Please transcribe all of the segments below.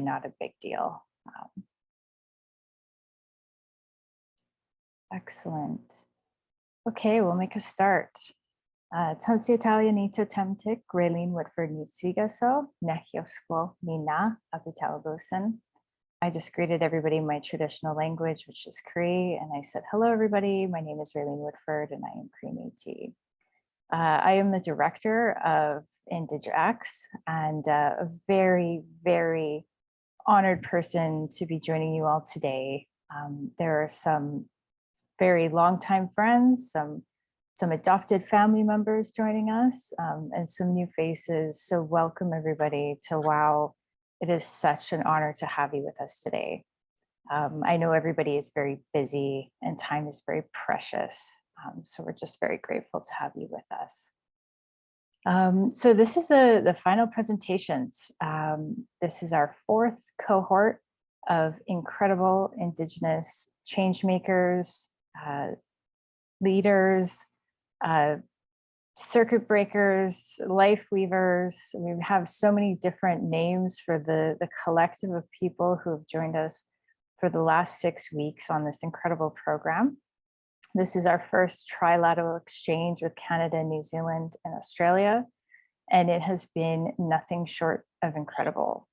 not a big deal. Excellent. Okay, we'll make a start. Tansi Italia Nito Temtik, Raylene Whitford Nitsigaso, Nehiosko Nina Aotearoa. I just greeted everybody in my traditional language, which is Cree, and I said, hello, everybody. My name is Raylene Whitford, and I am Cree Métis. I am the director of INDIGI-X and a very, very honored person to be joining you all today. There are some very longtime friends, some adopted family members joining us, and some new faces. So welcome everybody to WOW. It is such an honor to have you with us today. I know everybody is very busy and time is very precious. So we're just very grateful to have you with us. So this is the final presentations. This is our 4th cohort of incredible Indigenous change makers, leaders, circuit breakers, life weavers. We have so many different names for the collective of people who have joined us for the last 6 weeks on this incredible program. This is our first trilateral exchange with Canada, New Zealand, and Australia, and it has been nothing short of incredible.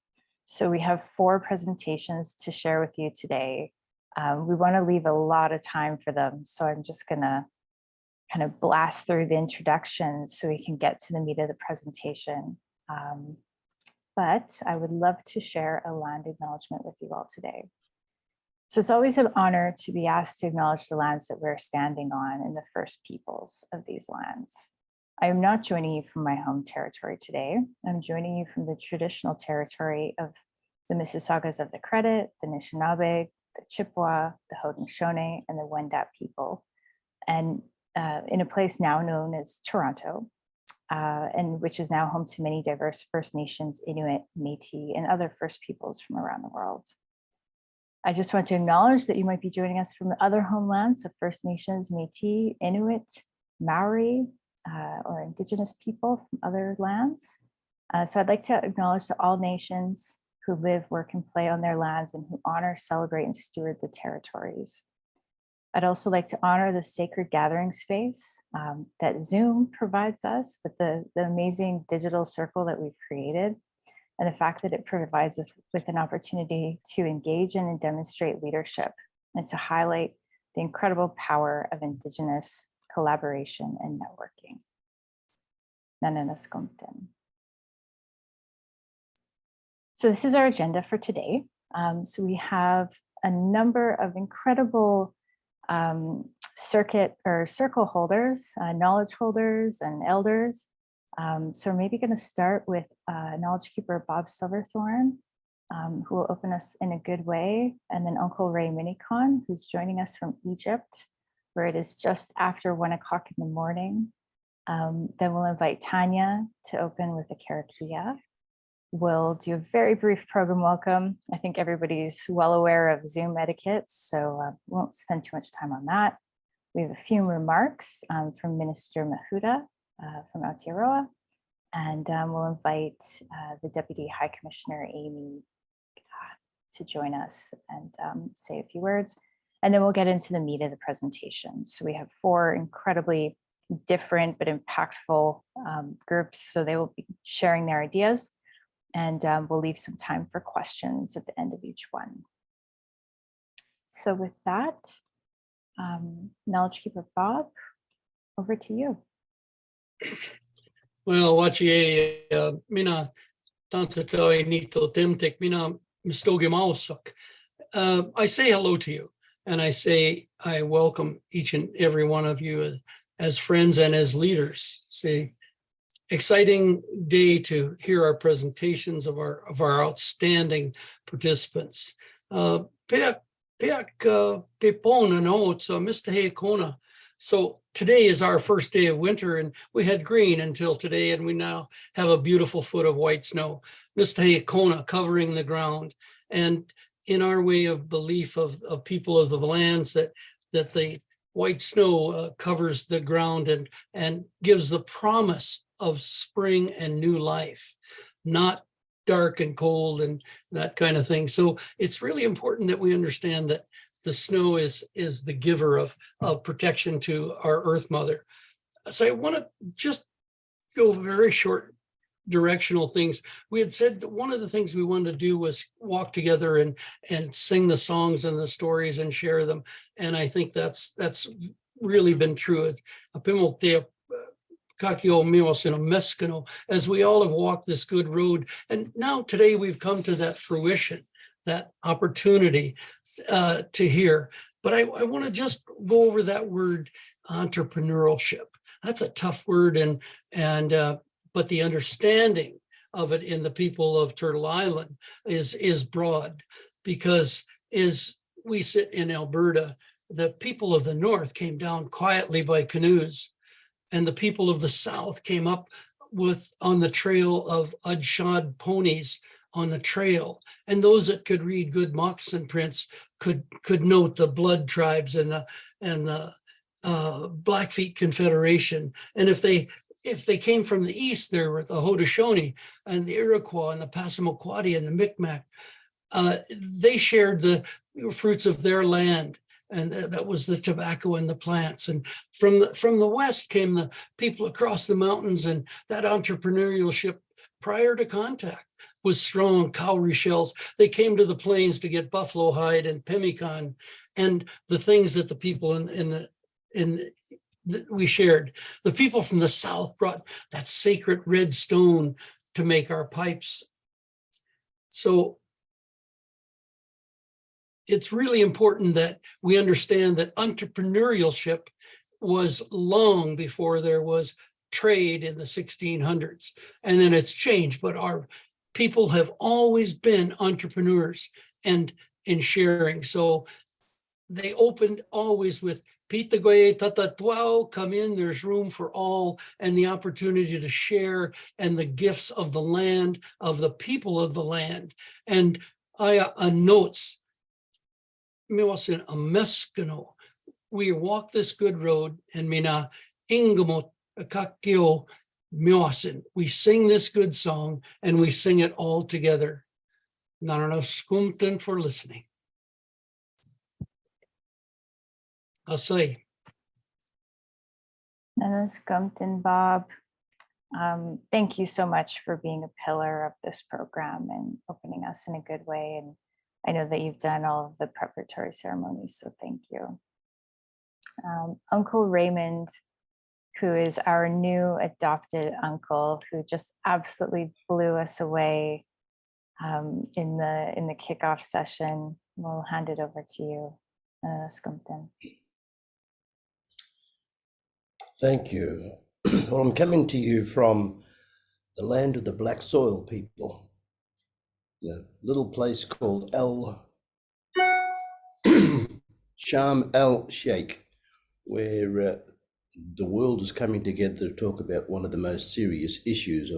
So we have 4 presentations to share with you today. We want to leave a lot of time for them, so I'm just gonna kind of blast through the introduction so we can get to the meat of the presentation. But I would love to share a land acknowledgement with you all today. So it's always an honor to be asked to acknowledge the lands that we're standing on and the first peoples of these lands. I am not joining you from my home territory today. I'm joining you from the traditional territory of the Mississaugas of the Credit, the Anishinaabe, the Chippewa, the Haudenosaunee, and the Wendat people. And in a place now known as Toronto, and which is now home to many diverse First Nations, Inuit, Métis, and other First Peoples from around the world. I just want to acknowledge that you might be joining us from other homelands of First Nations, Métis, Inuit, Maori, or Indigenous people from other lands. So I'd like to acknowledge to all nations who live, work, and play on their lands and who honor, celebrate, and steward the territories. I'd also like to honor the sacred gathering space that Zoom provides us with the amazing digital circle that we've created, and the fact that it provides us with an opportunity to engage in and demonstrate leadership and to highlight the incredible power of Indigenous collaboration and networking. Nanaia. So this is our agenda for today. So we have a number of incredible circle holders, knowledge holders, and elders. So we're maybe going to start with knowledge keeper Bob Silverthorne, who will open us in a good way, and then Uncle Ray Minicon, who's joining us from Egypt, where it is just after 1 o'clock in the morning. Then we'll invite Tania to open with a Karakia. We'll do a very brief program welcome. I think everybody's well aware of Zoom etiquette, so we won't spend too much time on that. We have a few remarks from Minister Mahuta from Aotearoa, and we'll invite the Deputy High Commissioner Amy to join us and say a few words, and then we'll get into the meat of the presentation. So we have 4 incredibly different but impactful groups, so they will be sharing their ideas. And we'll leave some time for questions at the end of each one. So with that, Knowledge Keeper Bob, over to you. Well, wachi mina tantatoi nito temtek mina mistogi mausuk. I say hello to you, and I say I welcome each and every one of you as friends and as leaders. Say, exciting day to hear our presentations of our outstanding participants. So today is our first day of winter, and we had green until today, and we now have a beautiful foot of white snow. Mr. Kona covering the ground. And in our way of belief of people of the lands, that the white snow covers the ground and gives the promise of spring and new life, not dark and cold and that kind of thing. So it's really important that we understand that the snow is the giver of protection to our Earth Mother. So I want to just go very short directional things. We had said that one of the things we wanted to do was walk together and sing the songs and the stories and share them. And I think that's really been true. As we all have walked this good road. And now today we've come to that fruition, that opportunity to hear. But I want to just go over that word entrepreneurship. That's a tough word, but the understanding of it in the people of Turtle Island is broad, because as we sit in Alberta, the people of the north came down quietly by canoes, and the people of the south came up on the trail of Udshod ponies on the trail. And those that could read good moccasin prints could note the blood tribes and the Blackfeet Confederation. And if they came from the east, there were the Haudenosaunee and the Iroquois and the Passamaquoddy and the Micmac. They shared the fruits of their land, and that was the tobacco and the plants. And from the west came the people across the mountains, and that entrepreneurship prior to contact was strong. Cowrie shells. They came to the plains to get buffalo hide and pemmican, and the things that the people we shared. The people from the south brought that sacred red stone to make our pipes. So it's really important that we understand that entrepreneurship was long before there was trade in the 1600s. And then it's changed, but our people have always been entrepreneurs and in sharing. So they opened always with Pita Goye Tata Tuao, come in, there's room for all, and the opportunity to share, and the gifts of the land, of the people of the land. And I notes, Miwasin a meskano, we walk this good road, and mina ingamot kakio miwasin. We sing this good song, and we sing it all together. Narana skumten for listening. I'll say. Nanas Gumpton, Bob. Thank you so much for being a pillar of this program and opening us in a good way. And I know that you've done all of the preparatory ceremonies, so thank you. Uncle Raymond, who is our new adopted uncle, who just absolutely blew us away in the kickoff session. We'll hand it over to you, Gumpton. Thank you. Well, I'm coming to you from the land of the black soil people, a little place called Sharm el Sheikh, where the world is coming together to talk about one of the most serious issues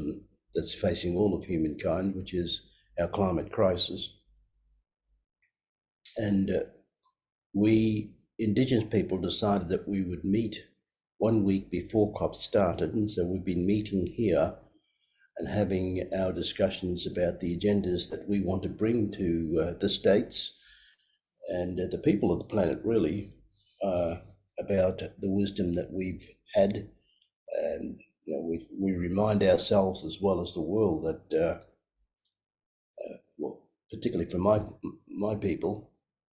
that's facing all of humankind, which is our climate crisis. And we Indigenous people decided that we would meet 1 week before COP started, and so we've been meeting here and having our discussions about the agendas that we want to bring to the states and the people of the planet, really, about the wisdom that we've had. And we remind ourselves as well as the world that, well, particularly for my people,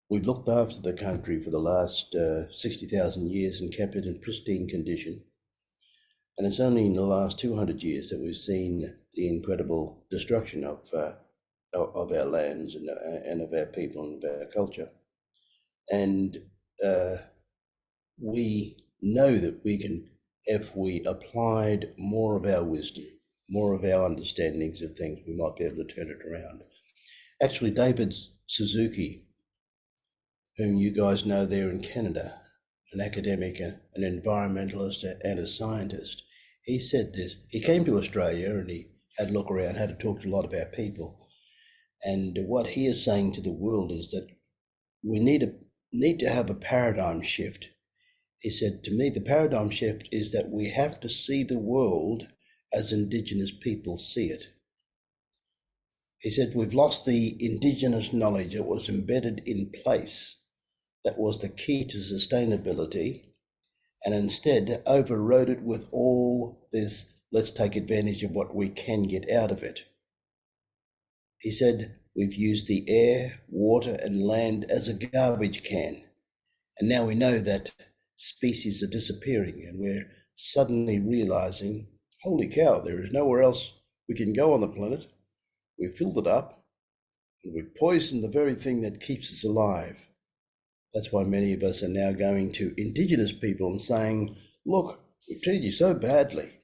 we've looked after the country for the last 60,000 years and kept it in pristine condition. And it's only in the last 200 years that we've seen the incredible destruction of our lands and of our people and of our culture. And we know that we can, if we applied more of our wisdom, more of our understandings of things, we might be able to turn it around. Actually, David Suzuki, whom you guys know there in Canada, an academic, an environmentalist, and a scientist, he said this. He came to Australia and he had a look around, had to talk to a lot of our people. And what he is saying to the world is that we need to have a paradigm shift. He said to me, the paradigm shift is that we have to see the world as Indigenous people see it. He said, we've lost the indigenous knowledge that was embedded in place, that was the key to sustainability, and instead overrode it with all this, let's take advantage of what we can get out of it. He said, we've used the air, water, and land as a garbage can. And now we know that species are disappearing, and we're suddenly realizing, holy cow, there is nowhere else we can go on the planet. We've filled it up, and we've poisoned the very thing that keeps us alive. That's why many of us are now going to Indigenous people and saying, look, we've treated you so badly,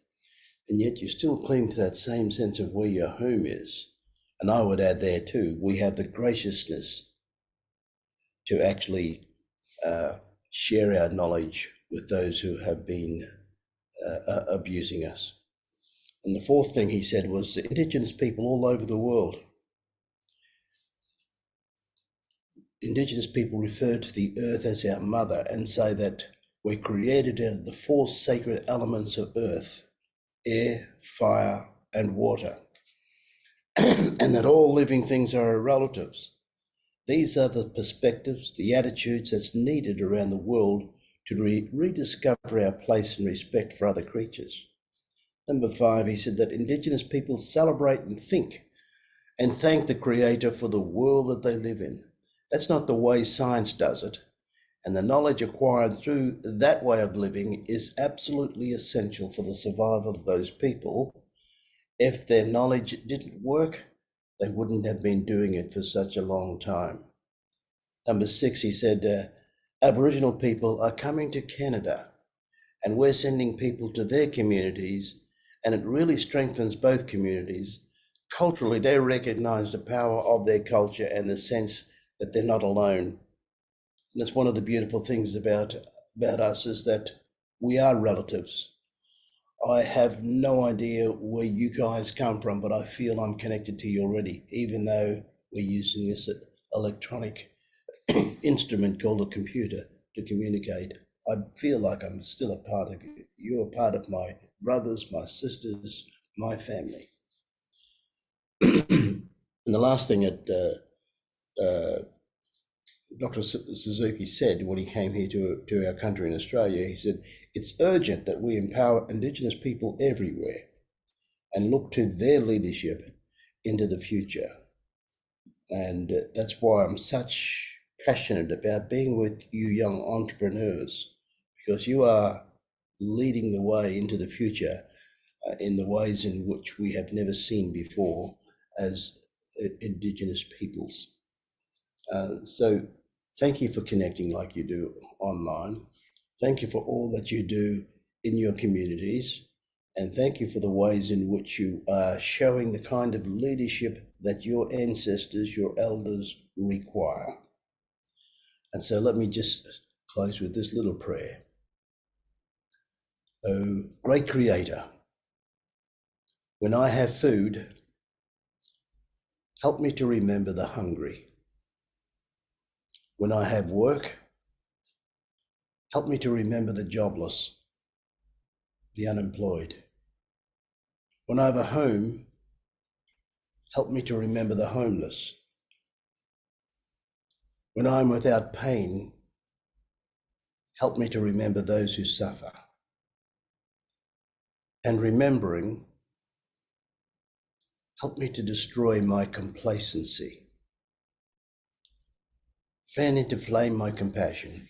and yet you still cling to that same sense of where your home is. And I would add there too, we have the graciousness to actually share our knowledge with those who have been abusing us. And the fourth thing he said was Indigenous people all over the world. Indigenous people refer to the earth as our mother and say that we're created out of the four sacred elements of earth, air, fire, and water, and that all living things are our relatives. These are the perspectives, the attitudes that's needed around the world to rediscover our place and respect for other creatures. Number 5, he said that Indigenous people celebrate and think and thank the Creator for the world that they live in. That's not the way science does it. And the knowledge acquired through that way of living is absolutely essential for the survival of those people. If their knowledge didn't work, they wouldn't have been doing it for such a long time. Number 6, he said, Aboriginal people are coming to Canada, and we're sending people to their communities, and it really strengthens both communities. Culturally, they recognize the power of their culture and the sense that they're not alone. And that's one of the beautiful things about us, is that we are relatives. I have no idea where you guys come from, but I feel I'm connected to you already, even though we're using this electronic instrument called a computer to communicate. I feel like I'm still a part of you. You're a part of my brothers, my sisters, my family. And the last thing that Dr. Suzuki said when he came here to our country in Australia, he said, it's urgent that we empower Indigenous people everywhere and look to their leadership into the future. And that's why I'm such passionate about being with you young entrepreneurs, because you are leading the way into the future in the ways in which we have never seen before as Indigenous peoples. So thank you for connecting like you do online. Thank you for all that you do in your communities. And thank you for the ways in which you are showing the kind of leadership that your ancestors, your elders require. And so let me just close with this little prayer. Oh, great Creator, when I have food, help me to remember the hungry. When I have work, help me to remember the jobless, the unemployed. When I have a home, help me to remember the homeless. When I am without pain, help me to remember those who suffer. And remembering, help me to destroy my complacency. Fan into flame my compassion,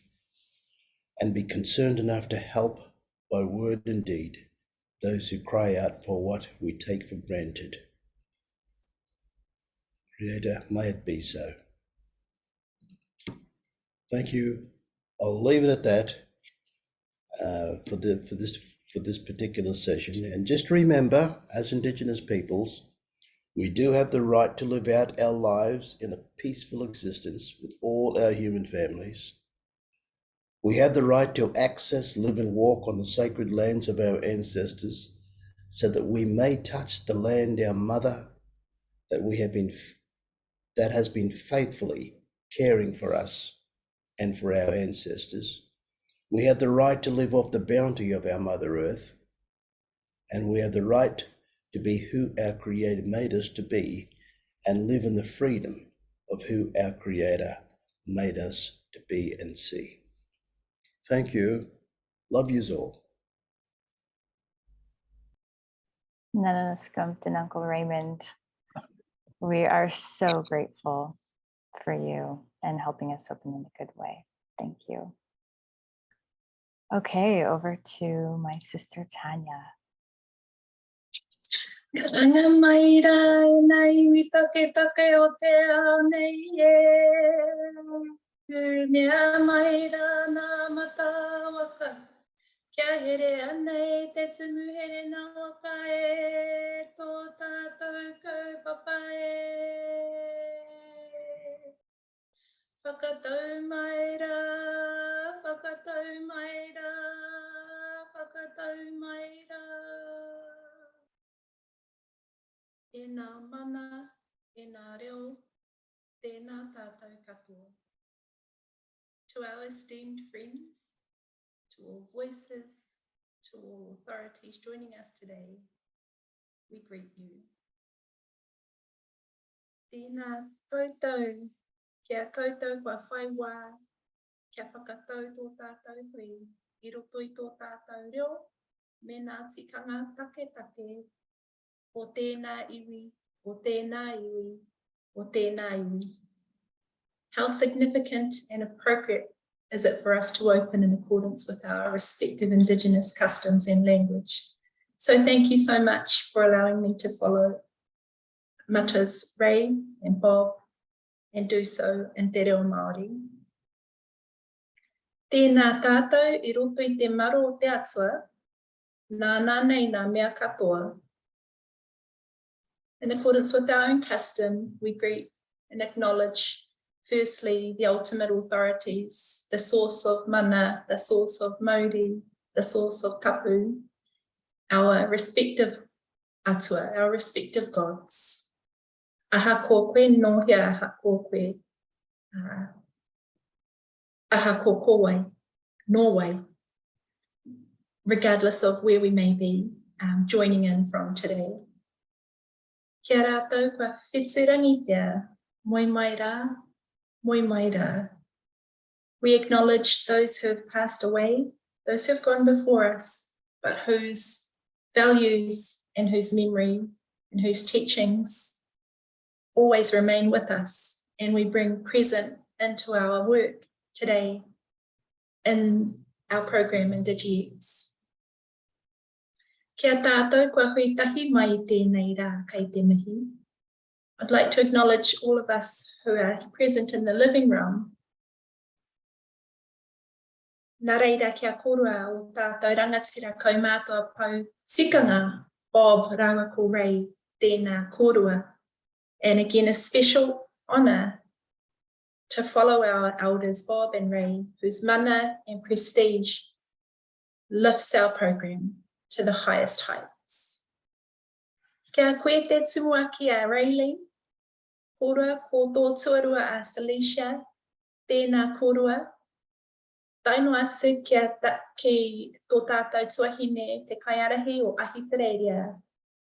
and be concerned enough to help by word and deed those who cry out for what we take for granted. Creator, may it be so. Thank you. I'll leave it at that for this particular session. And just remember, as Indigenous peoples, we do have the right to live out our lives in a peaceful existence with all our human families. We have the right to access, live and walk on the sacred lands of our ancestors so that we may touch the land, our mother, that has been faithfully caring for us and for our ancestors. We have the right to live off the bounty of our Mother Earth, and we have the right to be who our Creator made us to be and live in the freedom of who our Creator made us to be and see. Thank you. Love yous all. Nana Skumped and Uncle Raymond, we are so grateful for you and helping us open in a good way. Thank you. Okay, over to my sister Tania. Karanga maira nai witake take o te ao nei e. Mea maira nā mata waka. Kia here anei te tumu here nā waka e. Tō tātou kaupapa e. Whakatau maira, whakatau maira, whakatau maira. E nā mana, e nā reo, tēnā tātou katoa. To our esteemed friends, to all voices, to all authorities joining us today, we greet you. Tēnā koutou, kia koutou kua whai wā, kia whakatau tō tātou hui, I roto I tō tātou reo, me nā tikanga take take, o tēnā iwi, o tēnā iwi, o tēnā iwi. How significant and appropriate is it for us to open in accordance with our respective Indigenous customs and language? So thank you so much for allowing me to follow Matas Ray and Bob and do so in te reo Māori. Tēnā tātou I roto I te maro o te atua, nā nei nā mea katoa. In accordance with our own custom, we greet and acknowledge firstly the ultimate authorities, the source of mana, the source of mauri, the source of tapu, our respective atua, our respective gods. Aha kōkoe no hea aha kōkoe. Aha kōkowai, Norway, regardless of where we may be joining in from today. Kia rātou kua whetsurangitia, moi mai rā, moi mai rā. We acknowledge those who have passed away, those who have gone before us, but whose values and whose memory and whose teachings always remain with us, and we bring present into our work today in our program INDIGI-X. Kia tātou kua hui tahi mai tēnei rā kei te mihi. I'd like to acknowledge all of us who are present in the living realm. Nā reira kia korua o tātou rangatira kaumātua pau tikanga, Bob Rawako Ray, tēnā korua. And again, a special honour to follow our elders, Bob and Ray, whose mana and prestige lifts our program to the highest heights. Kia koe te tumuaki a Rayleigh, korua ko tō tuarua a Celicia, tēnā korua. Taino atu ki tō tātou tuahine te kaiarahi o ahi pereiria.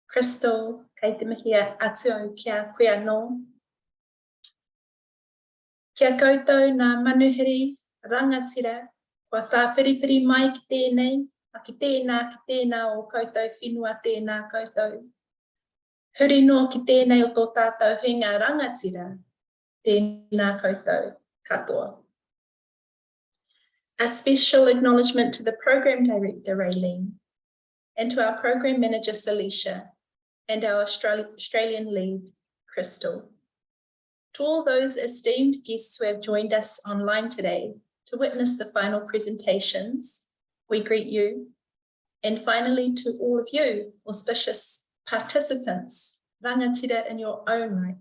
Crystal, kei te mihi atu au kia koe anō. Kia koutou nā manuhiri rangatira, kua tā piripiri mai ki tēnei, ki tēnā o koutou whenua tēnā koutou. Huri no ki tēnei o tō tātou hinga rangatira, tēnā koutou katoa. A special acknowledgement to the Program Director, Raylene, and to our Program Manager, Celicia, and our Australian lead, Crystal. To all those esteemed guests who have joined us online today to witness the final presentations, we greet you. And finally, to all of you, auspicious participants, rangatira in your own right,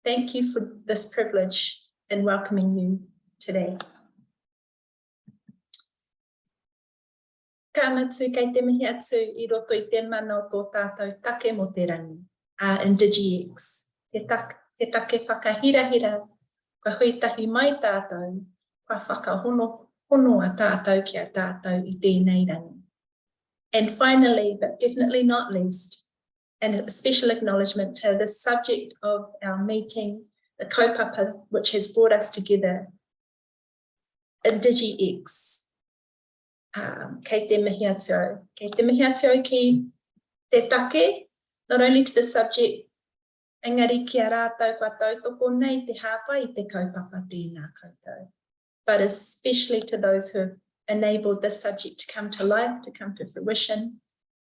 thank you for this privilege in welcoming you today. Ka matu kei te mihi atu I roto I te mana o tō tātou take mo te rangi, a INDIGI-X, te take whakahirahira, kua hui tahi mai tātou, kua whakahono a tātou ki a tātou I tēnei rangi. And finally, but definitely not least, and a special acknowledgement to the subject of our meeting, the kaupapa, which has brought us together, INDIGI-X. Kei te mihi atu. Kei te mihi atu ki te take, not only to the subject, engari kia rātou kua tautoko nei te hāpai te kaupapa tēnā koutou, but especially to those who have enabled this subject to come to life, to come to fruition,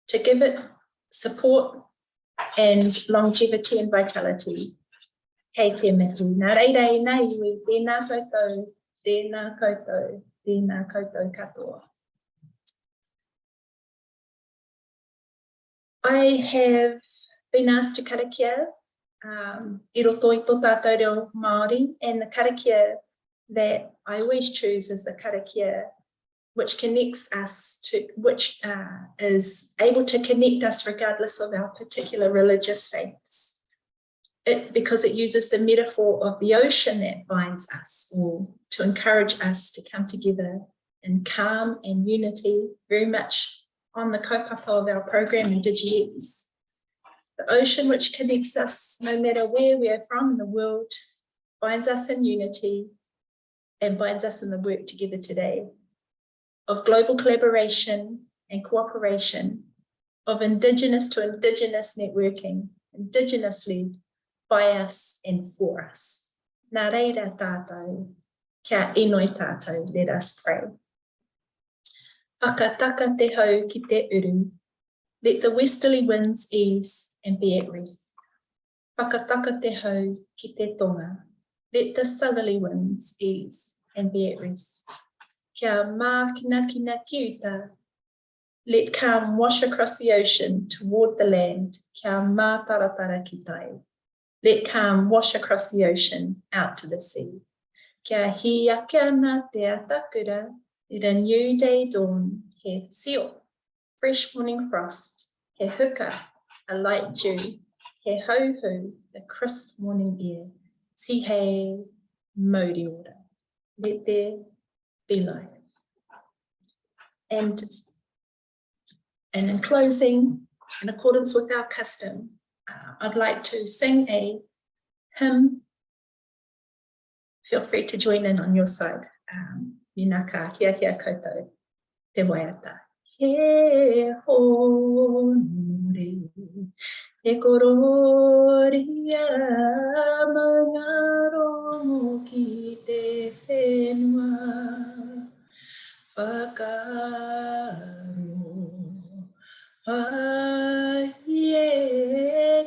to give it support and longevity and vitality. Hei te mihi, nā reirei nei iwi, tēnā koutou, tēnā koutou, tēnā koutou katoa. I have been asked to karakia I roto i tō tātou reo Māori, and the karakia that I always choose is the karakia which connects us to, which is able to connect us regardless of our particular religious faiths. Because it uses the metaphor of the ocean that binds us, or to encourage us to come together in calm and unity, very much on the kaupapa of our program, INDIGI-X. The ocean which connects us no matter where we are from in the world, binds us in unity and binds us in the work together today of global collaboration and cooperation, of Indigenous to Indigenous networking, Indigenous-led, by us and for us. Nā reira tātou, kia inoi tātou, let us pray. Whakataka te hau ki te uru, let the westerly winds ease and be at rest. Whakataka te hau ki te tonga, let the southerly winds ease and be at rest. Kia mā kina kina kiuta, let calm wash across the ocean toward the land. Kia mā taratara ki tai, let calm wash across the ocean out to the sea. Kia hi ake ana te atakura, let a new day dawn. He tio, fresh morning frost. He huka, a light dew. He hauhu, the crisp morning air. Si he mauri ora. Let there be life. And in closing, in accordance with our custom, I'd like to sing a hymn. Feel free to join in on your side. Minaka, hia hia koutou, te waiata. He honore, he kororia mangaro ki te whenua. Whakaro, haie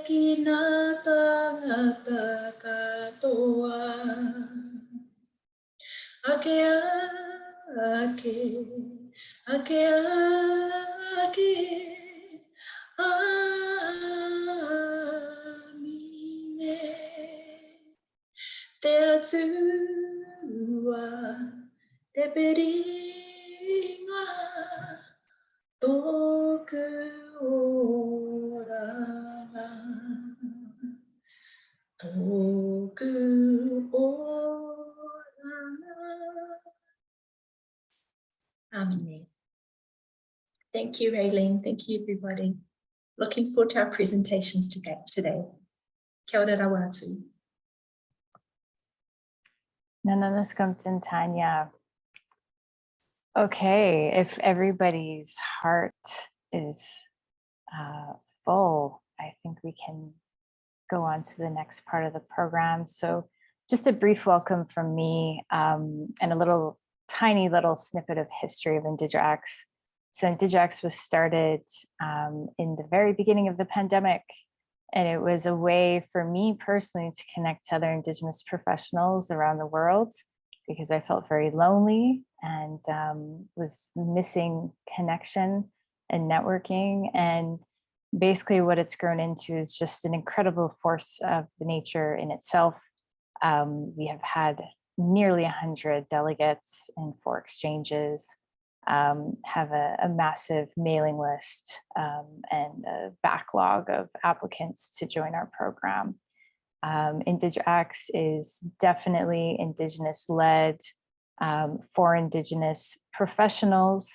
ki nā tangata katoa. Ake ake, ake ake, amine. Te atua, te peringa, tōku oranga, tōku oranga. Amen. Thank you, Raylene. Thank you, everybody. Looking forward to our presentations today. Kia ora rawa atu. Nananaskamtin Tania. Okay, if everybody's heart is full, I think we can go on to the next part of the program. So just a brief welcome from me and a tiny little snippet of history of INDIGI-X. So INDIGI-X was started in the very beginning of the pandemic, and it was a way for me personally to connect to other Indigenous professionals around the world, because I felt very lonely and was missing connection and networking. And basically what it's grown into is just an incredible force of the nature in itself. We have had nearly 100 delegates in 4 exchanges, have a massive mailing list and a backlog of applicants to join our program. INDIGI-X is definitely Indigenous-led for Indigenous professionals.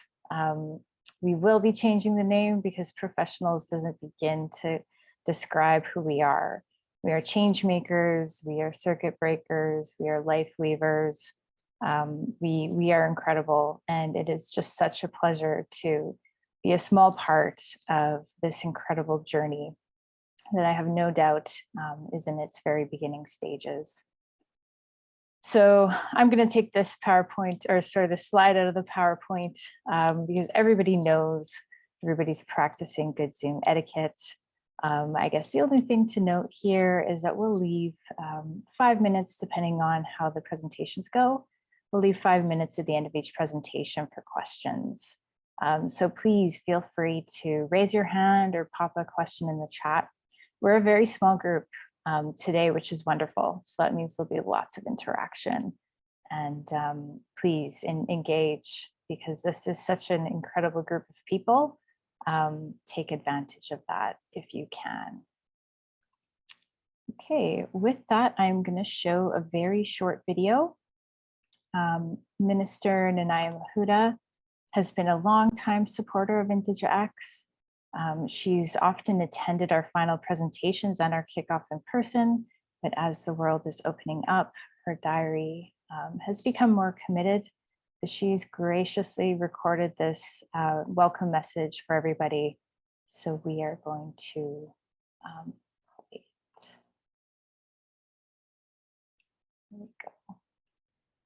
We will be changing the name because professionals doesn't begin to describe who we are. We are change makers, we are circuit breakers, we are life weavers. We are incredible, and it is just such a pleasure to be a small part of this incredible journey that I have no doubt is in its very beginning stages. So I'm going to take this PowerPoint, or sorry, the slide out of the PowerPoint, because everybody knows, everybody's practicing good Zoom etiquette. I guess the only thing to note here is that we'll leave 5 minutes, depending on how the presentations go. We'll leave 5 minutes at the end of each presentation for questions. So please feel free to raise your hand or pop a question in the chat. We're a very small group today, which is wonderful. So that means there'll be lots of interaction. And please engage, because this is such an incredible group of people. Take advantage of that if you can. Okay, with that, I'm going to show a very short video. Minister Nanaia Mahuta has been a longtime supporter of INDIGI-X. She's often attended our final presentations and our kickoff in person, but as the world is opening up, her diary has become more committed. She's graciously recorded this welcome message for everybody. So we are going to play it. There we go.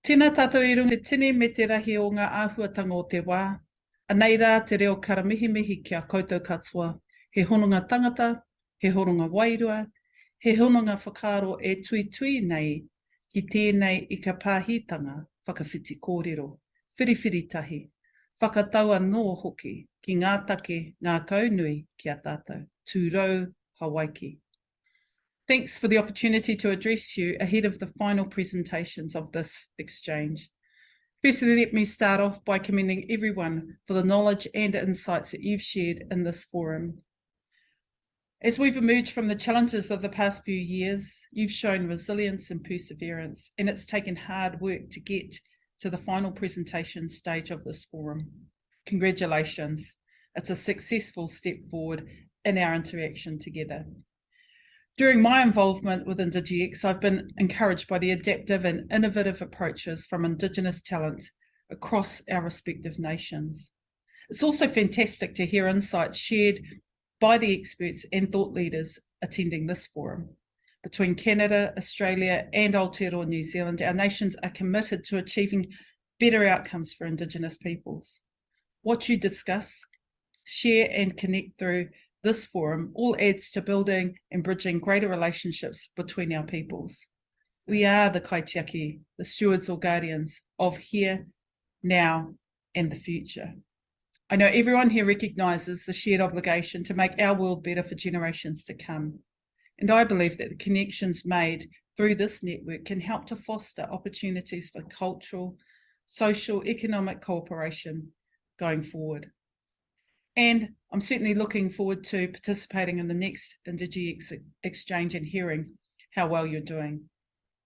Tēnā tātou I runga tini me te rahi o ngā āhuatanga o te wā. Anei rā te reo karamihi kia koutou katoa. He hononga tangata, he hononga wairua, he hononga whakaaro e tui nei ki tēnei I ka pāhitanga whakawhiti kōrero, whiriwhiri tahi, whakatau anō hoki ki ngā take, ngā kaunui ki a tātou, tūrau Hawaii. Thanks for the opportunity to address you ahead of the final presentations of this exchange. Firstly, let me start off by commending everyone for the knowledge and insights that you've shared in this forum. As we've emerged from the challenges of the past few years, you've shown resilience and perseverance, and it's taken hard work to get to the final presentation stage of this forum. Congratulations. It's a successful step forward in our interaction together. During my involvement with INDIGI-X, I've been encouraged by the adaptive and innovative approaches from Indigenous talent across our respective nations. It's also fantastic to hear insights shared by the experts and thought leaders attending this forum. Between Canada, Australia, and Aotearoa New Zealand, our nations are committed to achieving better outcomes for Indigenous peoples. What you discuss, share, and connect through this forum all adds to building and bridging greater relationships between our peoples. We are the kaitiaki, the stewards or guardians of here, now, and the future. I know everyone here recognises the shared obligation to make our world better for generations to come. And I believe that the connections made through this network can help to foster opportunities for cultural, social, economic cooperation going forward. And I'm certainly looking forward to participating in the next INDIGI-X exchange and hearing how well you're doing.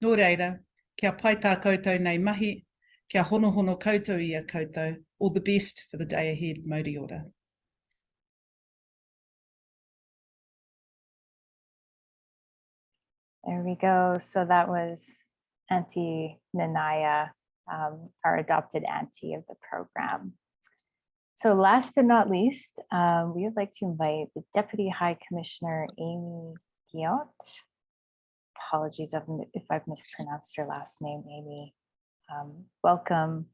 Nō reira, kia pai tā koutou nei mahi, kia hono koutou I a koutou. All the best for the day ahead, Mauri ora. There we go. So that was Auntie Nanaia, our adopted auntie of the program. So last but not least, we would like to invite the Deputy High Commissioner, Amy Guihot. Apologies if I've mispronounced your last name, Amy. Welcome,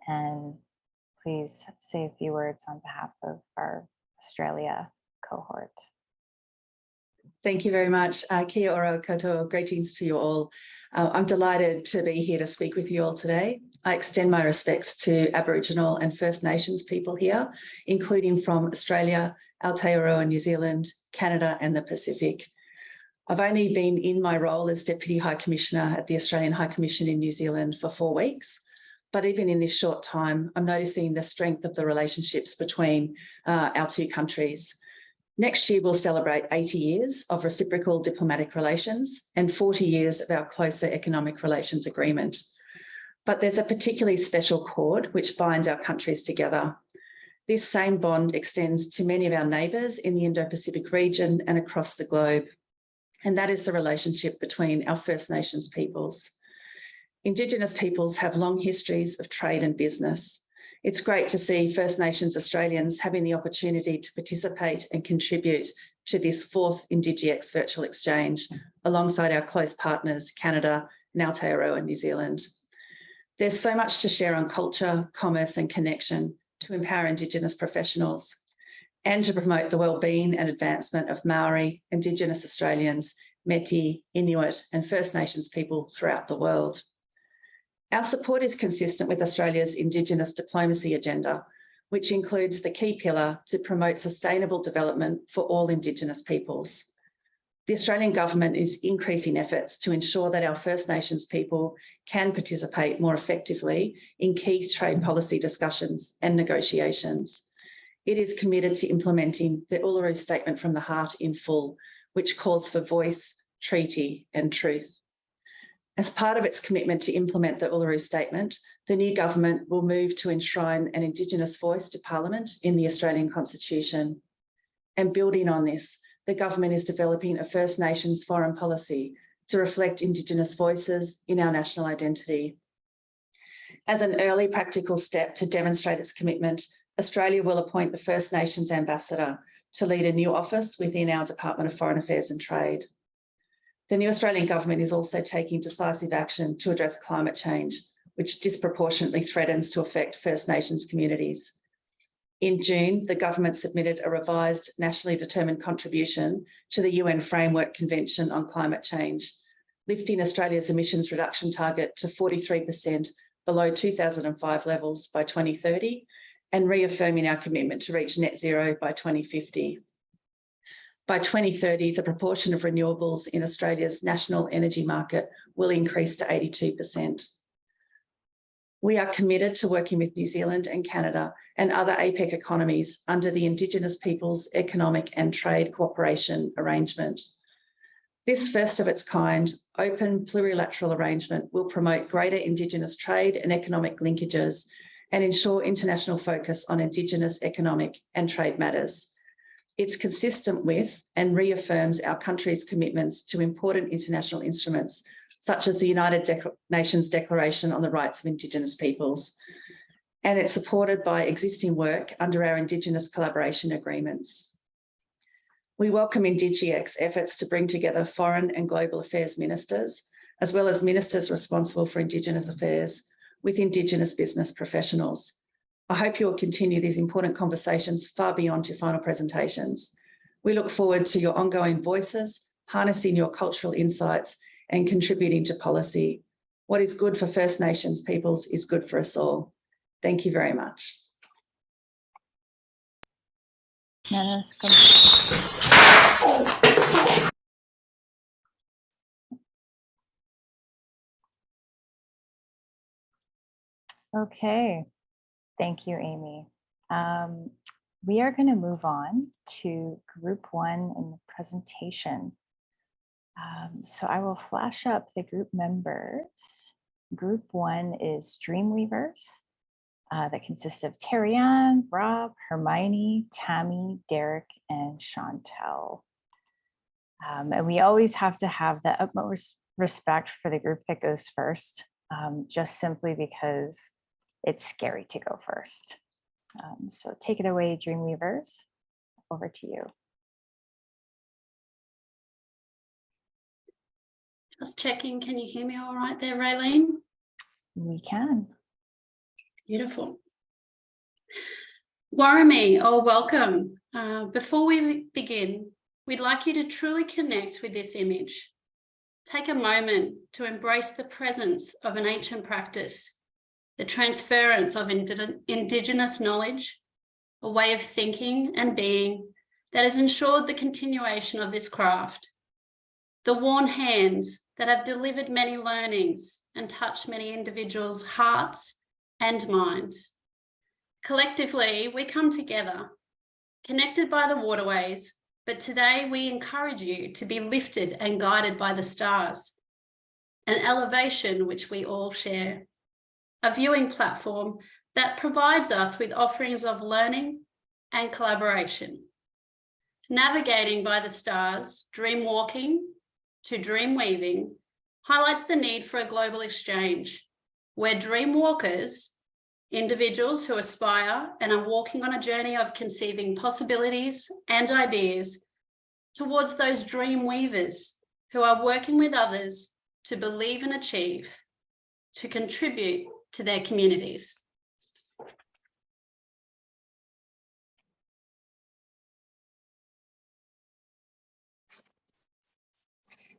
and please say a few words on behalf of our Australia cohort. Thank you very much. Kia ora koutou, greetings to you all. I'm delighted to be here to speak with you all today. I extend my respects to Aboriginal and First Nations people here, including from Australia, Aotearoa New Zealand, Canada and the Pacific. I've only been in my role as Deputy High Commissioner at the Australian High Commission in New Zealand for 4 weeks. But even in this short time, I'm noticing the strength of the relationships between our two countries. Next year, we'll celebrate 80 years of reciprocal diplomatic relations and 40 years of our closer economic relations agreement. But there's a particularly special chord which binds our countries together. This same bond extends to many of our neighbours in the Indo-Pacific region and across the globe. And that is the relationship between our First Nations peoples. Indigenous peoples have long histories of trade and business. It's great to see First Nations Australians having the opportunity to participate and contribute to this 4th INDIGI-X virtual exchange alongside our close partners, Canada and Aotearoa New Zealand. There's so much to share on culture, commerce and connection to empower Indigenous professionals and to promote the wellbeing and advancement of Maori, Indigenous Australians, Métis, Inuit and First Nations people throughout the world. Our support is consistent with Australia's Indigenous diplomacy agenda, which includes the key pillar to promote sustainable development for all Indigenous peoples. The Australian government is increasing efforts to ensure that our First Nations people can participate more effectively in key trade policy discussions and negotiations. It is committed to implementing the Uluru Statement from the Heart in full, which calls for voice, treaty and truth. As part of its commitment to implement the Uluru Statement, the new government will move to enshrine an Indigenous voice to Parliament in the Australian Constitution. And building on this, the government is developing a First Nations foreign policy to reflect Indigenous voices in our national identity. As an early practical step to demonstrate its commitment, Australia will appoint the First Nations Ambassador to lead a new office within our Department of Foreign Affairs and Trade. The new Australian government is also taking decisive action to address climate change, which disproportionately threatens to affect First Nations communities. In June, the government submitted a revised nationally determined contribution to the UN Framework Convention on Climate Change, lifting Australia's emissions reduction target to 43% below 2005 levels by 2030 and reaffirming our commitment to reach net zero by 2050. By 2030, the proportion of renewables in Australia's national energy market will increase to 82%. We are committed to working with New Zealand and Canada and other APEC economies under the Indigenous Peoples Economic and Trade Cooperation Arrangement. This first of its kind, open plurilateral arrangement will promote greater Indigenous trade and economic linkages and ensure international focus on Indigenous economic and trade matters. It's consistent with and reaffirms our country's commitments to important international instruments such as the United Nations Declaration on the Rights of Indigenous Peoples, and it's supported by existing work under our Indigenous collaboration agreements. We welcome INDIGI-X efforts to bring together foreign and global affairs ministers, as well as ministers responsible for Indigenous affairs, with Indigenous business professionals. I hope you will continue these important conversations far beyond your final presentations. We look forward to your ongoing voices, harnessing your cultural insights and contributing to policy. What is good for First Nations peoples is good for us all. Thank you very much. Okay, thank you, Amy. We are going to move on to group one in the presentation. So I will flash up the group members. Group one is Dreamweavers that consists of Tarianne, Rob, Hermione, Tammy, Derek, and Chantel. And we always have to have the utmost respect for the group that goes first, just simply because it's scary to go first. So take it away, Dreamweavers. Over to you. Just checking, can you hear me all right there, Raylene? We can. Beautiful. Warami, welcome. Before we begin, we'd like you to truly connect with this image. Take a moment to embrace the presence of an ancient practice, the transference of Indigenous knowledge, a way of thinking and being that has ensured the continuation of this craft. The worn hands that have delivered many learnings and touched many individuals' hearts and minds. Collectively, we come together, connected by the waterways, but today we encourage you to be lifted and guided by the stars, an elevation which we all share, a viewing platform that provides us with offerings of learning and collaboration. Navigating by the stars, dream walking to dream weaving highlights the need for a global exchange where dream walkers, individuals who aspire and are walking on a journey of conceiving possibilities and ideas towards those dream weavers who are working with others to believe and achieve, to contribute to their communities.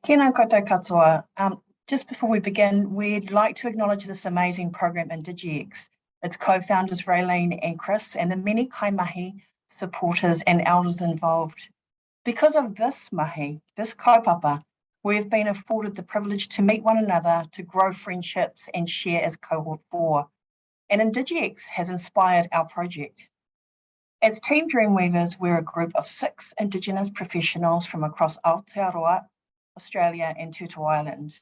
Tēnā koutou katoa. Just before we begin, we'd like to acknowledge this amazing program, INDIGI-X, its co-founders Raylene and Chris, and the many kaimahi supporters and elders involved. Because of this mahi, this kaupapa, we've been afforded the privilege to meet one another, to grow friendships and share as Cohort 4. And INDIGI-X has inspired our project. As Team Dreamweavers, we're a group of 6 Indigenous professionals from across Aotearoa, Australia and Tutu Island.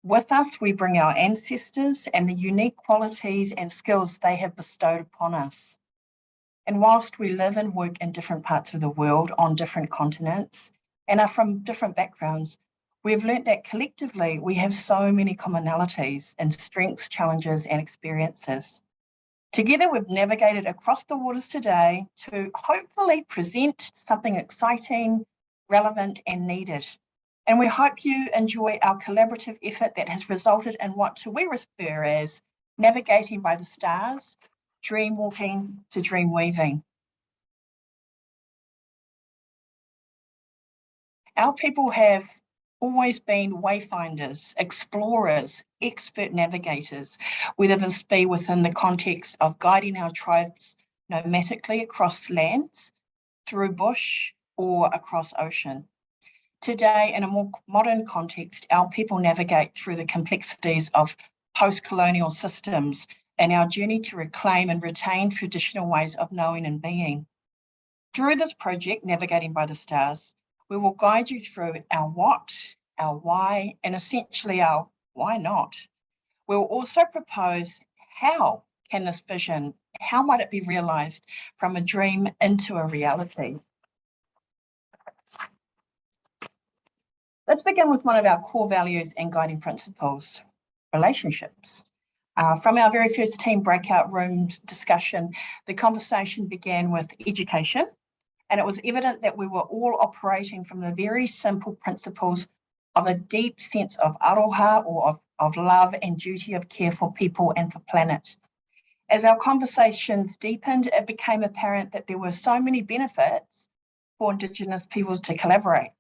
With us, we bring our ancestors and the unique qualities and skills they have bestowed upon us. And whilst we live and work in different parts of the world on different continents and are from different backgrounds, we've learnt that collectively we have so many commonalities in strengths, challenges and experiences. Together, we've navigated across the waters today to hopefully present something exciting, relevant and needed. And we hope you enjoy our collaborative effort that has resulted in what we refer as navigating by the stars, dream walking to dream weaving. Our people have always been wayfinders, explorers, expert navigators, whether this be within the context of guiding our tribes nomadically across lands, through bush or across ocean. Today, in a more modern context, our people navigate through the complexities of post-colonial systems in our journey to reclaim and retain traditional ways of knowing and being. Through this project, Navigating by the Stars, we will guide you through our what, our why, and essentially our why not. We'll also propose how can this vision, how might it be realised from a dream into a reality. Let's begin with one of our core values and guiding principles, relationships. From our very first team breakout rooms discussion, the conversation began with education, and it was evident that we were all operating from the very simple principles of a deep sense of aroha, or of love and duty of care for people and for planet. As our conversations deepened, it became apparent that there were so many benefits for Indigenous peoples to collaborate.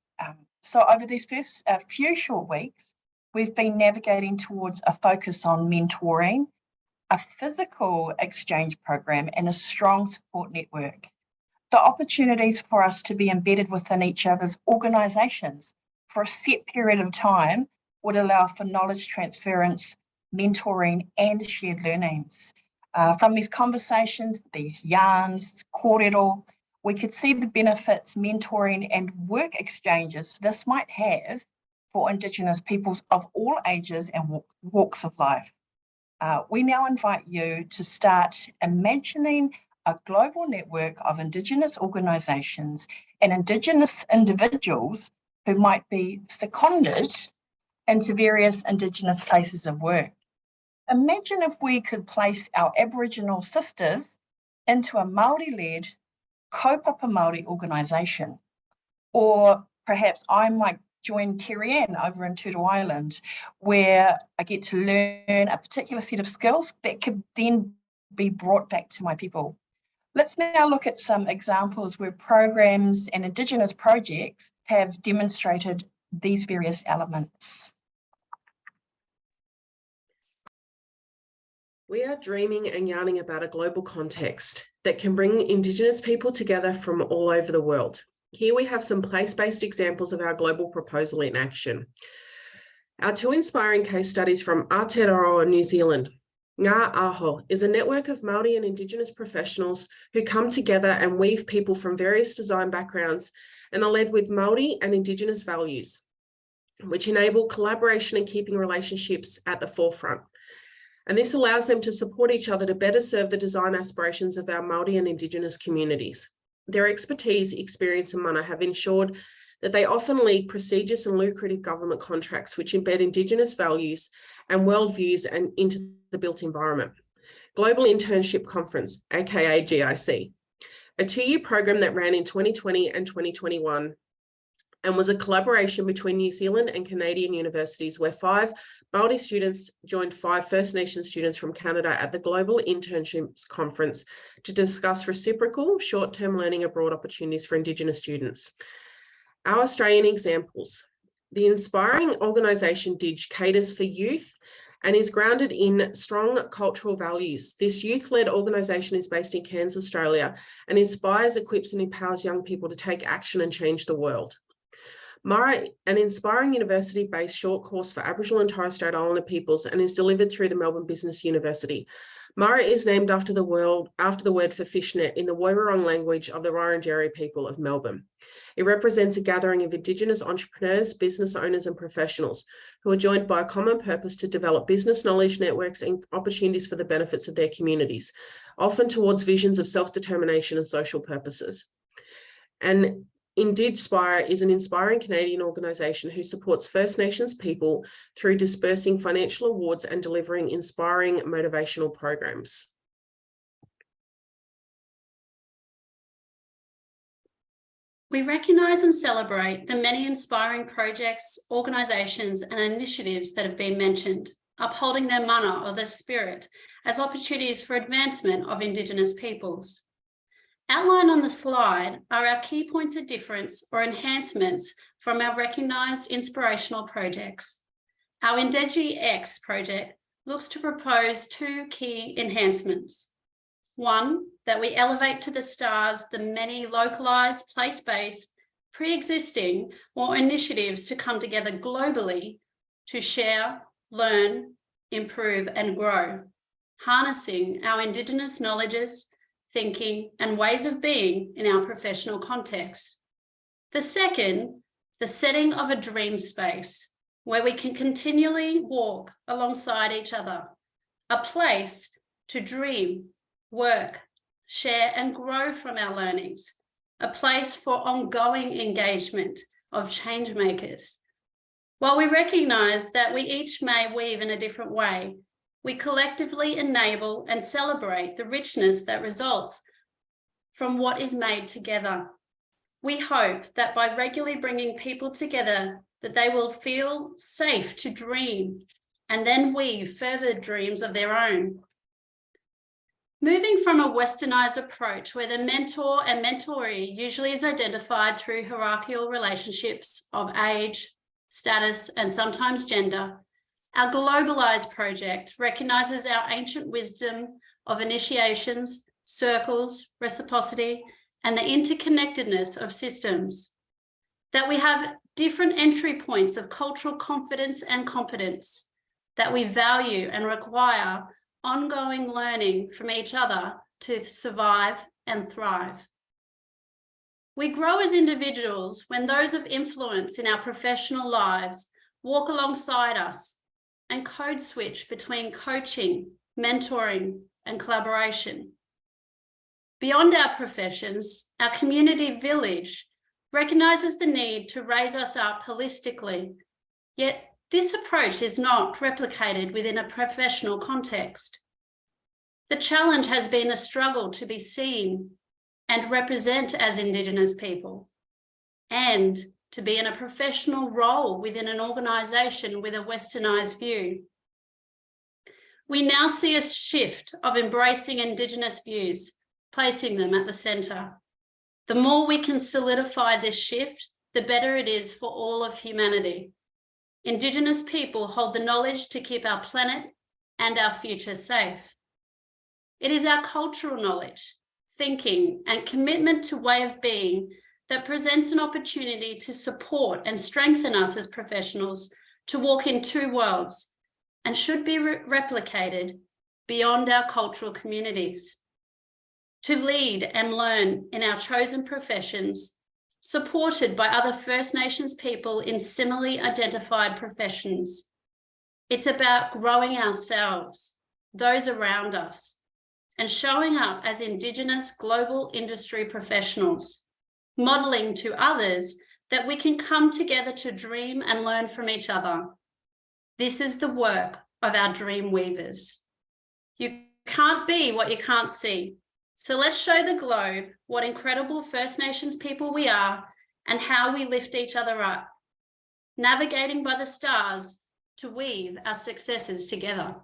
So over these first few short weeks, we've been navigating towards a focus on mentoring, a physical exchange program, and a strong support network. The opportunities for us to be embedded within each other's organisations for a set period of time would allow for knowledge transference, mentoring, and shared learnings. From these conversations, these yarns, kōrero, we could see the benefits mentoring and work exchanges this might have for Indigenous peoples of all ages and walks of life. We now invite you to start imagining a global network of Indigenous organisations and Indigenous individuals who might be seconded into various Indigenous places of work. Imagine if we could place our Aboriginal sisters into a Māori-led kaupapa Māori organisation, or perhaps I might join Terry Ann over in Tutu Island, where I get to learn a particular set of skills that could then be brought back to my people. Let's now look at some examples where programs and Indigenous projects have demonstrated these various elements. We are dreaming and yarning about a global context that can bring Indigenous people together from all over the world. Here we have some place-based examples of our global proposal in action. Our 2 inspiring case studies from Aotearoa New Zealand. Ngā Aho is a network of Māori and Indigenous professionals who come together and weave people from various design backgrounds and are led with Māori and Indigenous values, which enable collaboration and keeping relationships at the forefront. And this allows them to support each other to better serve the design aspirations of our Māori and Indigenous communities. Their expertise, experience and mana have ensured that they often lead prestigious and lucrative government contracts which embed Indigenous values and worldviews and into the built environment. Global Internship Conference, aka GIC, a 2-year program that ran in 2020 and 2021 and was a collaboration between New Zealand and Canadian universities where 5 Māori students joined 5 First Nations students from Canada at the Global Internships Conference to discuss reciprocal short-term learning abroad opportunities for Indigenous students. Our Australian examples. The inspiring organisation DIG caters for youth and is grounded in strong cultural values. This youth-led organisation is based in Cairns, Australia, and inspires, equips and empowers young people to take action and change the world. Mara, an inspiring university-based short course for Aboriginal and Torres Strait Islander peoples and is delivered through the Melbourne Business University. Mara is named after the word for fishnet in the Woiwurrung language of the Wurundjeri people of Melbourne. It represents a gathering of Indigenous entrepreneurs, business owners and professionals who are joined by a common purpose to develop business knowledge networks and opportunities for the benefits of their communities, often towards visions of self-determination and social purposes. And INDIGI-X is an inspiring Canadian organisation who supports First Nations people through dispersing financial awards and delivering inspiring motivational programs. We recognise and celebrate the many inspiring projects, organisations and initiatives that have been mentioned, upholding their mana or their spirit as opportunities for advancement of Indigenous peoples. Outlined on the slide are our key points of difference or enhancements from our recognised inspirational projects. Our INDIGI-X project looks to propose 2 key enhancements. 1, that we elevate to the stars the many localised, place-based, pre-existing or initiatives to come together globally to share, learn, improve and grow, harnessing our Indigenous knowledges, thinking and ways of being in our professional context. The second, the setting of a dream space where we can continually walk alongside each other, a place to dream, work, share and grow from our learnings, a place for ongoing engagement of change makers. While we recognise that we each may weave in a different way, we collectively enable and celebrate the richness that results from what is made together. We hope that by regularly bringing people together, that they will feel safe to dream and then weave further dreams of their own. Moving from a westernised approach where the mentor and mentoree usually is identified through hierarchical relationships of age, status, and sometimes gender, our globalised project recognises our ancient wisdom of initiations, circles, reciprocity, and the interconnectedness of systems. That we have different entry points of cultural confidence and competence, that we value and require ongoing learning from each other to survive and thrive. We grow as individuals when those of influence in our professional lives walk alongside us and code switch between coaching, mentoring, and collaboration. Beyond our professions, our community village recognises the need to raise us up holistically, yet this approach is not replicated within a professional context. The challenge has been the struggle to be seen and represent as Indigenous people, and to be in a professional role within an organisation with a westernised view. We now see a shift of embracing Indigenous views, placing them at the centre. The more we can solidify this shift, the better it is for all of humanity. Indigenous people hold the knowledge to keep our planet and our future safe. It is our cultural knowledge, thinking, and commitment to way of being that presents an opportunity to support and strengthen us as professionals to walk in 2 worlds and should be replicated beyond our cultural communities. To lead and learn in our chosen professions, supported by other First Nations people in similarly identified professions. It's about growing ourselves, those around us, and showing up as Indigenous global industry professionals, modelling to others that we can come together to dream and learn from each other. This is the work of our dream weavers. You can't be what you can't see. So let's show the globe what incredible First Nations people we are and how we lift each other up, navigating by the stars to weave our successes together.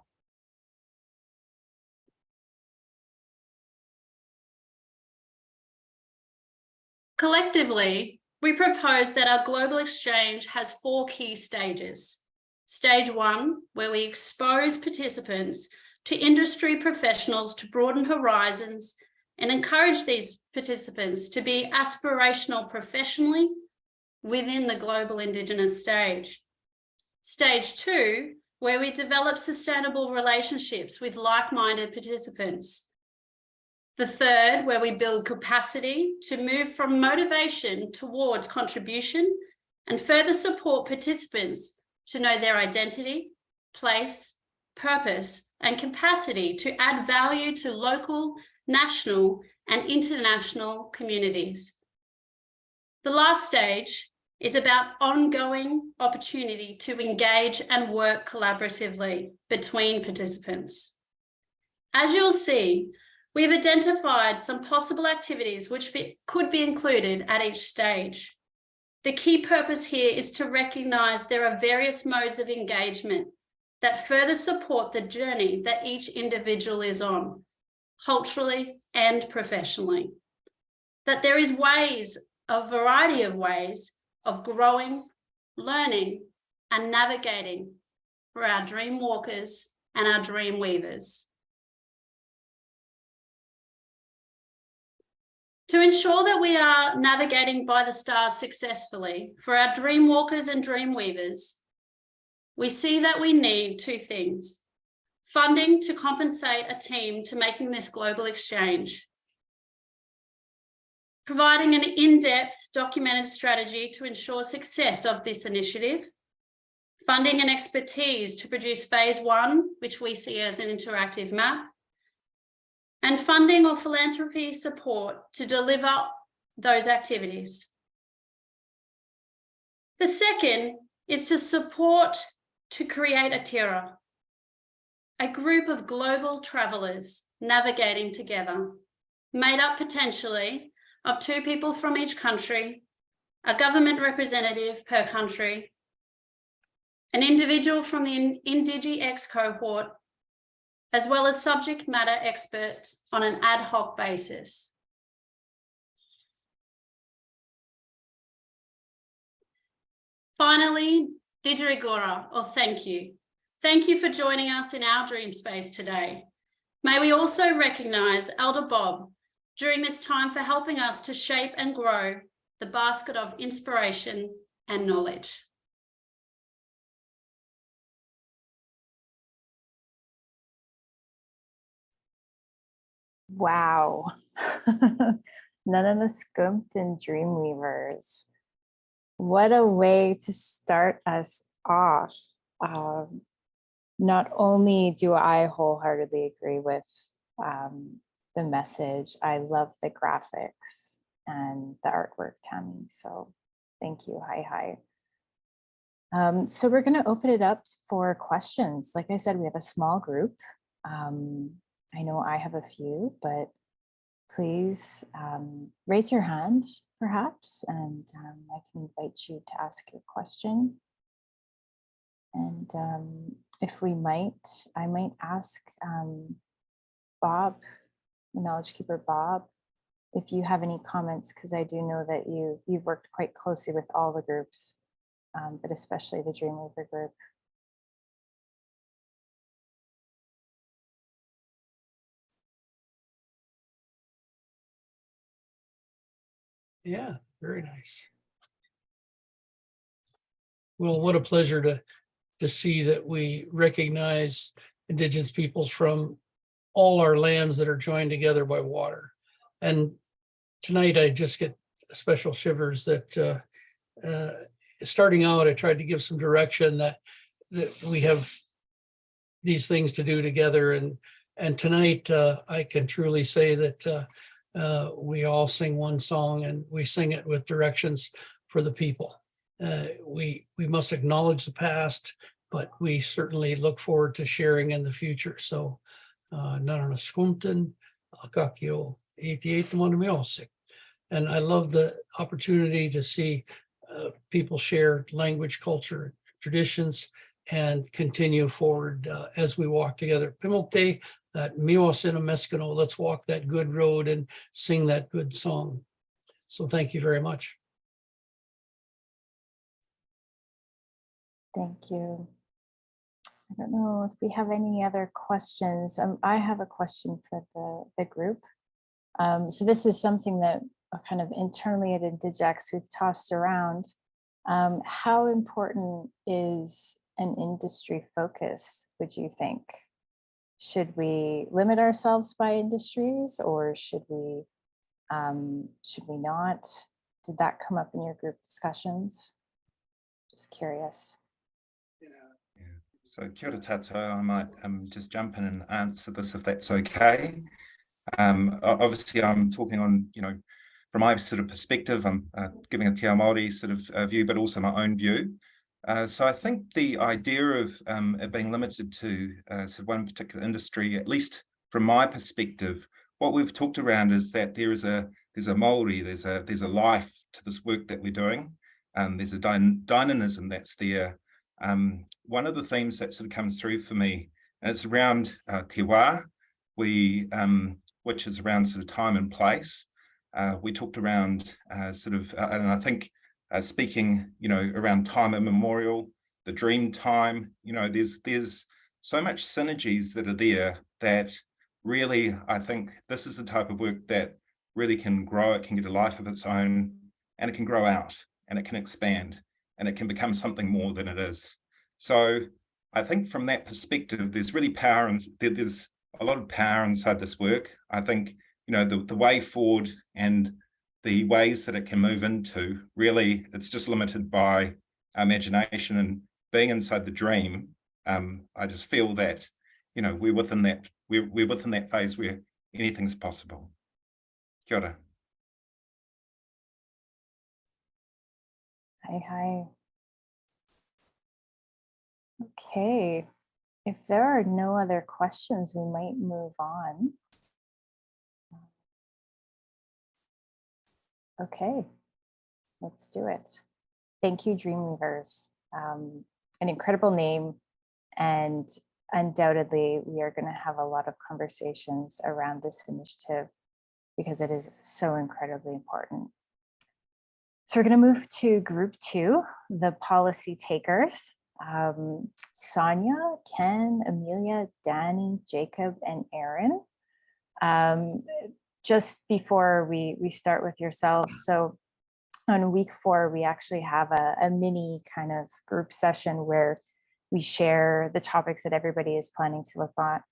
Collectively, we propose that our global exchange has 4 key stages. Stage 1, where we expose participants to industry professionals to broaden horizons and encourage these participants to be aspirational professionally within the global Indigenous stage. Stage 2, where we develop sustainable relationships with like-minded participants. The third, where we build capacity to move from motivation towards contribution and further support participants to know their identity, place, purpose, and capacity to add value to local, national, and international communities. The last stage is about ongoing opportunity to engage and work collaboratively between participants. As you'll see, we've identified some possible activities which could be included at each stage. The key purpose here is to recognise there are various modes of engagement that further support the journey that each individual is on, culturally and professionally. That there is a variety of ways of growing, learning, and navigating for our dream walkers and our dream weavers. To ensure that we are navigating by the stars successfully for our dream walkers and dream weavers, we see that we need 2 things: funding to compensate a team to making this global exchange, providing an in-depth documented strategy to ensure success of this initiative, funding and expertise to produce phase 1, which we see as an interactive map, and funding or philanthropy support to deliver those activities. The second is to support to create Aotearoa, a group of global travellers navigating together, made up potentially of 2 people from each country, a government representative per country, an individual from the INDIGI-X cohort, as well as subject matter experts on an ad hoc basis. Finally, Didgerigora, or thank you. Thank you for joining us in our dream space today. May we also recognise Elder Bob during this time for helping us to shape and grow the basket of inspiration and knowledge. Wow. Nanaia Skumt and Dreamweavers. What a way to start us off. Not only do I wholeheartedly agree with the message, I love the graphics and the artwork, Tania. So thank you. Hi. So we're going to open it up for questions. Like I said, we have a small group. I know I have a few, but please raise your hand perhaps, and I can invite you to ask your question. And if we might, I might ask Bob, the Knowledge Keeper Bob, if you have any comments, because I do know that you've worked quite closely with all the groups, but especially the Dreamweaver group. Yeah, very nice. Well, what a pleasure to see that we recognize Indigenous peoples from all our lands that are joined together by water. And tonight I just get special shivers that starting out, I tried to give some direction that we have these things to do together. And tonight, I can truly say that we all sing one song, and we sing it with directions for the people. We must acknowledge the past, but we certainly look forward to sharing in the future. So, Nana Skumten, Akakio 88 Monomeosik. And I love the opportunity to see people share language, culture, traditions, and continue forward as we walk together. Pimokte, that miwasina meskano, let's walk that good road and sing that good song. So thank you very much. Thank you. I don't know if we have any other questions. I have a question for the group. So this is something that kind of internally at INDIGI-X we've tossed around. How important is an industry focus, would you think? Should we limit ourselves by industries, or should we not? Did that come up in your group discussions? Just curious. So kia ora tātou, I might just jump in and answer this if that's okay. Obviously, I'm talking on, from my sort of perspective, I'm giving a Te Ao Māori sort of view, but also my own view. So I think the idea of it being limited to sort of one particular industry, at least from my perspective, what we've talked around is that there's a Māori, there's a life to this work that we're doing, and there's a dynamism that's there. One of the themes that sort of comes through for me, and it's around te wā, which is around sort of time and place. We talked around sort of, and I think speaking, around time immemorial, the dream time, there's so much synergies that are there that really, I think this is the type of work that really can grow, it can get a life of its own, and it can grow out, and it can expand, and it can become something more than it is. So I think from that perspective, there's really power, and there's a lot of power inside this work. I think, the way forward and the ways that it can move into, really, it's just limited by our imagination and being inside the dream. I just feel that, we're within that phase where anything's possible. Kia ora. Hi. Okay, if there are no other questions, we might move on. Okay, let's do it. Thank you, Dreamweavers. An incredible name, and undoubtedly we are going to have a lot of conversations around this initiative because it is so incredibly important. So we're going to move to group 2, the policy takers. Sonia, Ken, Amelia, Danny, Jacob, and Aaron. Just before we start with yourselves, so on week 4, we actually have a mini kind of group session where we share the topics that everybody is planning to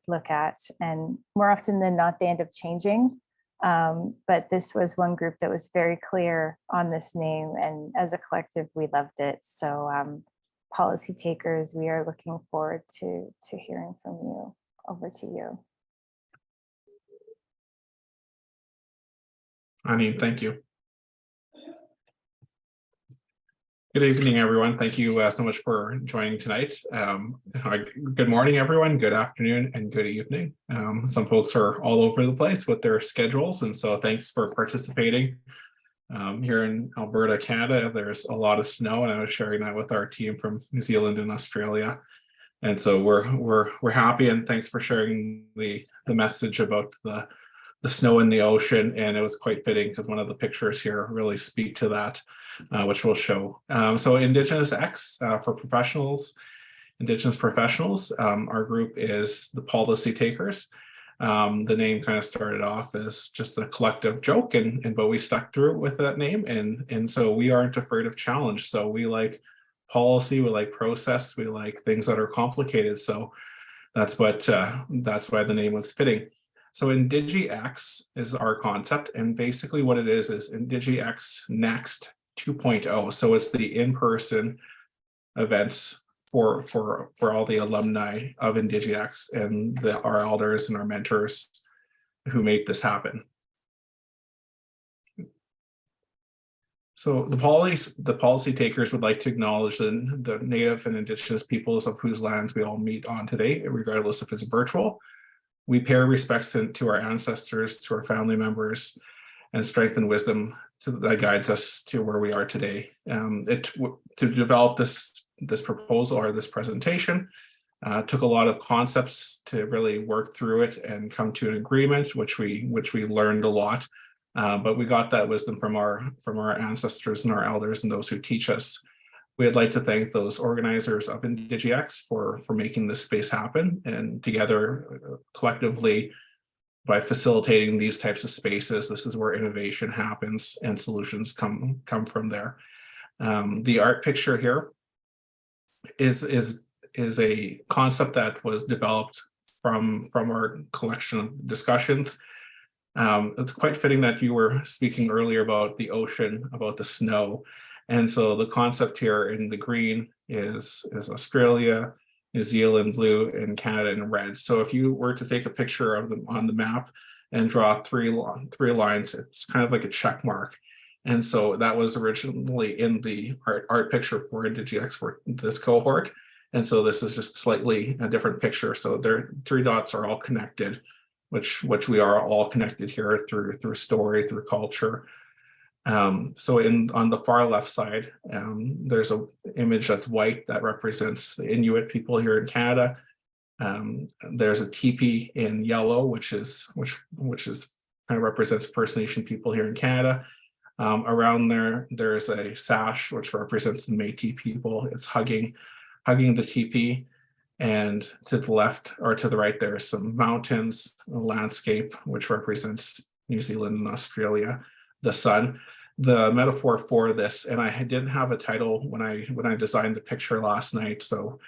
look at, and more often than not, they end up changing. But this was one group that was very clear on this name, and as a collective, we loved it. So policy takers, we are looking forward to hearing from you. Over to you. Ani, thank you. Good evening, everyone. Thank you so much for joining tonight. Good morning, everyone. Good afternoon and good evening. Some folks are all over the place with their schedules, and so thanks for participating. Here in Alberta, Canada, there's a lot of snow, and I was sharing that with our team from New Zealand and Australia. And so we're happy, and thanks for sharing the message about the snow in the ocean. And it was quite fitting because one of the pictures here really speak to that, which we'll show. So INDIGINOUS-X for professionals, Indigenous Professionals. Our group is the policy takers. The name kind of started off as just a collective joke, but we stuck through it with that name. And so we aren't afraid of challenge. So we like policy, we like process, we like things that are complicated. So that's why the name was fitting. So INDIGI-X is our concept, and basically what it is INDIGI-X Next 2.0. So it's the in-person events for all the alumni of INDIGI-X and our elders and our mentors who make this happen. So the policy takers would like to acknowledge the Native and Indigenous peoples of whose lands we all meet on today, regardless if it's virtual. We pay our respects to our ancestors, to our family members, and strength and wisdom that guides us to where we are today. To develop this proposal or this presentation took a lot of concepts to really work through it and come to an agreement, which we learned a lot. But we got that wisdom from our ancestors and our elders and those who teach us. We'd like to thank those organizers of INDIGI-X for making this space happen, and together, collectively, by facilitating these types of spaces, this is where innovation happens and solutions come from there. The art picture here is a concept that was developed from our collection of discussions. It's quite fitting that you were speaking earlier about the ocean, about the snow. And so the concept here in the green is Australia, New Zealand blue, and Canada in red. So if you were to take a picture of them on the map and draw three lines, it's kind of like a check mark. And so that was originally in the art picture for INDIGI-X for this cohort. And so this is just slightly a different picture. So their 3 dots are all connected, which we are all connected here through story, through culture. So on the far left side, there's an image that's white that represents the Inuit people here in Canada. There's a teepee in yellow, which kind of represents First Nation people here in Canada. Around there's a sash which represents the Métis people. It's hugging the teepee. And to the left or to the right, there's some mountains, a landscape, which represents New Zealand and Australia, the sun. The metaphor for this, and I didn't have a title when I designed the picture last night, so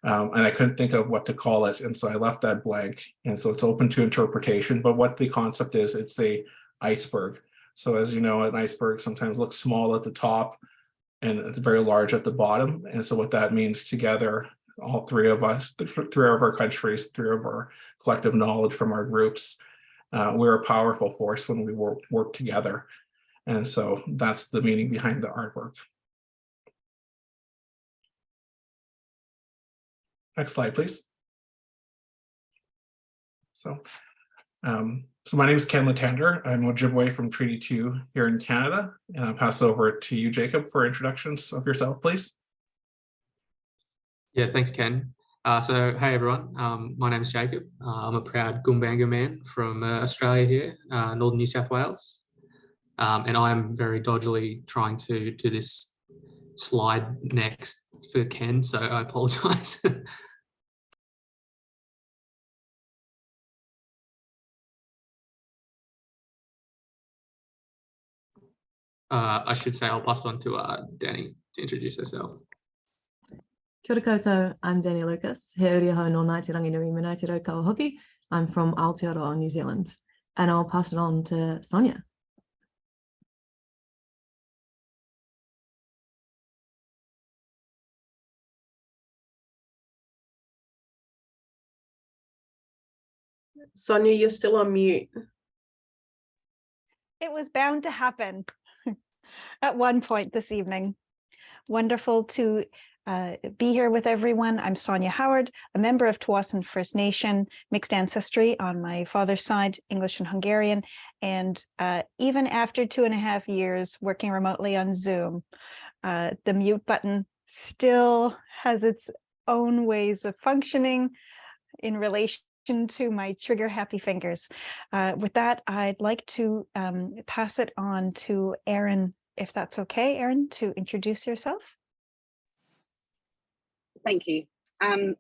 and I couldn't think of what to call it, and so I left that blank. And so it's open to interpretation. But what the concept is, it's a iceberg. So as you know, an iceberg sometimes looks small at the top, and it's very large at the bottom. And so what that means together, all 3 of us, 3 of our countries, 3 of our collective knowledge from our groups, we're a powerful force when we work together. And so that's the meaning behind the artwork. Next slide, please. So my name is Ken Latender. I'm Ojibwe from Treaty 2 here in Canada. And I'll pass over to you, Jacob, for introductions of yourself, please. Yeah, thanks, Ken. So, hey, everyone. My name is Jacob. I'm a proud Gumbaynggirr man from Australia here, northern New South Wales. And I'm very dodgily trying to do this slide next for Ken, so I apologise. I should say I'll pass it on to Danny to introduce herself. Kia ora koutou, I'm Danny Lucas. He uri hau no Ngāti Rangi Nui me Ngāti Rau Kawahoki. I'm from Aotearoa, New Zealand. And I'll pass it on to Sonia. Sonia, you're still on mute. It was bound to happen at one point this evening. Wonderful to be here with everyone. I'm Sonia Howard, a member of Tsawwassen First Nation, mixed ancestry on my father's side, English and Hungarian. And even after 2.5 years working remotely on Zoom, the mute button still has its own ways of functioning in relation to my trigger happy fingers. With that, I'd like to pass it on to Erin, if that's okay, Erin, to introduce yourself. Thank you.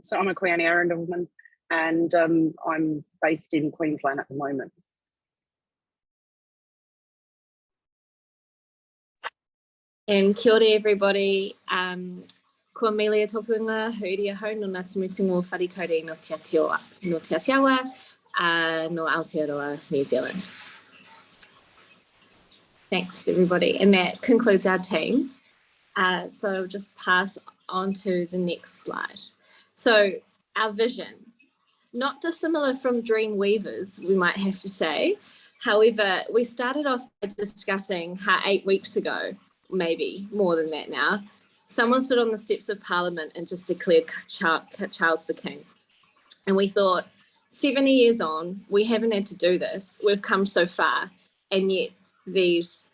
So I'm a Queen Aranda woman, and I'm based in Queensland at the moment. And kia ora everybody. Ko Amelia Topunga, hauria hau no Ngāti Mutungo Wharikaure no Te Aotearoa, no Aotearoa, New Zealand. Thanks everybody. And that concludes our team. So I'll just pass onto the next slide. So our vision, not dissimilar from dream weavers, we might have to say. However, we started off by discussing how 8 weeks ago, maybe more than that now, someone stood on the steps of Parliament and just declared Charles the King. And we thought, 70 years on, we haven't had to do this. We've come so far, and yet these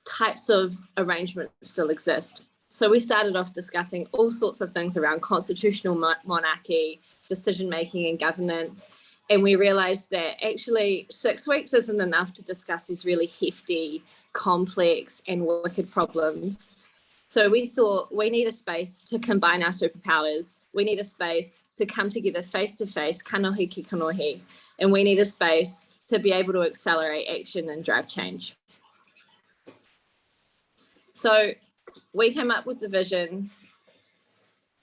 types of arrangements still exist. So we started off discussing all sorts of things around constitutional monarchy, decision-making and governance. And we realized that actually 6 weeks isn't enough to discuss these really hefty, complex and wicked problems. So we thought we need a space to combine our superpowers. We need a space to come together face-to-face, kanohi ki kanohi. And we need a space to be able to accelerate action and drive change. So we came up with the vision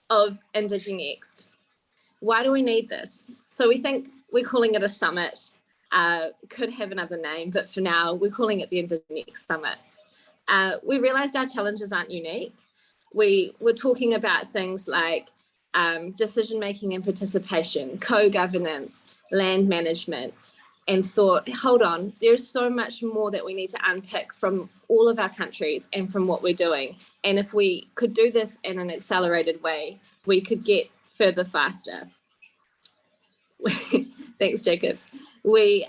of INDIGI-X. Why do we need this? So we think we're calling it a summit, could have another name, but for now we're calling it the INDIGI-X Summit. We realized our challenges aren't unique. We were talking about things like decision-making and participation, co-governance, land management, and thought, hold on, there's so much more that we need to unpick from all of our countries and from what we're doing. And if we could do this in an accelerated way, we could get further faster. Thanks, Jacob. We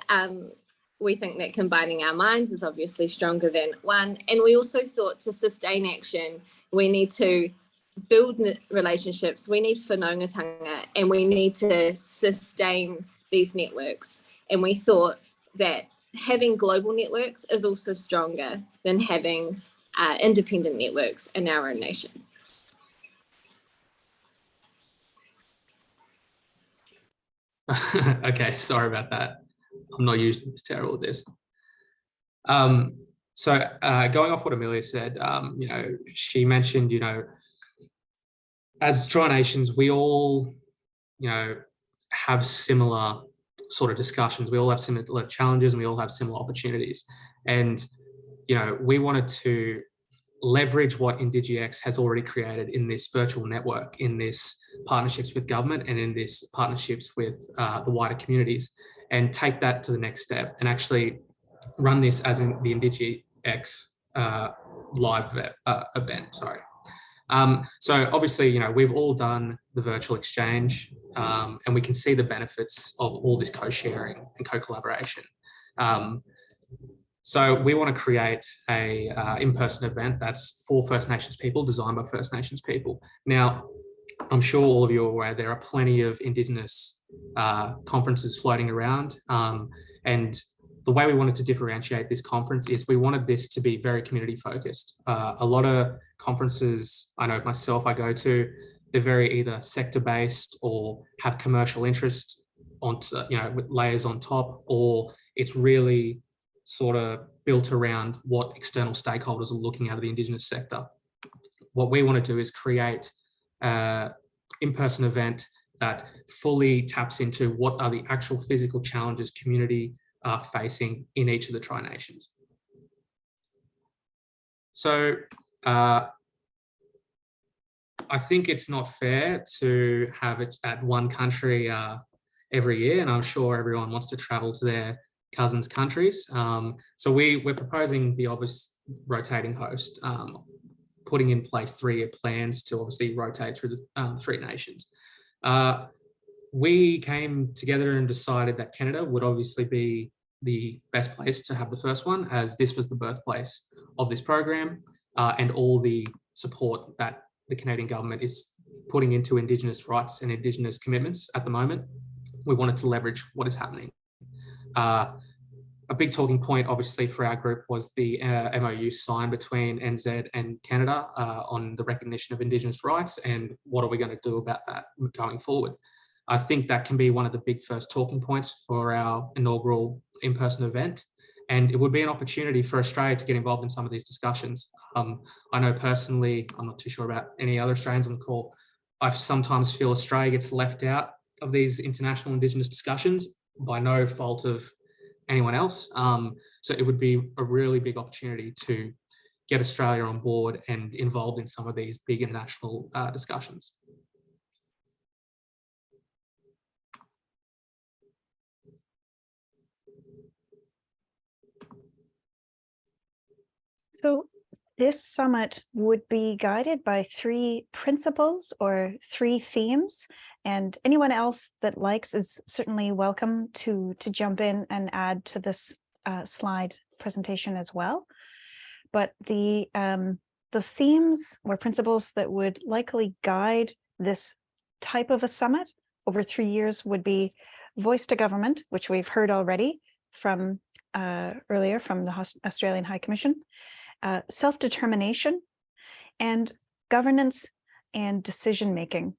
think that combining our minds is obviously stronger than one. And we also thought to sustain action, we need to build relationships, we need whanaungatanga, and we need to sustain these networks. And we thought that having global networks is also stronger than having independent networks in our own nations. Okay, sorry about that. I'm not usually this terrible at this. So going off what Amelia said, you know, she mentioned, you know, as Tri-Nations, we all, you know, have similar sort of discussions. We all have similar challenges and we all have similar opportunities. And, you know, we wanted to leverage what INDIGI-X has already created in this virtual network, in this partnerships with government and in this partnerships with the wider communities, and take that to the next step and actually run this as in the INDIGI-X live event, sorry. So obviously, you know, we've all done the virtual exchange and we can see the benefits of all this co-sharing and co-collaboration. So we want to create a in-person event that's for First Nations people, designed by First Nations people. Now, I'm sure all of you are aware there are plenty of Indigenous conferences floating around. And the way we wanted to differentiate this conference is we wanted this to be very community focused. A lot of conferences, I know myself, I go to, they're very either sector based or have commercial interest on, you know, with layers on top, or it's really sort of built around what external stakeholders are looking at the Indigenous sector. What we want to do is create an in-person event that fully taps into what are the actual physical challenges community are facing in each of the Tri-Nations. So I think it's not fair to have it at one country every year, and I'm sure everyone wants to travel to their cousins' countries. So we're proposing the obvious rotating host, putting in place 3-year plans to obviously rotate through the 3 nations. We came together and decided that Canada would obviously be the best place to have the first one, as this was the birthplace of this program and all the support that the Canadian government is putting into Indigenous rights and Indigenous commitments at the moment. We wanted to leverage what is happening. A big talking point, obviously, for our group was the MOU signed between NZ and Canada on the recognition of Indigenous rights and what are we going to do about that going forward. I think that can be one of the big first talking points for our inaugural in-person event, and it would be an opportunity for Australia to get involved in some of these discussions. I know personally, I'm not too sure about any other Australians on the call, I sometimes feel Australia gets left out of these international Indigenous discussions by no fault of anyone else. So it would be a really big opportunity to get Australia on board and involved in some of these big international discussions. So this summit would be guided by 3 principles or 3 themes, and anyone else that likes is certainly welcome to jump in and add to this slide presentation as well. But the themes or principles that would likely guide this type of a summit over 3 years would be voice to government, which we've heard already from earlier from the Australian High Commission, self-determination, and governance and decision-making.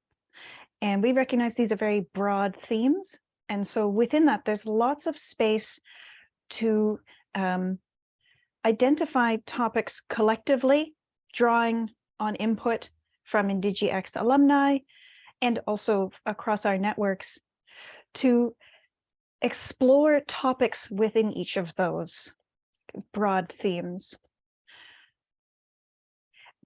And we recognize these are very broad themes. And so within that, there's lots of space to identify topics collectively, drawing on input from INDIGI-X alumni, and also across our networks to explore topics within each of those broad themes.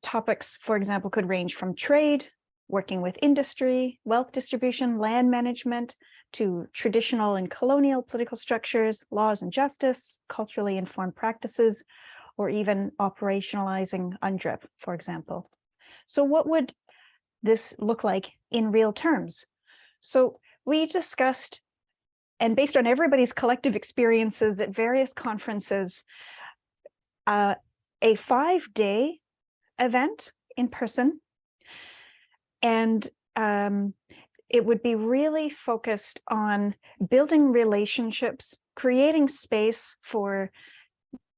Topics, for example, could range from trade, working with industry, wealth distribution, land management, to traditional and colonial political structures, laws and justice, culturally informed practices, or even operationalizing UNDRIP, for example. So what would this look like in real terms? So we discussed, and based on everybody's collective experiences at various conferences, a 5-day event in person, and it would be really focused on building relationships, creating space for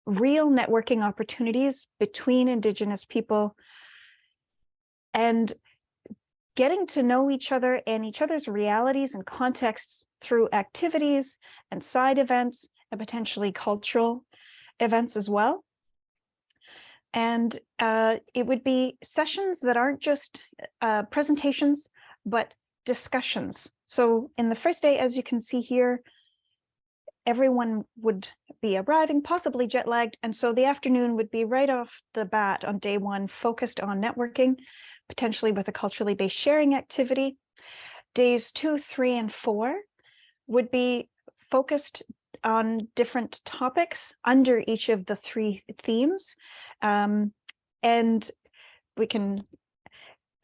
real networking opportunities between Indigenous people, and getting to know each other and each other's realities and contexts through activities and side events and potentially cultural events as well. And it would be sessions that aren't just presentations, but discussions. So in the first day, as you can see here, everyone would be arriving, possibly jet lagged. And so the afternoon would be right off the bat on day 1, focused on networking, potentially with a culturally based sharing activity. Days 2, 3, and 4 would be focused on different topics under each of the 3 themes. And we can,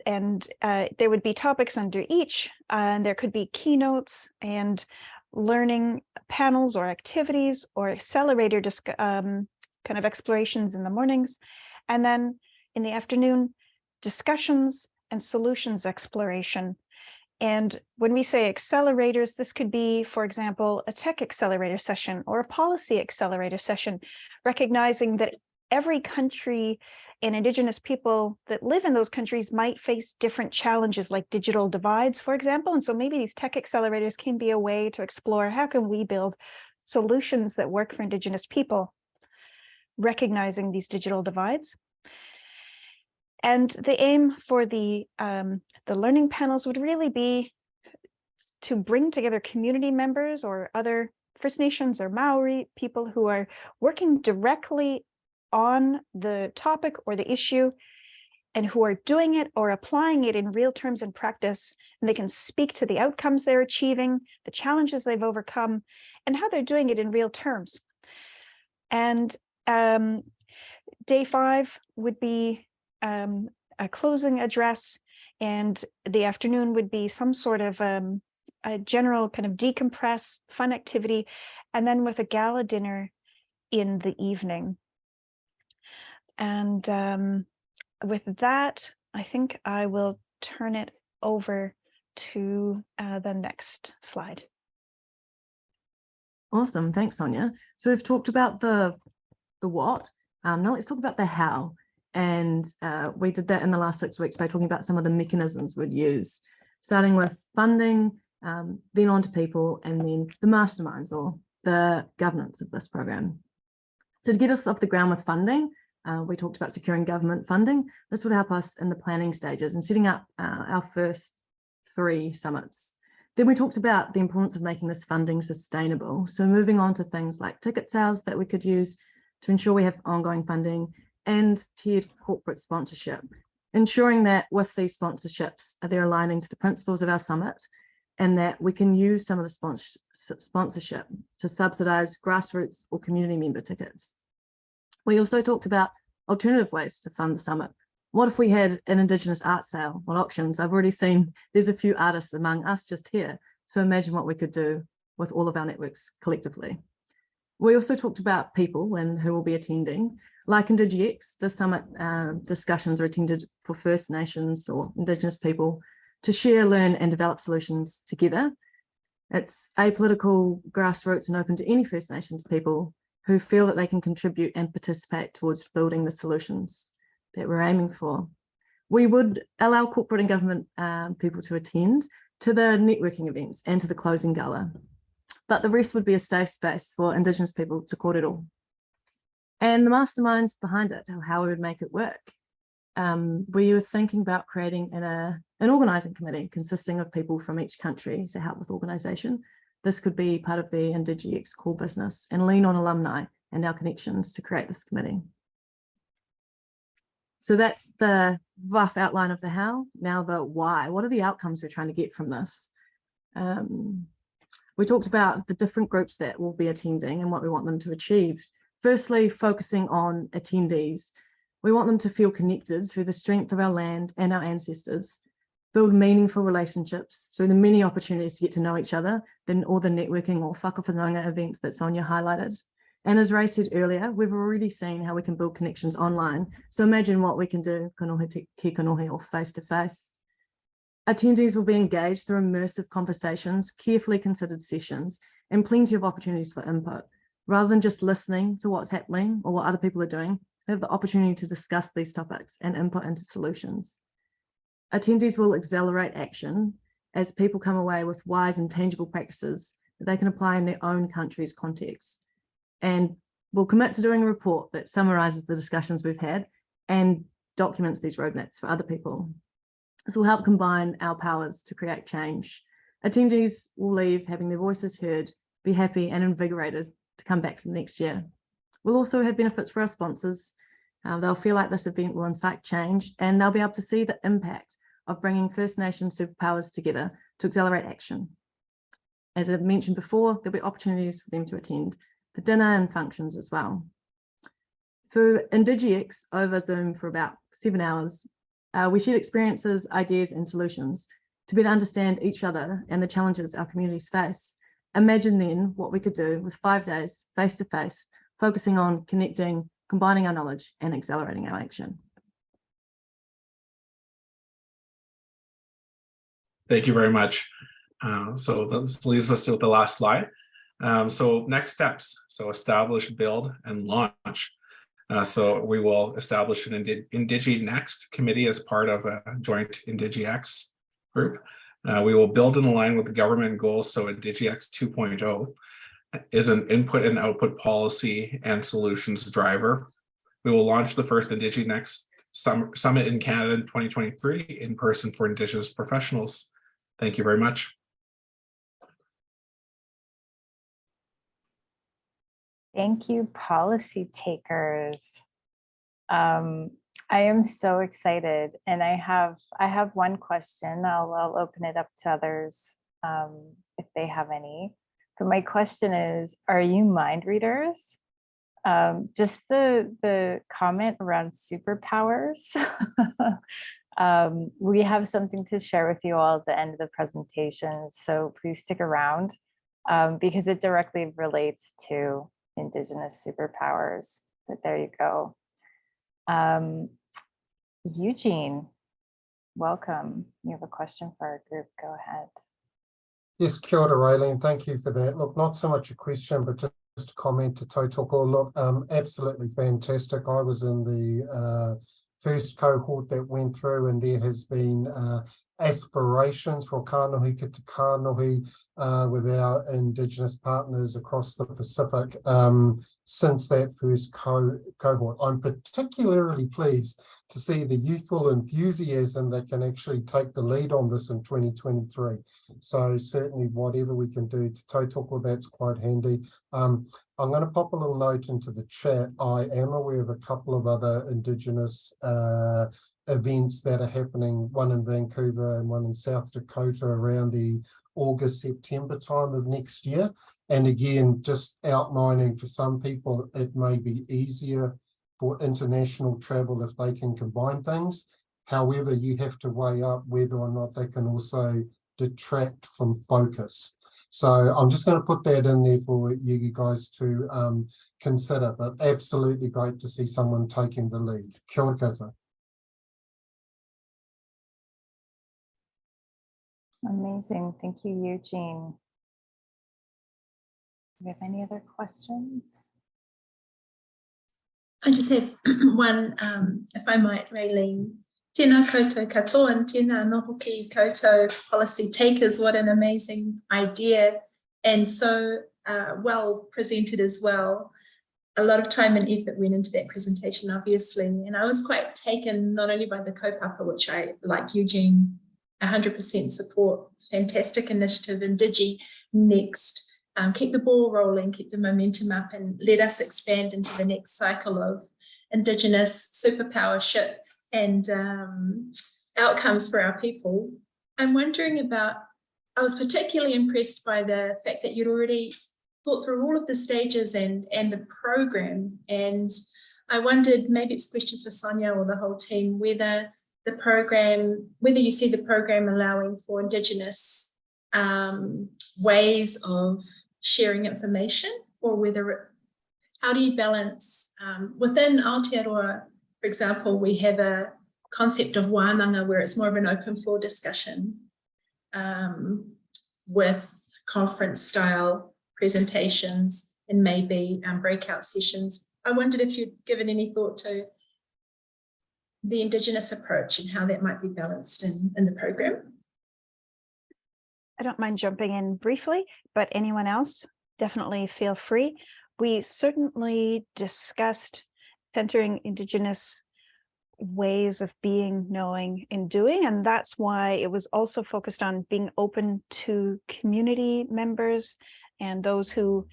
and there would be topics under each, and there could be keynotes and learning panels or activities or accelerator kind of explorations in the mornings. And then in the afternoon, discussions and solutions exploration. And when we say accelerators, this could be, for example, a tech accelerator session or a policy accelerator session, recognizing that every country and Indigenous people that live in those countries might face different challenges, like digital divides, for example. And so maybe these tech accelerators can be a way to explore how can we build solutions that work for Indigenous people, recognizing these digital divides. And the aim for the learning panels would really be to bring together community members or other First Nations or Maori people who are working directly on the topic or the issue and who are doing it or applying it in real terms and practice. And they can speak to the outcomes they're achieving, the challenges they've overcome, and how they're doing it in real terms. And day 5 would be a closing address, and the afternoon would be some sort of a general kind of decompress, fun activity, and then with a gala dinner in the evening. And with that, I think I will turn it over to the next slide. Awesome, thanks, Sonia. So we've talked about the what. Now let's talk about the how. And we did that in the last 6 weeks by talking about some of the mechanisms we'd use, starting with funding, then on to people, and then the masterminds or the governance of this program. So to get us off the ground with funding, we talked about securing government funding. This would help us in the planning stages and setting up our first 3 summits. Then we talked about the importance of making this funding sustainable. So moving on to things like ticket sales that we could use to ensure we have ongoing funding, and tiered corporate sponsorship, ensuring that with these sponsorships, they're aligning to the principles of our summit, and that we can use some of the sponsorship to subsidise grassroots or community member tickets. We also talked about alternative ways to fund the summit. What if we had an Indigenous art sale or auctions? I've already seen there's a few artists among us just here, so imagine what we could do with all of our networks collectively. We also talked about people and who will be attending. Like INDIGI-X, the summit discussions are intended for First Nations or Indigenous people to share, learn and develop solutions together. It's apolitical, grassroots and open to any First Nations people who feel that they can contribute and participate towards building the solutions that we're aiming for. We would allow corporate and government people to attend to the networking events and to the closing gala, but the rest would be a safe space for Indigenous people to kōrero. And the masterminds behind it, how we would make it work. We were thinking about creating an organising committee consisting of people from each country to help with organisation. This could be part of the INDIGI-X core business and lean on alumni and our connections to create this committee. So that's the rough outline of the how. Now the why. What are the outcomes we're trying to get from this? We talked about the different groups that will be attending and what we want them to achieve. Firstly, focusing on attendees. We want them to feel connected through the strength of our land and our ancestors, build meaningful relationships through the many opportunities to get to know each other, then all the networking or whakawhanaunga events that Sonia highlighted. And as Ray said earlier, we've already seen how we can build connections online. So imagine what we can do kanohe ki kanohe or face-to-face. Attendees will be engaged through immersive conversations, carefully considered sessions, and plenty of opportunities for input. Rather than just listening to what's happening or what other people are doing, they have the opportunity to discuss these topics and input into solutions. Attendees will accelerate action as people come away with wise and tangible practices that they can apply in their own country's context. And we'll commit to doing a report that summarises the discussions we've had and documents these roadmaps for other people. This will help combine our powers to create change. Attendees will leave having their voices heard, be happy and invigorated to come back to the next year. We'll also have benefits for our sponsors. They'll feel like this event will incite change and they'll be able to see the impact of bringing First Nation superpowers together to accelerate action. As I mentioned before, there'll be opportunities for them to attend the dinner and functions as well. Through INDIGI-X over Zoom for about 7 hours, we shared experiences, ideas and solutions to better understand each other and the challenges our communities face. Imagine then what we could do with 5 days face-to-face, focusing on connecting, combining our knowledge and accelerating our action. Thank you very much. So this leaves us with the last slide. So next steps, so establish, build, and launch. So we will establish an INDIGI-Next committee as part of a joint INDIGI-X group. We will build and align with the government goals, so INDIGI-X 2.0 is an input and output policy and solutions driver. We will launch the first INDIGI-Next Summit in Canada in 2023 in person for Indigenous professionals. Thank you very much. Thank you, policy takers. I am so excited, and I have one question. I'll open it up to others if they have any. But my question is, are you mind readers? Just the comment around superpowers. We have something to share with you all at the end of the presentation, so please stick around because it directly relates to Indigenous superpowers. But there you go. Eugene, welcome. You have a question for our group. Go ahead. Yes, kia ora, Raylene. Thank you for that. Look, not so much a question, but just a comment to tautoko. Look, absolutely fantastic. I was in the first cohort that went through, and there has been aspirations for Kānohi ki te Kānohi with our Indigenous partners across the Pacific since that first cohort. I'm particularly pleased to see the youthful enthusiasm that can actually take the lead on this in 2023. So certainly whatever we can do to tautoko, that's quite handy. I'm going to pop a little note into the chat. I am aware of a couple of other Indigenous events that are happening, one in Vancouver and one in South Dakota around the August, September time of next year. And again, just outlining for some people, it may be easier for international travel if they can combine things. However, you have to weigh up whether or not they can also detract from focus. So I'm just going to put that in there for you guys to consider, but absolutely great to see someone taking the lead. Kia ora koutou. Amazing. Thank you, Eugene. Do we have any other questions? I just have one, if I might, Raylene. Tēnā koutou katoa and tēnā noho ki koutou policy takers. What an amazing idea, and so well presented as well. A lot of time and effort went into that presentation, obviously, and I was quite taken not only by the kaupapa, which I, like Eugene, 100% support. It's a fantastic initiative, INDIGI-X. Keep the ball rolling, keep the momentum up, and let us expand into the next cycle of Indigenous superpowership and outcomes for our people. I'm wondering about, I was particularly impressed by the fact that you'd already thought through all of the stages and the program. And I wondered, maybe it's a question for Sonia or the whole team, whether the program, whether you see the program allowing for Indigenous ways of sharing information, or whether how do you balance within Aotearoa, for example, we have a concept of wānanga where it's more of an open floor discussion with conference style presentations and maybe breakout sessions. I wondered if you'd given any thought to the Indigenous approach and how that might be balanced in the program. I don't mind jumping in briefly, but anyone else, definitely feel free. We certainly discussed centering Indigenous ways of being, knowing, and doing, and that's why it was also focused on being open to community members and those who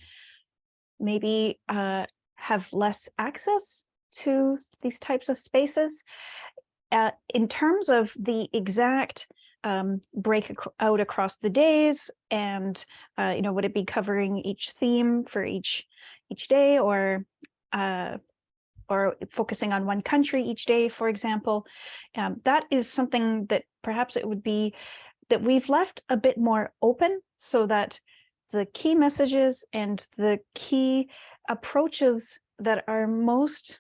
maybe have less access to these types of spaces. In terms of the exact break out across the days, and would it be covering each theme for each day, or focusing on one country each day, for example? That is something that perhaps it would be that we've left a bit more open, so that the key messages and the key approaches that are most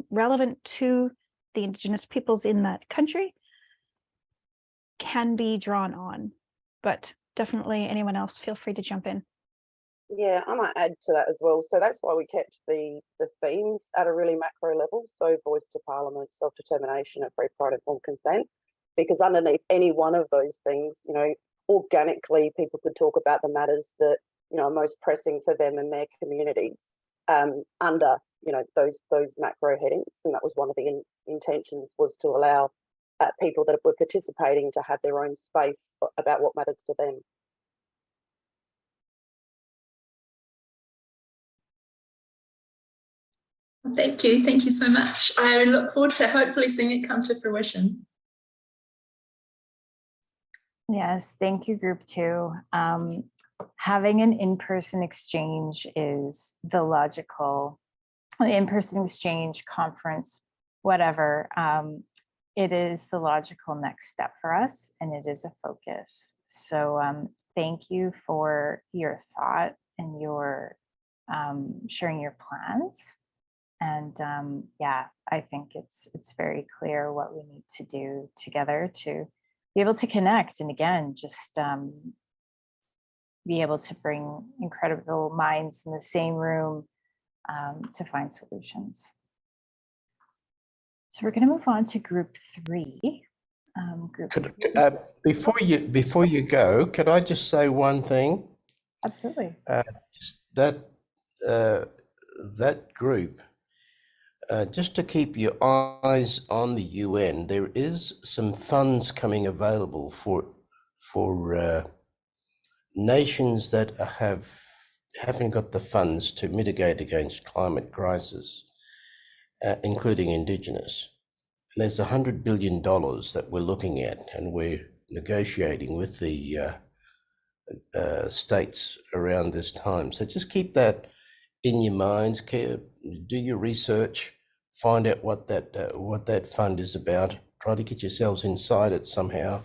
relevant to the Indigenous peoples in that country can be drawn on. But definitely anyone else, feel free to jump in. Yeah, I might add to that as well. So that's why we kept the themes at a really macro level. So voice to parliament, self-determination, and free, pride, informed consent. Because underneath any one of those things, organically people could talk about the matters that, are most pressing for them and their communities under, those macro headings. And that was one of the intentions, was to allow people that were participating to have their own space about what matters to them. Thank you so much. I look forward to hopefully seeing it come to fruition. Yes, thank you, group 2. Having an in-person exchange is the logical, in-person exchange, conference, whatever. It is the logical next step for us, and it is a focus. So thank you for your thought and your sharing your plans. And yeah, I think it's very clear what we need to do together to be able to connect. And again, just be able to bring incredible minds in the same room to find solutions. So we're going to move on to group 3. group. Before you go, could I just say one thing? Absolutely. That group, just to keep your eyes on the UN, there is some funds coming available for nations that haven't got the funds to mitigate against climate crisis, including Indigenous. And there's $100 billion that we're looking at, and we're negotiating with the states around this time. So just keep that in your minds. Do your research, find out what that fund is about. Try to get yourselves inside it somehow,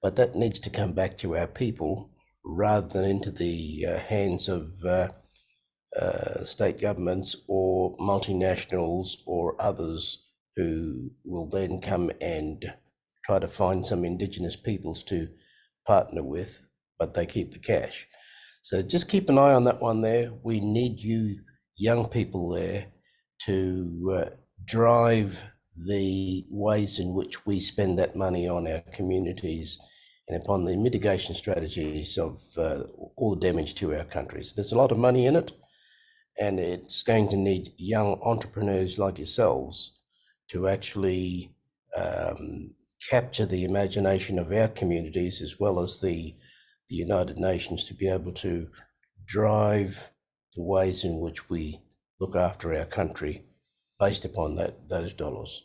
but that needs to come back to our people rather than into the hands of state governments or multinationals or others who will then come and try to find some Indigenous peoples to partner with, but they keep the cash. So just keep an eye on that one there. We need you young people there to drive the ways in which we spend that money on our communities and upon the mitigation strategies of all the damage to our countries. There's a lot of money in it, and it's going to need young entrepreneurs like yourselves to actually capture the imagination of our communities as well as the United Nations to be able to drive the ways in which we look after our country based upon those dollars.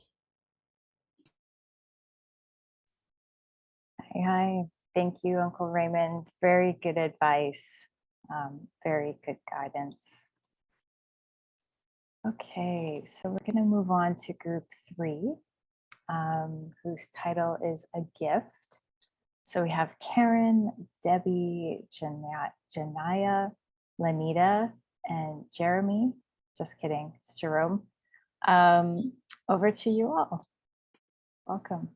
Hi, thank you, Uncle Raymond. Very good advice, very good guidance. Okay, so we're going to move on to group 3, whose title is A Gift. So we have Karen, Debbie, Nanaia, Lanita, and Jeremy. Just kidding, it's Jerome. Over to you all. Welcome.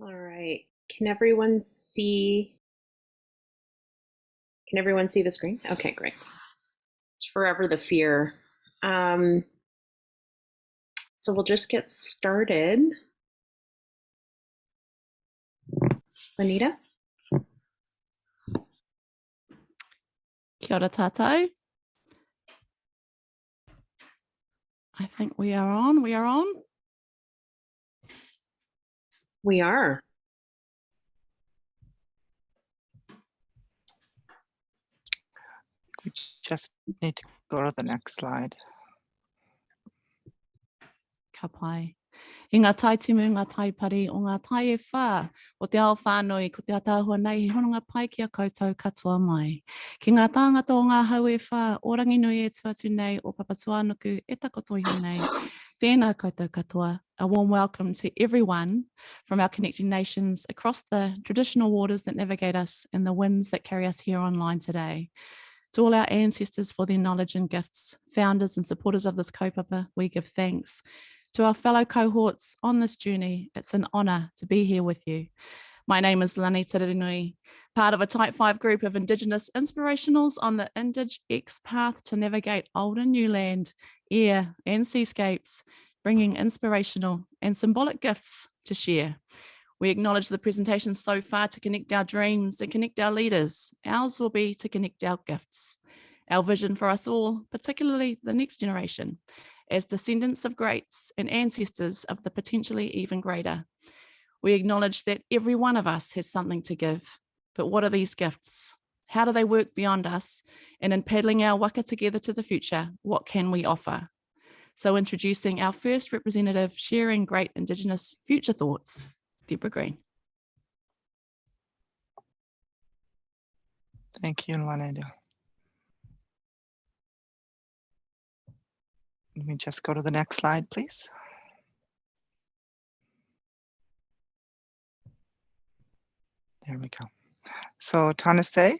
All right, can everyone see the screen? Okay, great. It's forever the fear. So we'll just get started. Lanita? Kia ora tātou. I think we are on. We are on. We are. We just need to go to the next slide. Ka pai. I ngā taitimu, ngā taipari o ngā tai e whā, o te ao whānui ko te atahua nei he hononga pai ki a koutou katoa mai. Ki ngā tāngata o ngā hau e whā, o rangi nui e tuatu nei o papatuanuku e takotohi nei. Tēnā koutou katoa. A warm welcome to everyone from our connecting nations across the traditional waters that navigate us and the winds that carry us here online today. To all our ancestors for their knowledge and gifts, founders and supporters of this kaupapa, we give thanks. To our fellow cohorts on this journey, it's an honour to be here with you. My name is Lani Tararinui, part of a Type 5 group of Indigenous Inspirationals on the INDIGI-X path to navigate old and new land, air and seascapes, bringing inspirational and symbolic gifts to share. We acknowledge the presentation so far to connect our dreams and connect our leaders. Ours will be to connect our gifts, our vision for us all, particularly the next generation, as descendants of greats and ancestors of the potentially even greater. We acknowledge that every one of us has something to give, but what are these gifts? How do they work beyond us? And in paddling our waka together to the future, what can we offer? So introducing our first representative sharing great Indigenous future thoughts, Deborah Green. Thank you, Nanaia. Let me just go to the next slide, please. There we go. So Tanase,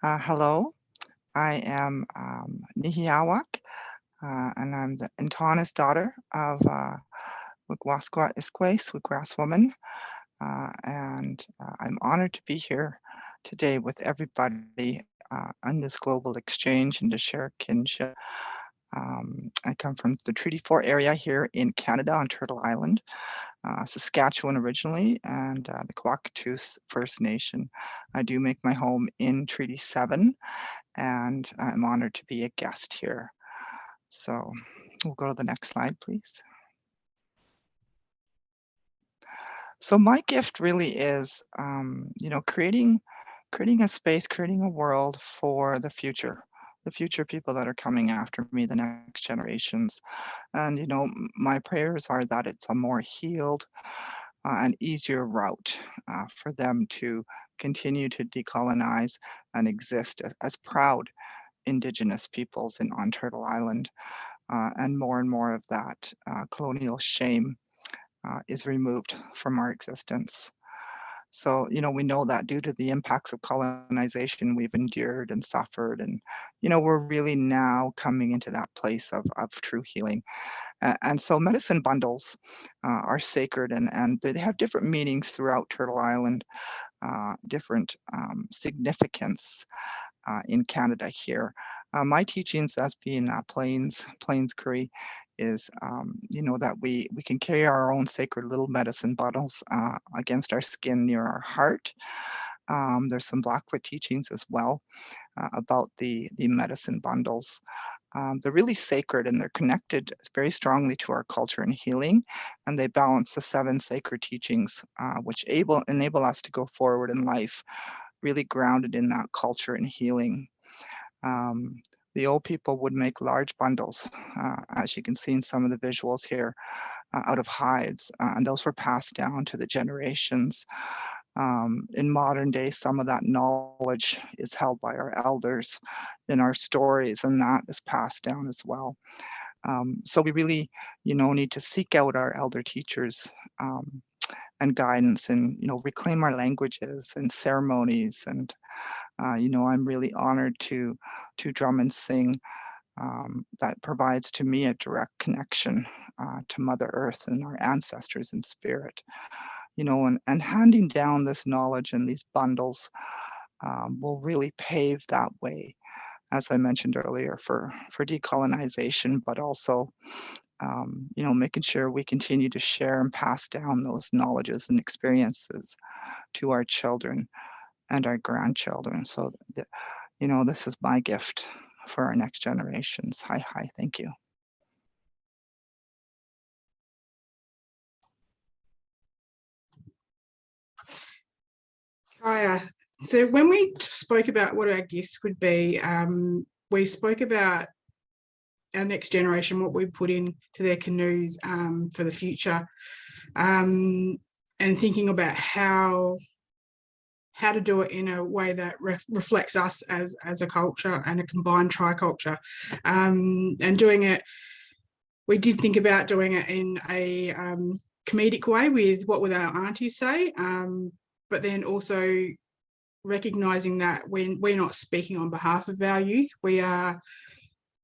hello. I am Nihiawak, and I'm the Intanis daughter of Wigwasqua Isque, Sweetgrass woman. And I'm honored to be here today with everybody on this global exchange and to share kinship I come from the Treaty 4 area here in Canada on Turtle Island, Saskatchewan originally, and the Kwakatooth First Nation. I do make my home in Treaty 7, and I'm honored to be a guest here. So we'll go to the next slide, please. So my gift really is, creating a space, creating a world for the future people that are coming after me, the next generations. And, my prayers are that it's a more healed and easier route for them to continue to decolonize and exist as proud Indigenous peoples on Turtle Island. And more of that colonial shame is removed from our existence. So, we know that due to the impacts of colonization, we've endured and suffered. And, we're really now coming into that place of true healing. And so medicine bundles are sacred, and they have different meanings throughout Turtle Island, different significance in Canada here. My teachings as being Plains Cree is, that we can carry our own sacred little medicine bottles against our skin near our heart. There's some Blackfoot teachings as well about the medicine bundles. They're really sacred, and they're connected very strongly to our culture and healing, and they balance the 7 sacred teachings, which enable us to go forward in life, really grounded in that culture and healing. The old people would make large bundles, as you can see in some of the visuals here, out of hides, and those were passed down to the generations. In modern day, some of that knowledge is held by our elders in our stories, and that is passed down as well. So we really, need to seek out our elder teachers and guidance, and reclaim our languages and ceremonies. And I'm really honored to drum and sing. That provides to me a direct connection to Mother Earth and our ancestors in spirit. And handing down this knowledge and these bundles will really pave that way, as I mentioned earlier, for decolonization, but also making sure we continue to share and pass down those knowledges and experiences to our children and our grandchildren. So, this is my gift for our next generations. Hi, thank you. Hiya. So when we spoke about what our gifts would be, we spoke about our next generation, what we put into their canoes for the future, and thinking about how to do it in a way that reflects us as a culture and a combined triculture. And doing it, we did think about doing it in a comedic way with what would our aunties say, but then also recognising that when we're not speaking on behalf of our youth, we are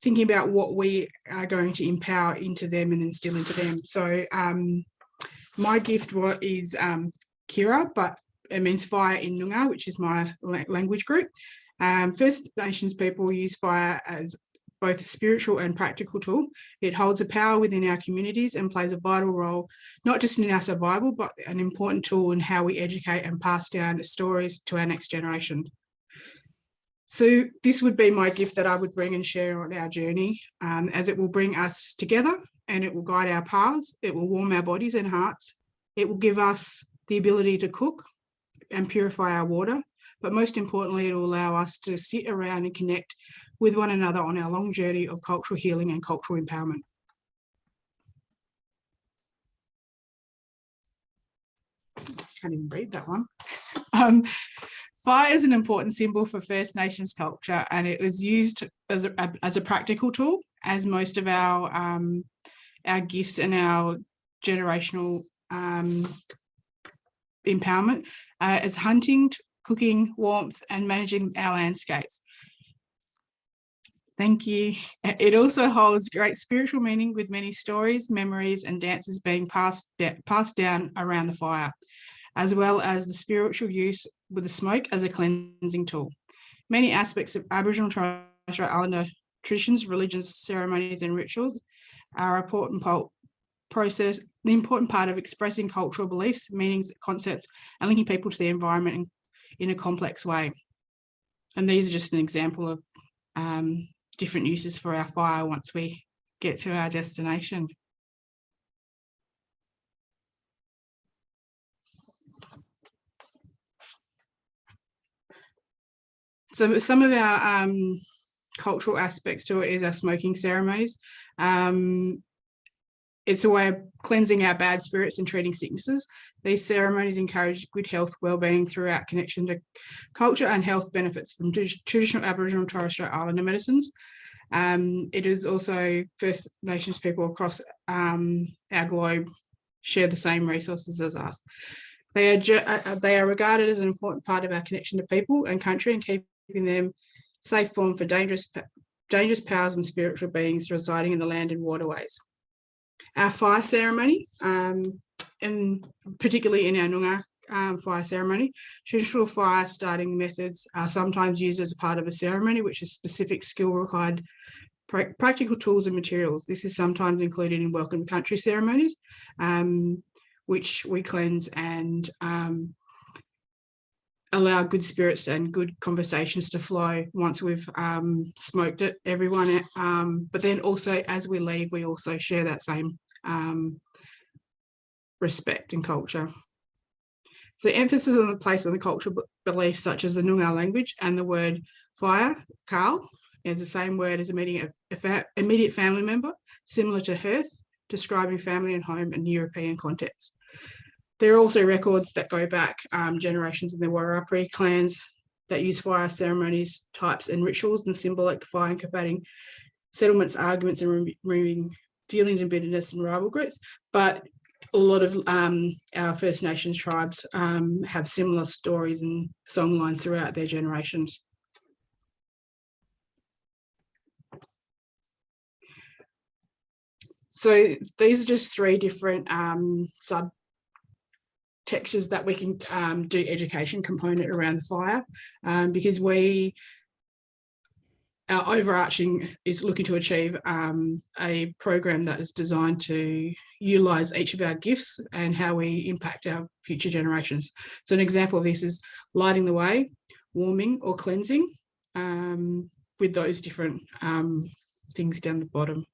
thinking about what we are going to empower into them and instill into them. So my gift is Kira, but it means fire in Noongar, which is my language group. First Nations people use fire as both a spiritual and practical tool. It holds a power within our communities and plays a vital role, not just in our survival, but an important tool in how we educate and pass down stories to our next generation. So this would be my gift that I would bring and share on our journey, as it will bring us together and it will guide our paths. It will warm our bodies and hearts. It will give us the ability to cook and purify our water. But most importantly, it will allow us to sit around and connect with one another on our long journey of cultural healing and cultural empowerment. Can't even read that one. Fire is an important symbol for First Nations culture, and it was used as a practical tool, as most of our gifts and our generational empowerment, as hunting, cooking, warmth, and managing our landscapes. Thank you. It also holds great spiritual meaning, with many stories, memories, and dances being passed down around the fire, as well as the spiritual use with the smoke as a cleansing tool. Many aspects of Aboriginal and Torres Strait Islander traditions, religions, ceremonies, and rituals are an important the important part of expressing cultural beliefs, meanings, concepts, and linking people to the environment in a complex way. And these are just an example of different uses for our fire once we get to our destination. So some of our cultural aspects to it is our smoking ceremonies. It's a way of cleansing our bad spirits and treating sicknesses. These ceremonies encourage good health, well-being throughout connection to culture and health benefits from traditional Aboriginal and Torres Strait Islander medicines. It is also First Nations people across our globe share the same resources as us. They are regarded as an important part of our connection to people and country and keeping them safe from for dangerous powers and spiritual beings residing in the land and waterways. Our fire ceremony, and particularly in our Noongar fire ceremony, traditional fire starting methods are sometimes used as a part of a ceremony, which is specific skill required, practical tools and materials. This is sometimes included in welcome country ceremonies, which we cleanse and allow good spirits and good conversations to flow once we've smoked it, everyone. But then also as we leave, we also share that same respect and culture. So emphasis on the place on the cultural beliefs such as the Noongar language and the word fire, Karl, is the same word as immediate family member, similar to hearth, describing family and home in European context. There are also records that go back generations in the Warapri clans that use fire ceremonies, types and rituals and symbolic fire and combating settlements, arguments and removing feelings and bitterness and rival groups. But a lot of our First Nations tribes have similar stories and songlines throughout their generations. So these are just three different subtextures that we can do education component around the fire, because our overarching is looking to achieve a program that is designed to utilise each of our gifts and how we impact our future generations. So an example of this is lighting the way, warming or cleansing, with those different things down the bottom.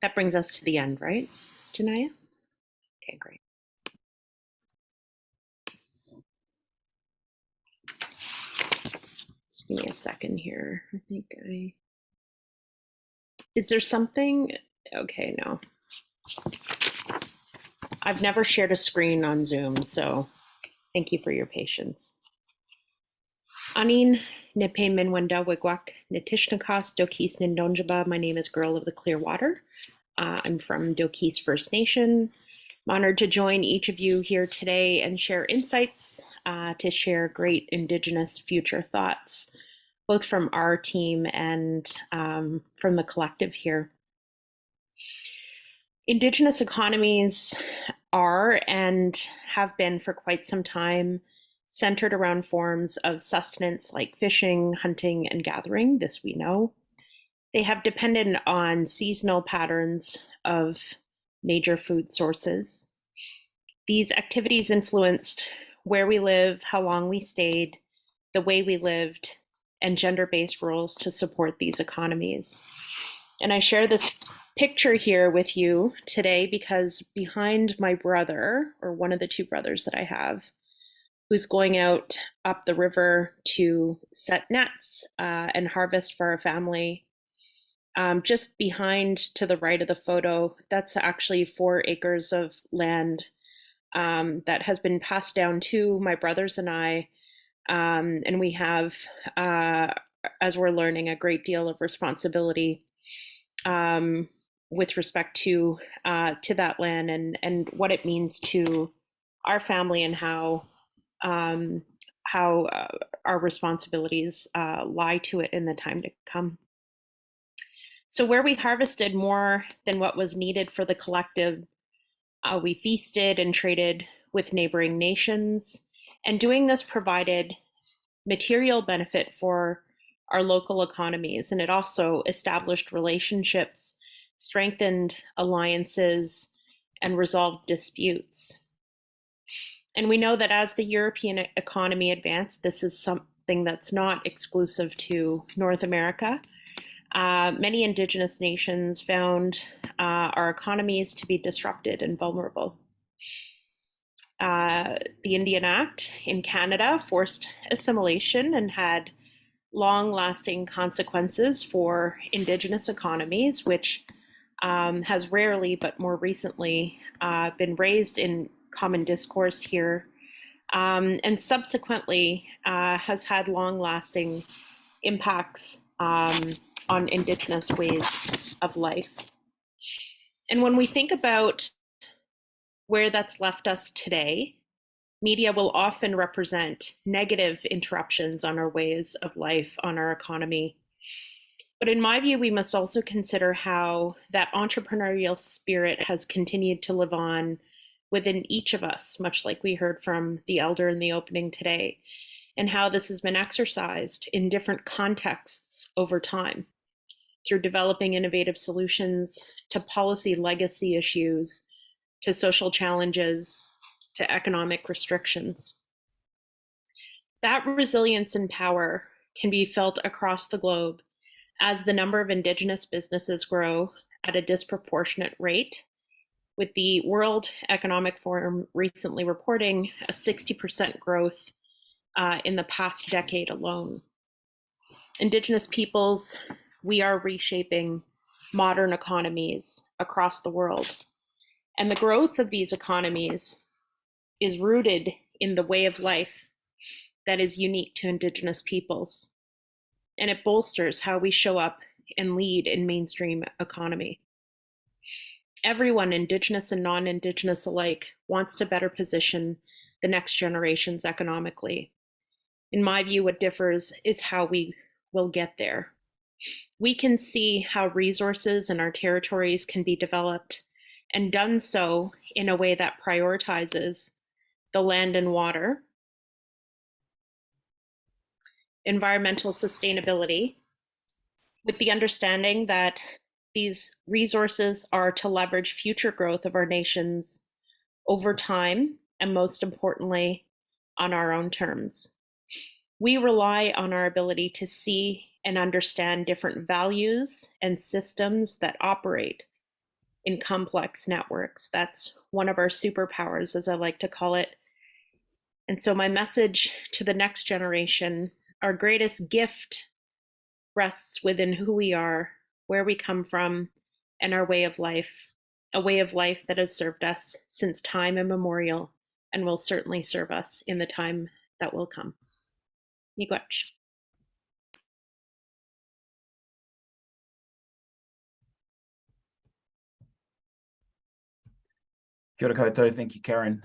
That brings us to the end, right, Nanaia? Okay, great. Just give me a second here. I think is there something? Okay, no. I've never shared a screen on Zoom, so thank you for your patience. Anin nepe minwanda wigwak netishnakas dokis nindonjaba. My name is Girl of the Clearwater. I'm from Dokis First Nation. I'm honored to join each of you here today and share insights, to share great Indigenous future thoughts, both from our team and from the collective here. Indigenous economies are and have been for quite some time centered around forms of sustenance like fishing, hunting, and gathering. This we know. They have depended on seasonal patterns of major food sources. These activities influenced where we live, how long we stayed, the way we lived, and gender-based roles to support these economies. And I share this picture here with you today because behind my brother, or one of the two brothers that I have, who's going out up the river to set nets and harvest for our family, just behind to the right of the photo, that's actually 4 acres of land that has been passed down to my brothers and I. And we have, as we're learning, a great deal of responsibility with respect to that land and what it means to our family and how our responsibilities lie to it in the time to come. So where we harvested more than what was needed for the collective We feasted and traded with neighboring nations, and doing this provided material benefit for our local economies, and it also established relationships, strengthened alliances, and resolved disputes. And we know that as the European economy advanced, this is something that's not exclusive to North America. Many Indigenous nations found our economies to be disrupted and vulnerable. The Indian Act in Canada forced assimilation and had long-lasting consequences for Indigenous economies, which has rarely, but more recently, been raised in common discourse here, and subsequently has had long-lasting impacts on Indigenous ways of life. And when we think about where that's left us today, media will often represent negative interruptions on our ways of life, on our economy. But in my view, we must also consider how that entrepreneurial spirit has continued to live on within each of us, much like we heard from the elder in the opening today, and how this has been exercised in different contexts over time through developing innovative solutions to policy legacy issues, to social challenges, to economic restrictions. That resilience and power can be felt across the globe as the number of Indigenous businesses grow at a disproportionate rate, with the World Economic Forum recently reporting a 60% growth in the past decade alone. Indigenous peoples, we are reshaping modern economies across the world. And the growth of these economies is rooted in the way of life that is unique to Indigenous peoples. And it bolsters how we show up and lead in mainstream economy. Everyone, Indigenous and non-Indigenous alike, wants to better position the next generations economically. In my view, what differs is how we will get there. We can see how resources in our territories can be developed and done so in a way that prioritizes the land and water, environmental sustainability, with the understanding that these resources are to leverage future growth of our nations over time, and most importantly, on our own terms. We rely on our ability to see and understand different values and systems that operate in complex networks. That's one of our superpowers, as I like to call it. And so my message to the next generation, our greatest gift rests within who we are, where we come from, and our way of life, a way of life that has served us since time immemorial and will certainly serve us in the time that will come. Miigwech. Kia ora koutou, thank you, Karen.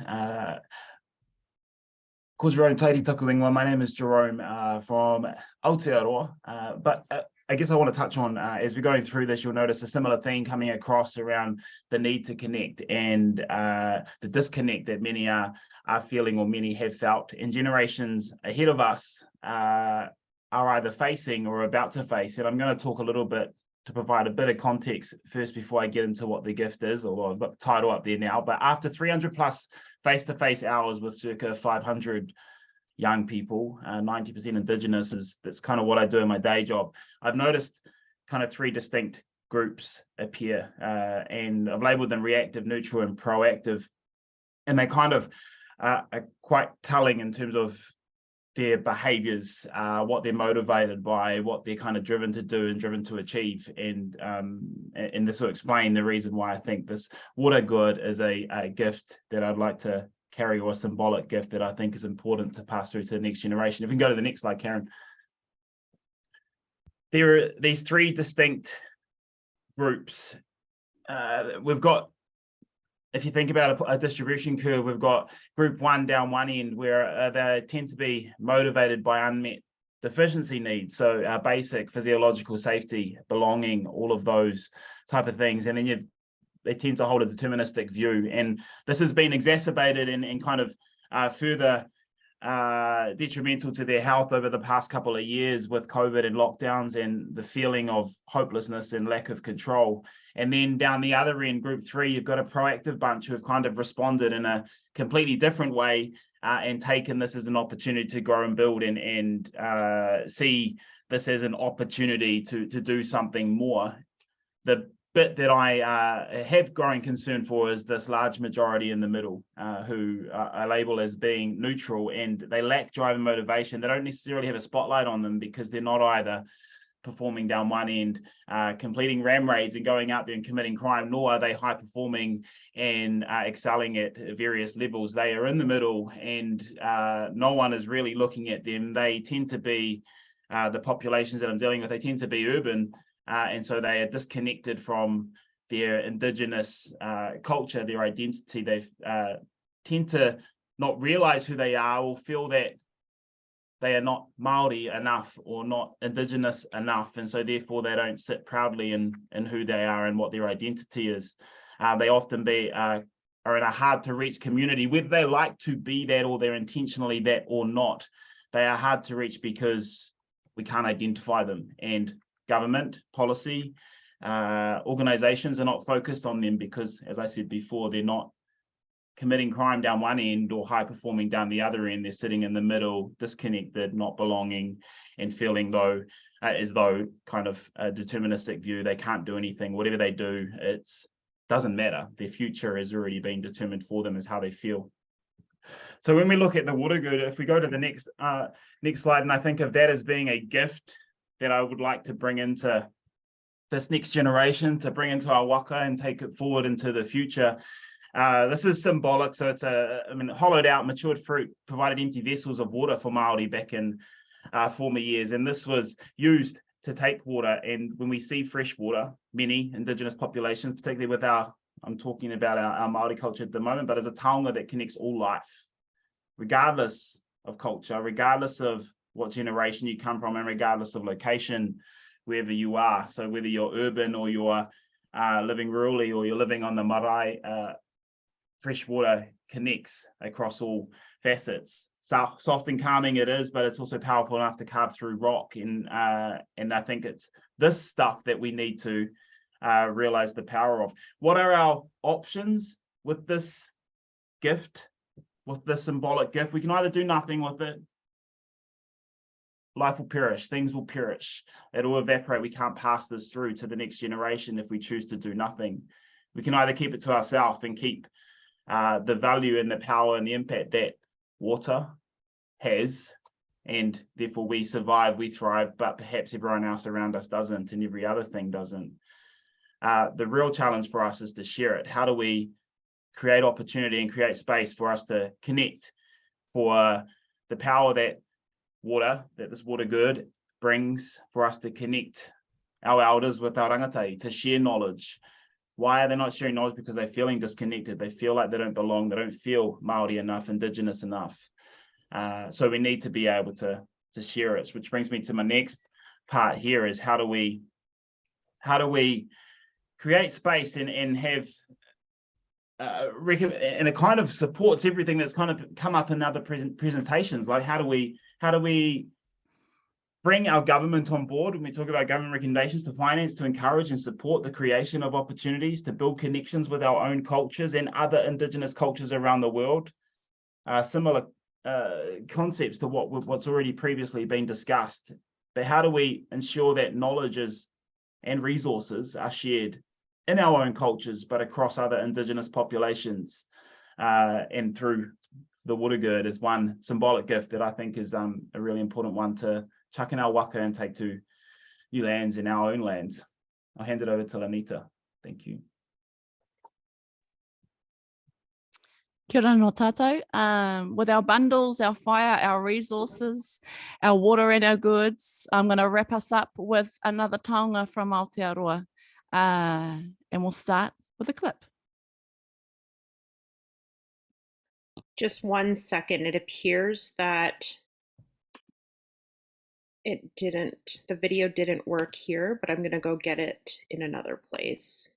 Ko Jerome Taiti taku ingoa. My name is Jerome from Aotearoa, but I guess I want to touch on, as we're going through this, you'll notice a similar theme coming across around the need to connect and the disconnect that many are feeling or many have felt, and generations ahead of us are either facing or about to face. And I'm going to talk a little bit to provide a bit of context first before I get into what the gift is, although I've got the title up there now. But after 300 plus face-to-face hours with circa 500 young people, 90% Indigenous, that's kind of what I do in my day job. I've noticed kind of three distinct groups appear, and I've labeled them reactive, neutral, and proactive. And they kind of are quite telling in terms of their behaviors, what they're motivated by, what they're kind of driven to do and driven to achieve. And this will explain the reason why I think this water good is a gift that I'd like to carry, or a symbolic gift that I think is important to pass through to the next generation. If we can go to the next slide, Karen. There are these three distinct groups. We've got, if you think about a distribution curve, we've got group one down one end, where they tend to be motivated by unmet deficiency needs. So our basic physiological safety, belonging, all of those type of things. And then you've they tend to hold a deterministic view, and this has been exacerbated and kind of further detrimental to their health over the past couple of years with COVID and lockdowns and the feeling of hopelessness and lack of control. And then down the other end, group 3, you've got a proactive bunch who have kind of responded in a completely different way and taken this as an opportunity to grow and build and see this as an opportunity to do something more. The bit that I have growing concern for is this large majority in the middle who I label as being neutral, and they lack drive and motivation. They don't necessarily have a spotlight on them because they're not either performing down one end, completing ram raids and going out there and committing crime, nor are they high performing and excelling at various levels. They are in the middle, and no one is really looking at them. They tend to be the populations that I'm dealing with, they tend to be urban, and so they are disconnected from their Indigenous culture, their identity. They tend to not realize who they are or feel that they are not Māori enough or not Indigenous enough, and so therefore they don't sit proudly in who they are and what their identity is. They often are in a hard to reach community, whether they like to be that or they're intentionally that or not. They are hard to reach because we can't identify them, and government, policy, organizations are not focused on them because, as I said before, they're not committing crime down one end or high performing down the other end. They're sitting in the middle, disconnected, not belonging, and feeling as though kind of a deterministic view, they can't do anything. Whatever they do, it doesn't matter. Their future has already been determined for them, is how they feel. So when we look at the water good, if we go to the next slide, and I think of that as being a gift that I would like to bring into this next generation, to bring into our waka and take it forward into the future. This is symbolic. So it's hollowed out, matured fruit provided empty vessels of water for Māori back in former years. And this was used to take water. And when we see fresh water, many Indigenous populations, particularly with I'm talking about our Māori culture at the moment, but as a taonga that connects all life, regardless of culture, regardless of what generation you come from, and regardless of location, wherever you are. So whether you're urban or you're living rurally or you're living on the marae, fresh water connects across all facets. Soft and calming it is, but it's also powerful enough to carve through rock. And I think it's this stuff that we need to realize the power of. What are our options with this gift, with this symbolic gift? We can either do nothing with it. Life will perish, things will perish, it will evaporate. We can't pass this through to the next generation if we choose to do nothing. We can either keep it to ourselves and keep the value and the power and the impact that water has, and therefore we survive, we thrive, but perhaps everyone else around us doesn't, and every other thing doesn't. The real challenge for us is to share it. How do we create opportunity and create space for us to connect, for the power that this water good brings, for us to connect our elders with our rangatai, to share knowledge. Why are they not sharing knowledge? Because they're feeling disconnected. They feel like they don't belong. They don't feel Māori enough, Indigenous enough. So we need to be able to share it, which brings me to my next part here is how do we create space and have and it kind of supports everything that's kind of come up in other presentations. Like how do we bring our government on board when we talk about government recommendations to finance, to encourage and support the creation of opportunities, to build connections with our own cultures and other Indigenous cultures around the world. Similar concepts to what's already previously been discussed. But how do we ensure that knowledge and resources are shared in our own cultures, but across other Indigenous populations, and through the water good is one symbolic gift that I think is a really important one to chuck in our waka and take to new lands and our own lands. I'll hand it over to Lanita. Thank you. Kia ora no tātou. With our bundles, our fire, our resources, our water and our goods, I'm going to wrap us up with another taonga from Aotearoa. And we'll start with a clip. Just 1 second. It appears that the video didn't work here, but I'm going to go get it in another place.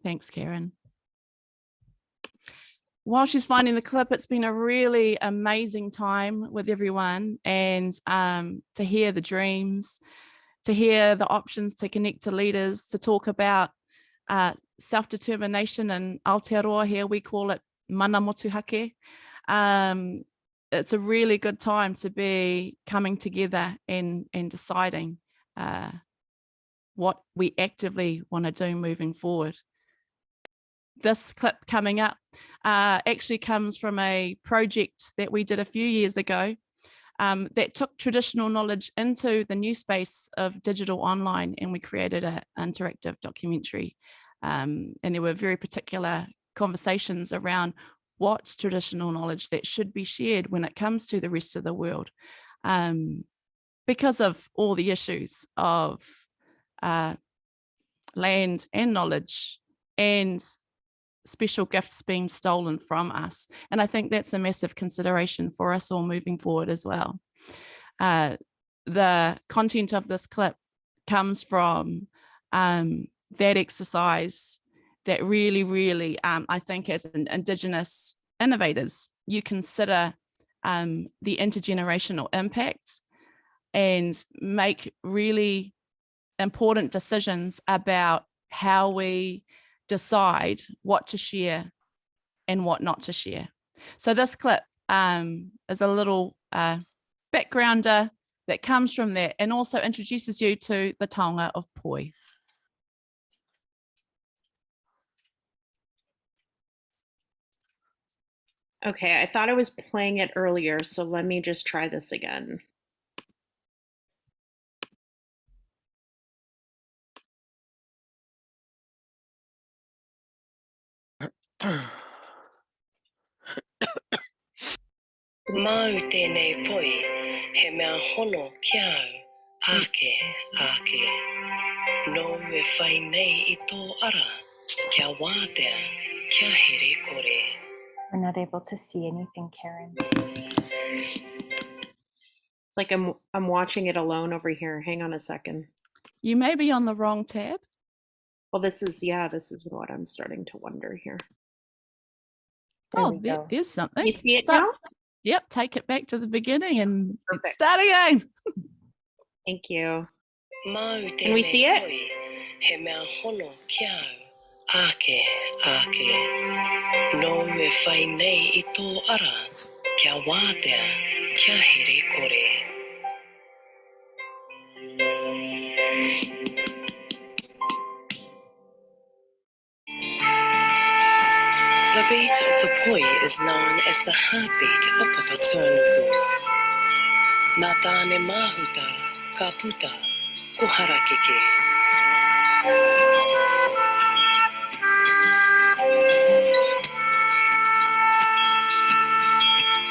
Thanks, Karen. While she's finding the clip, it's been a really amazing time with everyone, and to hear the dreams, to hear the options, to connect to leaders, to talk about self-determination in Aotearoa here, we call it mana motuhake. It's a really good time to be coming together and deciding what we actively want to do moving forward. This clip coming up actually comes from a project that we did a few years ago that took traditional knowledge into the new space of digital online, and we created an interactive documentary. And there were very particular conversations around what's traditional knowledge that should be shared when it comes to the rest of the world, because of all the issues of land and knowledge and special gifts being stolen from us. And I think that's a massive consideration for us all moving forward as well. The content of this clip comes from that exercise that really, I think as Indigenous innovators, you consider the intergenerational impact and make really important decisions about how we decide what to share and what not to share. So this clip is a little backgrounder that comes from that, and also introduces you to the taonga of poi. Okay, I thought I was playing it earlier, so let me just try this again. Mau tēnei poi, he mea hono kia au, ake. No e whai nei I tō ara, kia wātea, kia here kore. We're not able to see anything, Karen. It's like I'm watching it alone over here. Hang on a second. You may be on the wrong tab. Well, this is what I'm starting to wonder here. There's something. You see it now? Yep, take it back to the beginning and start again. Thank you. Mau Can we see it? poi, he mea hono kia au, ake. No e whai nei I tō ara, kia wātea, kia here kore. The beat of the poi is known as the heartbeat of Papatūānuku. Nā tāne Mahuta, ka puta, ko harakeke.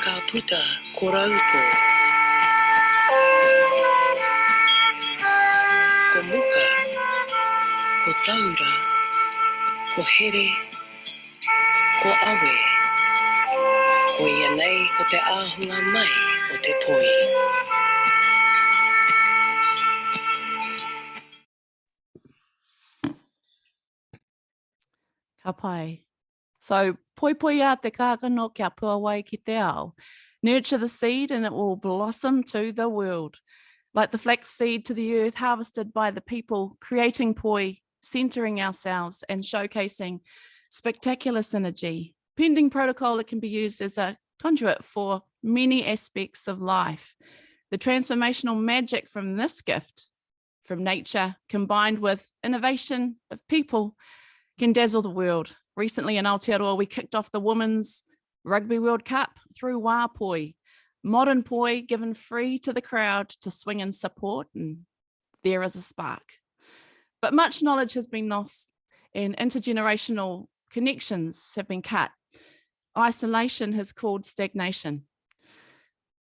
Ka puta, ko rauko. Ko muka, ko taura, ko here, ko awe. Ko ia nei ko te āhunga mai o te poi. Ka pai. So poi a te kākano kia puawai ki te ao. Nurture the seed and it will blossom to the world. Like the flax seed to the earth, harvested by the people, creating poi, centering ourselves and showcasing spectacular synergy. Pending protocol, it can be used as a conduit for many aspects of life. The transformational magic from this gift, from nature, combined with innovation of people, can dazzle the world. Recently in Aotearoa, we kicked off the Women's Rugby World Cup through wā poi. Modern poi given free to the crowd to swing and support, and there is a spark. But much knowledge has been lost and intergenerational connections have been cut. Isolation has caused stagnation.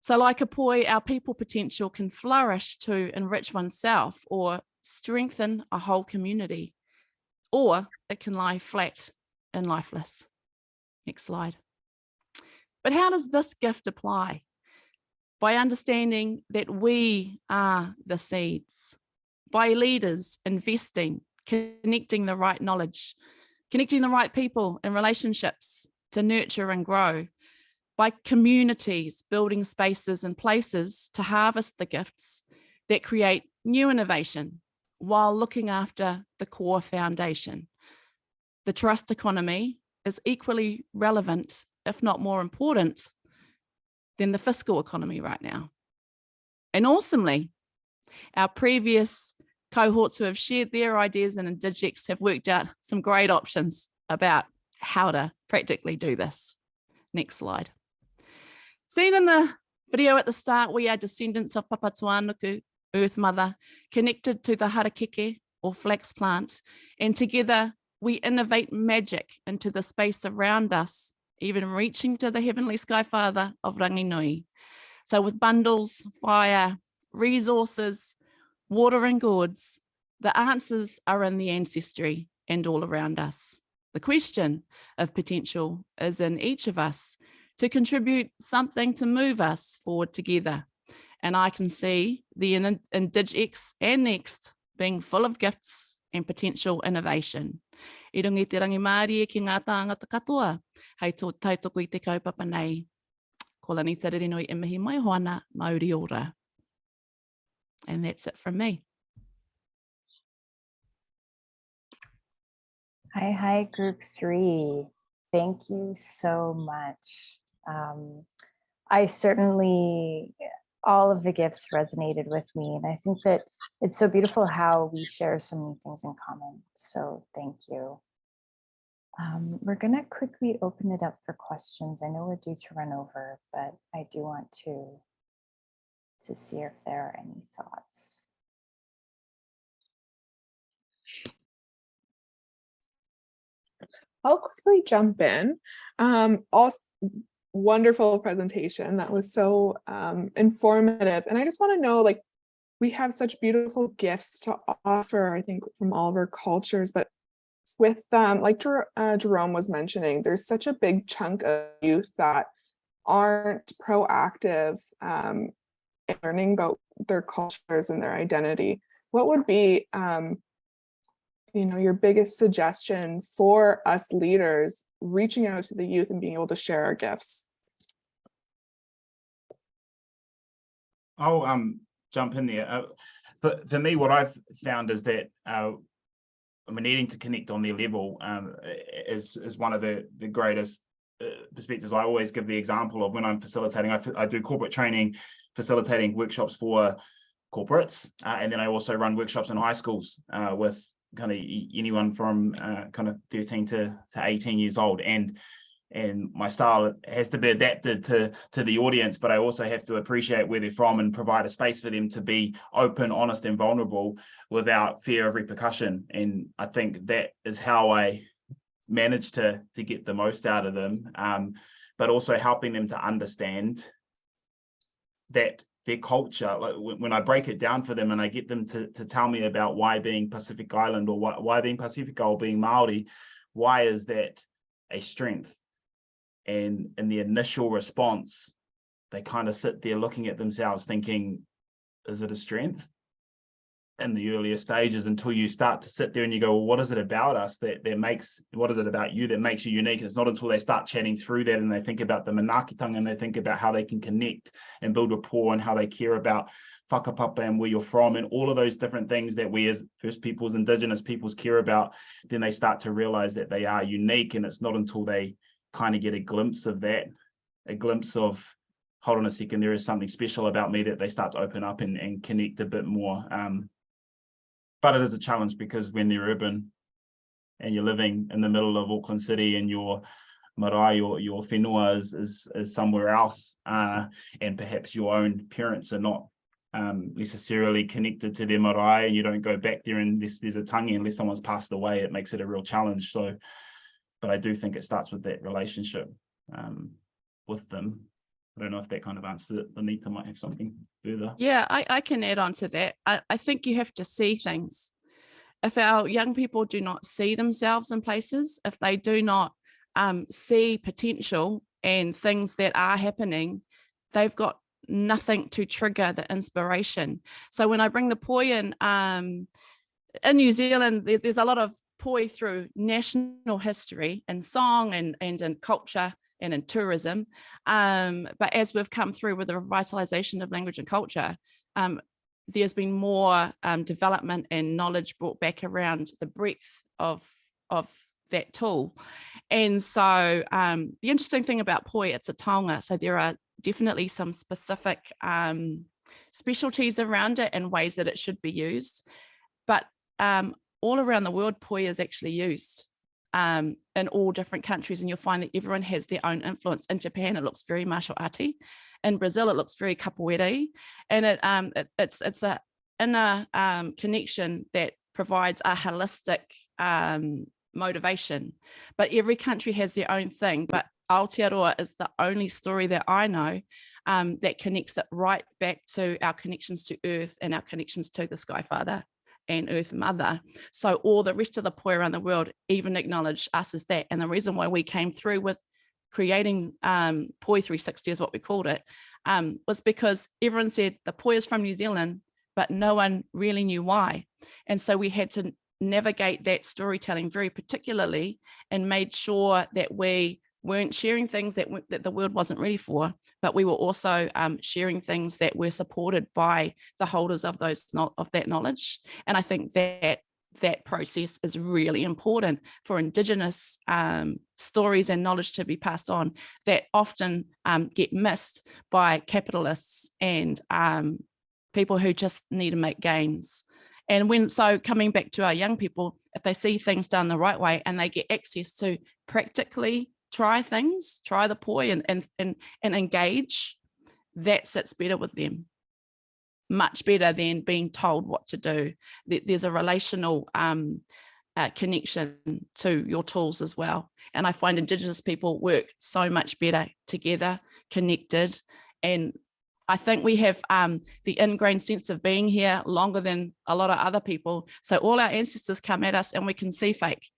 So like a poi, our people potential can flourish to enrich oneself or strengthen a whole community, or it can lie flat and lifeless. Next slide. But how does this gift apply? By understanding that we are the seeds, by leaders investing, connecting the right knowledge, connecting the right people and relationships to nurture and grow, by communities building spaces and places to harvest the gifts that create new innovation while looking after the core foundation. The trust economy is equally relevant, if not more important, than the fiscal economy right now. And awesomely, our previous cohorts who have shared their ideas in INDIGI-X have worked out some great options about how to practically do this. Next slide. Seen in the video at the start, we are descendants of Papatuanuku, Earth Mother, connected to the harakeke or flax plant, and together we innovate magic into the space around us, even reaching to the Heavenly Sky Father of Ranginui. So with bundles, fire, resources, water and gourds, the answers are in the ancestry and all around us. The question of potential is in each of us to contribute something to move us forward together. And I can see the INDIGI-X and Next being full of gifts and potential innovation. I rungi te rangi Māori e ki ngā tāngata katoa, hei tō tautoko I te kaupapa nei. Ko lani te rerenoi e mihi mai hoana Māori ora. And that's it from me. Hi, group 3. Thank you so much. I certainly, all of the gifts resonated with me. And I think that it's so beautiful how we share so many things in common. So thank you. We're going to quickly open it up for questions. I know we're due to run over, but I do want to see if there are any thoughts. I'll quickly jump in. Also, wonderful presentation. That was so informative. And I just want to know, like, we have such beautiful gifts to offer, I think, from all of our cultures, but with, like Jerome was mentioning, there's such a big chunk of youth that aren't proactive in learning about their cultures and their identity. What would be your biggest suggestion for us leaders reaching out to the youth and being able to share our gifts? I'll jump in there. For me, what I've found is that we're needing to connect on their level is one of the greatest perspectives. I always give the example of when I'm facilitating, I do corporate training, facilitating workshops for corporates, and then I also run workshops in high schools with kind of anyone from kind of 13 to 18 years old, and my style has to be adapted to the audience, but I also have to appreciate where they're from and provide a space for them to be open, honest, and vulnerable without fear of repercussion. And I think that is how I manage to get the most out of them, but also helping them to understand that their culture, like when I break it down for them and I get them to tell me about why being Pacific Island or why being Pacifica or being Maori, why is that a strength? And in the initial response, they kind of sit there looking at themselves thinking, is it a strength? In the earlier stages, until you start to sit there and you go, well, what is it about us that makes, what is it about you that makes you unique? And it's not until they start chatting through that and they think about the manaakitanga and they think about how they can connect and build rapport and how they care about whakapapa and where you're from and all of those different things that we as First Peoples, Indigenous peoples care about, then they start to realize that they are unique. And it's not until they kind of get a glimpse of that, a glimpse of, hold on a second, there is something special about me, that they start to open up and connect a bit more. But it is a challenge because when they're urban and you're living in the middle of Auckland City and your marae or your whenua is somewhere else, and perhaps your own parents are not necessarily connected to their marae, and you don't go back there and there's a tangi unless someone's passed away, it makes it a real challenge. So, but I do think it starts with that relationship with them. I don't know if that kind of answers it. Anita might have something further. Yeah, I can add on to that. I think you have to see things. If our young people do not see themselves in places, if they do not see potential and things that are happening, they've got nothing to trigger the inspiration. So when I bring the poi in New Zealand, there's a lot of poi through national history and song and in culture and in tourism. But as we've come through with the revitalization of language and culture, there's been more development and knowledge brought back around the breadth of that tool. And so the interesting thing about poi, it's a taonga, so there are definitely some specific specialties around it and ways that it should be used. But all around the world, poi is actually used in all different countries, and you'll find that everyone has their own influence. In Japan, it looks very martial arty. In Brazil, it looks very capoeira, and it's a inner connection that provides a holistic motivation. But every country has their own thing. But Aotearoa is the only story that I know that connects it right back to our connections to Earth and our connections to the Sky Father and Earth Mother. So all the rest of the poi around the world even acknowledge us as that. And the reason why we came through with creating poi 360 is what we called it, was because everyone said the poi is from New Zealand, but no one really knew why. And so we had to navigate that storytelling very particularly and made sure that we weren't sharing things that the world wasn't ready for, but we were also sharing things that were supported by the holders of that knowledge. And I think that process is really important for Indigenous stories and knowledge to be passed on that often get missed by capitalists and people who just need to make gains. And so coming back to our young people, if they see things done the right way and they get access to practically try things, try the poi and engage, that sits better with them, much better than being told what to do. There's a relational connection to your tools as well. And I find Indigenous people work so much better together, connected. And I think we have the ingrained sense of being here longer than a lot of other people. So all our ancestors come at us and we can see fake.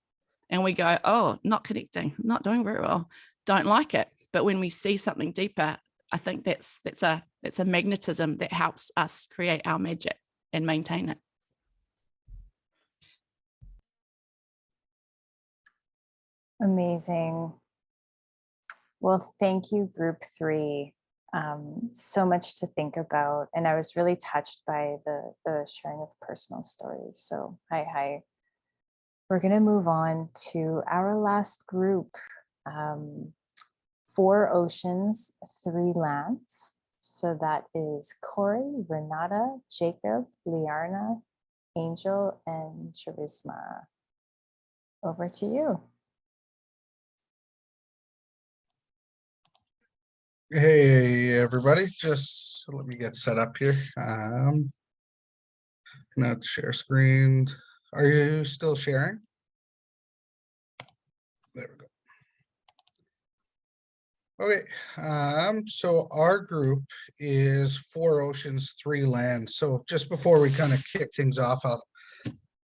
And we go, oh, not connecting, not doing very well, don't like it. But when we see something deeper, I think that's a magnetism that helps us create our magic and maintain it. Amazing. Well, thank you, Group 3. So much to think about. And I was really touched by the sharing of personal stories. So hi. We're going to move on to our last group, 4 oceans, 3 lands. So that is Corey, Renata, Jacob, Liarna, Angel, and Charisma. Over to you. Hey, everybody. Just let me get set up here. Now share screen. Are you still sharing? There we go. Okay, so our group is 4 oceans, 3 lands. So just before we kind of kick things off, I'll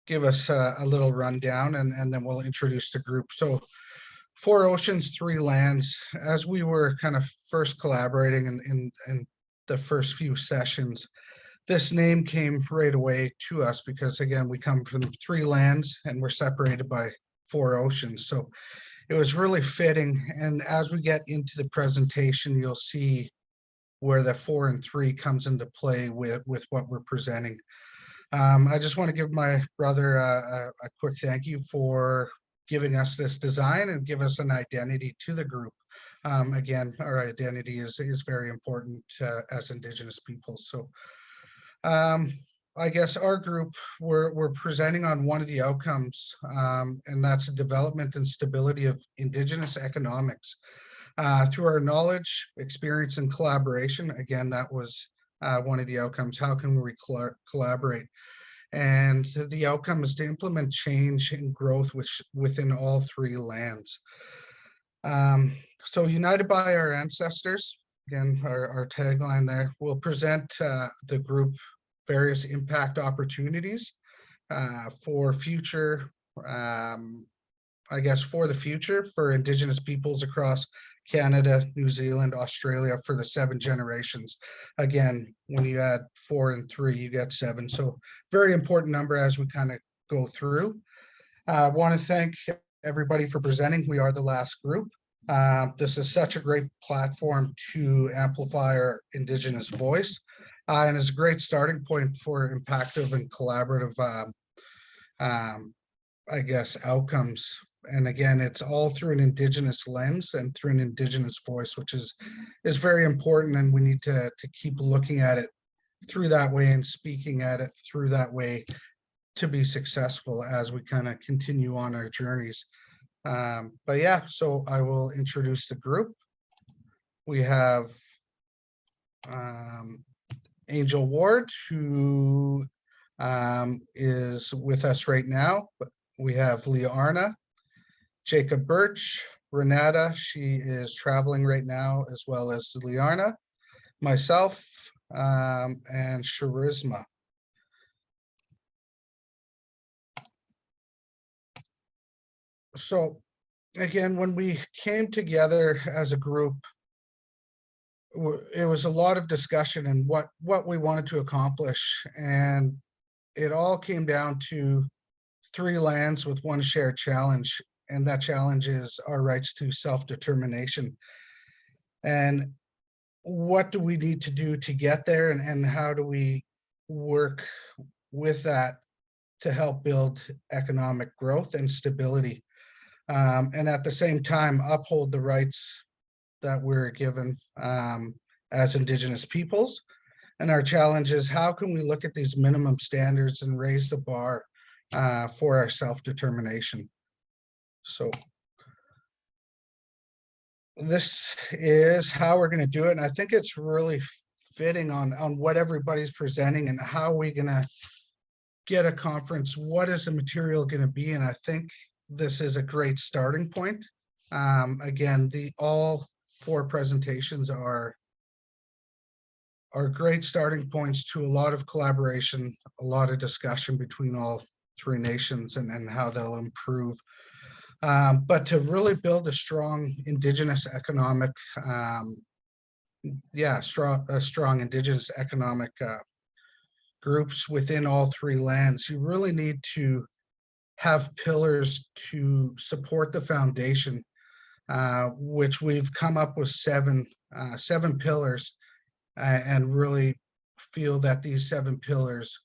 give us a little rundown and then we'll introduce the group. So 4 oceans, 3 lands. As we were kind of first collaborating in the first few sessions, this name came right away to us because, again, we come from 3 lands and we're separated by 4 oceans. So it was really fitting. And as we get into the presentation, you'll see where the 4 and 3 comes into play with what we're presenting. I just want to give my brother a quick thank you for giving us this design and give us an identity to the group. Again, our identity is very important as Indigenous people. So I guess our group, we're presenting on one of the outcomes, and that's the development and stability of Indigenous economics. Through our knowledge, experience, and collaboration, again, that was one of the outcomes. How can we collaborate? And the outcome is to implement change and growth within all 3 lands. So united by our ancestors, again, our tagline there, we'll present the group various impact opportunities for future, I guess for the future for Indigenous peoples across Canada, New Zealand, Australia for the 7 generations. Again, when you add 4 and 3, you get 7. So very important number as we kind of go through. I want to thank everybody for presenting. We are the last group. This is such a great platform to amplify our Indigenous voice, and is a great starting point for impactful and collaborative, I guess, outcomes. And again, it's all through an Indigenous lens and through an Indigenous voice, which is very important, and we need to keep looking at it through that way and speaking at it through that way to be successful as we kind of continue on our journeys. But yeah, so I will introduce the group. We have Angel Ward, who is with us right now. We have Leah Arna, Jacob Birch, Renata, she is traveling right now, as well as Liarna, myself, and Charisma. So again, when we came together as a group, it was a lot of discussion and what we wanted to accomplish. And it all came down to 3 lands with 1 shared challenge. And that challenge is our rights to self-determination. And what do we need to do to get there, and how do we work with that to help build economic growth and stability, and at the same time uphold the rights that we're given as Indigenous peoples. And our challenge is, how can we look at these minimum standards and raise the bar for our self-determination? So this is how we're going to do it. And I think it's really fitting on what everybody's presenting and how we're going to get a conference. What is the material going to be? And I think this is a great starting point. Again, all 4 presentations are great starting points to a lot of collaboration, a lot of discussion between all 3 nations and how they'll improve. But to really build a strong Indigenous economic, strong Indigenous economic groups within all 3 lands, you really need to have pillars to support the foundation, which we've come up with 7 pillars, and really feel that these 7 pillars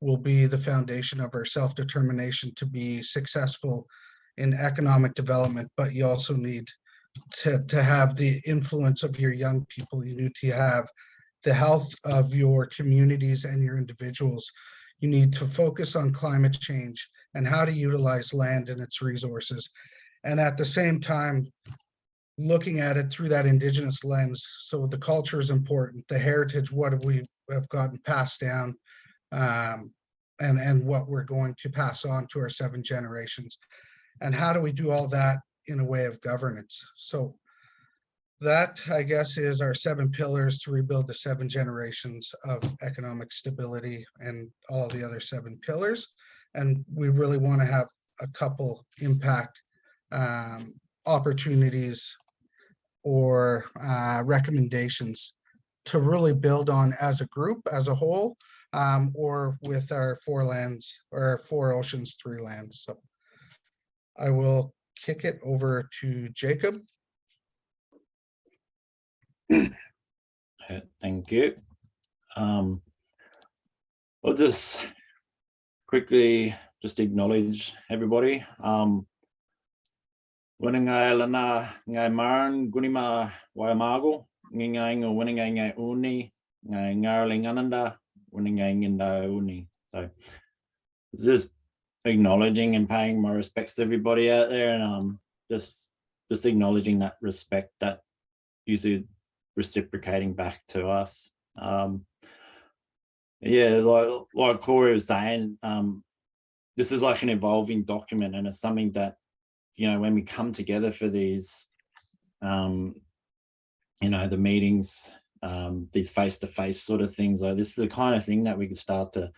will be the foundation of our self-determination to be successful in economic development. But you also need to have the influence of your young people. You need to have the health of your communities and your individuals. You need to focus on climate change and how to utilize land and its resources. And at the same time, looking at it through that Indigenous lens. So the culture is important, the heritage, what have gotten passed down, and what we're going to pass on to our 7 generations. And how do we do all that in a way of governance? So that, I guess, is our 7 pillars to rebuild the 7 generations of economic stability and all the other 7 pillars. And we really want to have a couple impact opportunities or recommendations to really build on as a group, as a whole, or with our 4 lands, or 4 oceans, 3 lands. So I will kick it over to Jacob. Thank you. I'll just quickly acknowledge everybody. Winningai lana ngai maran gunima waiamago ngai ngo winningai ngai uni ngai ngarling ananda winningai nginda uni. So just acknowledging and paying my respects to everybody out there, and just acknowledging that respect that usually reciprocating back to us. Yeah, like Corey was saying, this is like an evolving document, and it's something that, you know, when we come together for these, you know, the meetings, these face-to-face sort of things, like this is the kind of thing that we can start to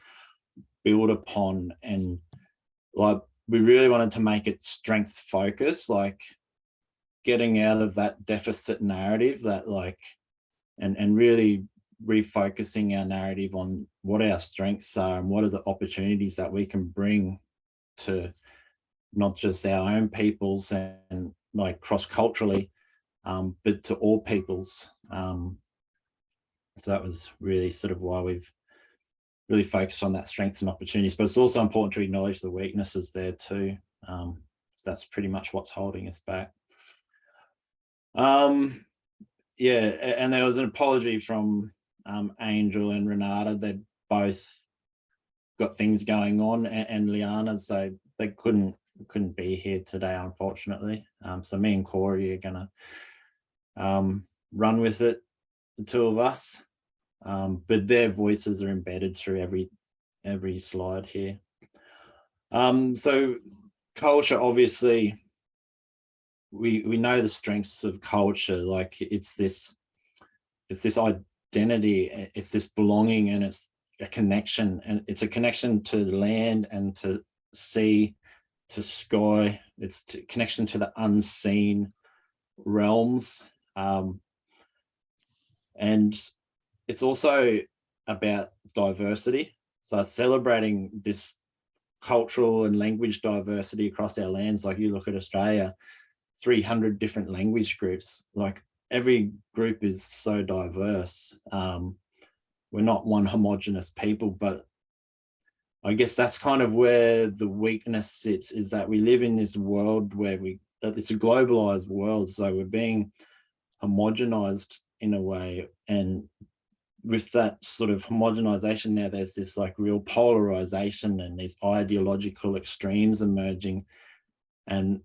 build upon. And like, we really wanted to make it strength focused, like getting out of that deficit narrative, that like, and really refocusing our narrative on what our strengths are and what are the opportunities that we can bring to not just our own peoples and like cross-culturally, but to all peoples. So that was really sort of why we've really focused on that strengths and opportunities, but it's also important to acknowledge the weaknesses there too. So that's pretty much what's holding us back. Yeah, and there was an apology from Angel and Renata. They both got things going on, and Liana, so they couldn't be here today, unfortunately. So me and Corey are gonna run with it, the two of us, but their voices are embedded through every slide here. So culture, obviously, we know the strengths of culture, like it's this identity, it's this belonging, and it's a connection, and it's a connection to the land and to sea, to sky. It's a connection to the unseen realms, and it's also about diversity. So celebrating this cultural and language diversity across our lands. Like you look at Australia, 300 different language groups, like every group is so diverse. We're not one homogenous people, but I guess that's kind of where the weakness sits, is that we live in this world where it's a globalized world. So we're being homogenized in a way. And with that sort of homogenization now, there's this like real polarization and these ideological extremes emerging. And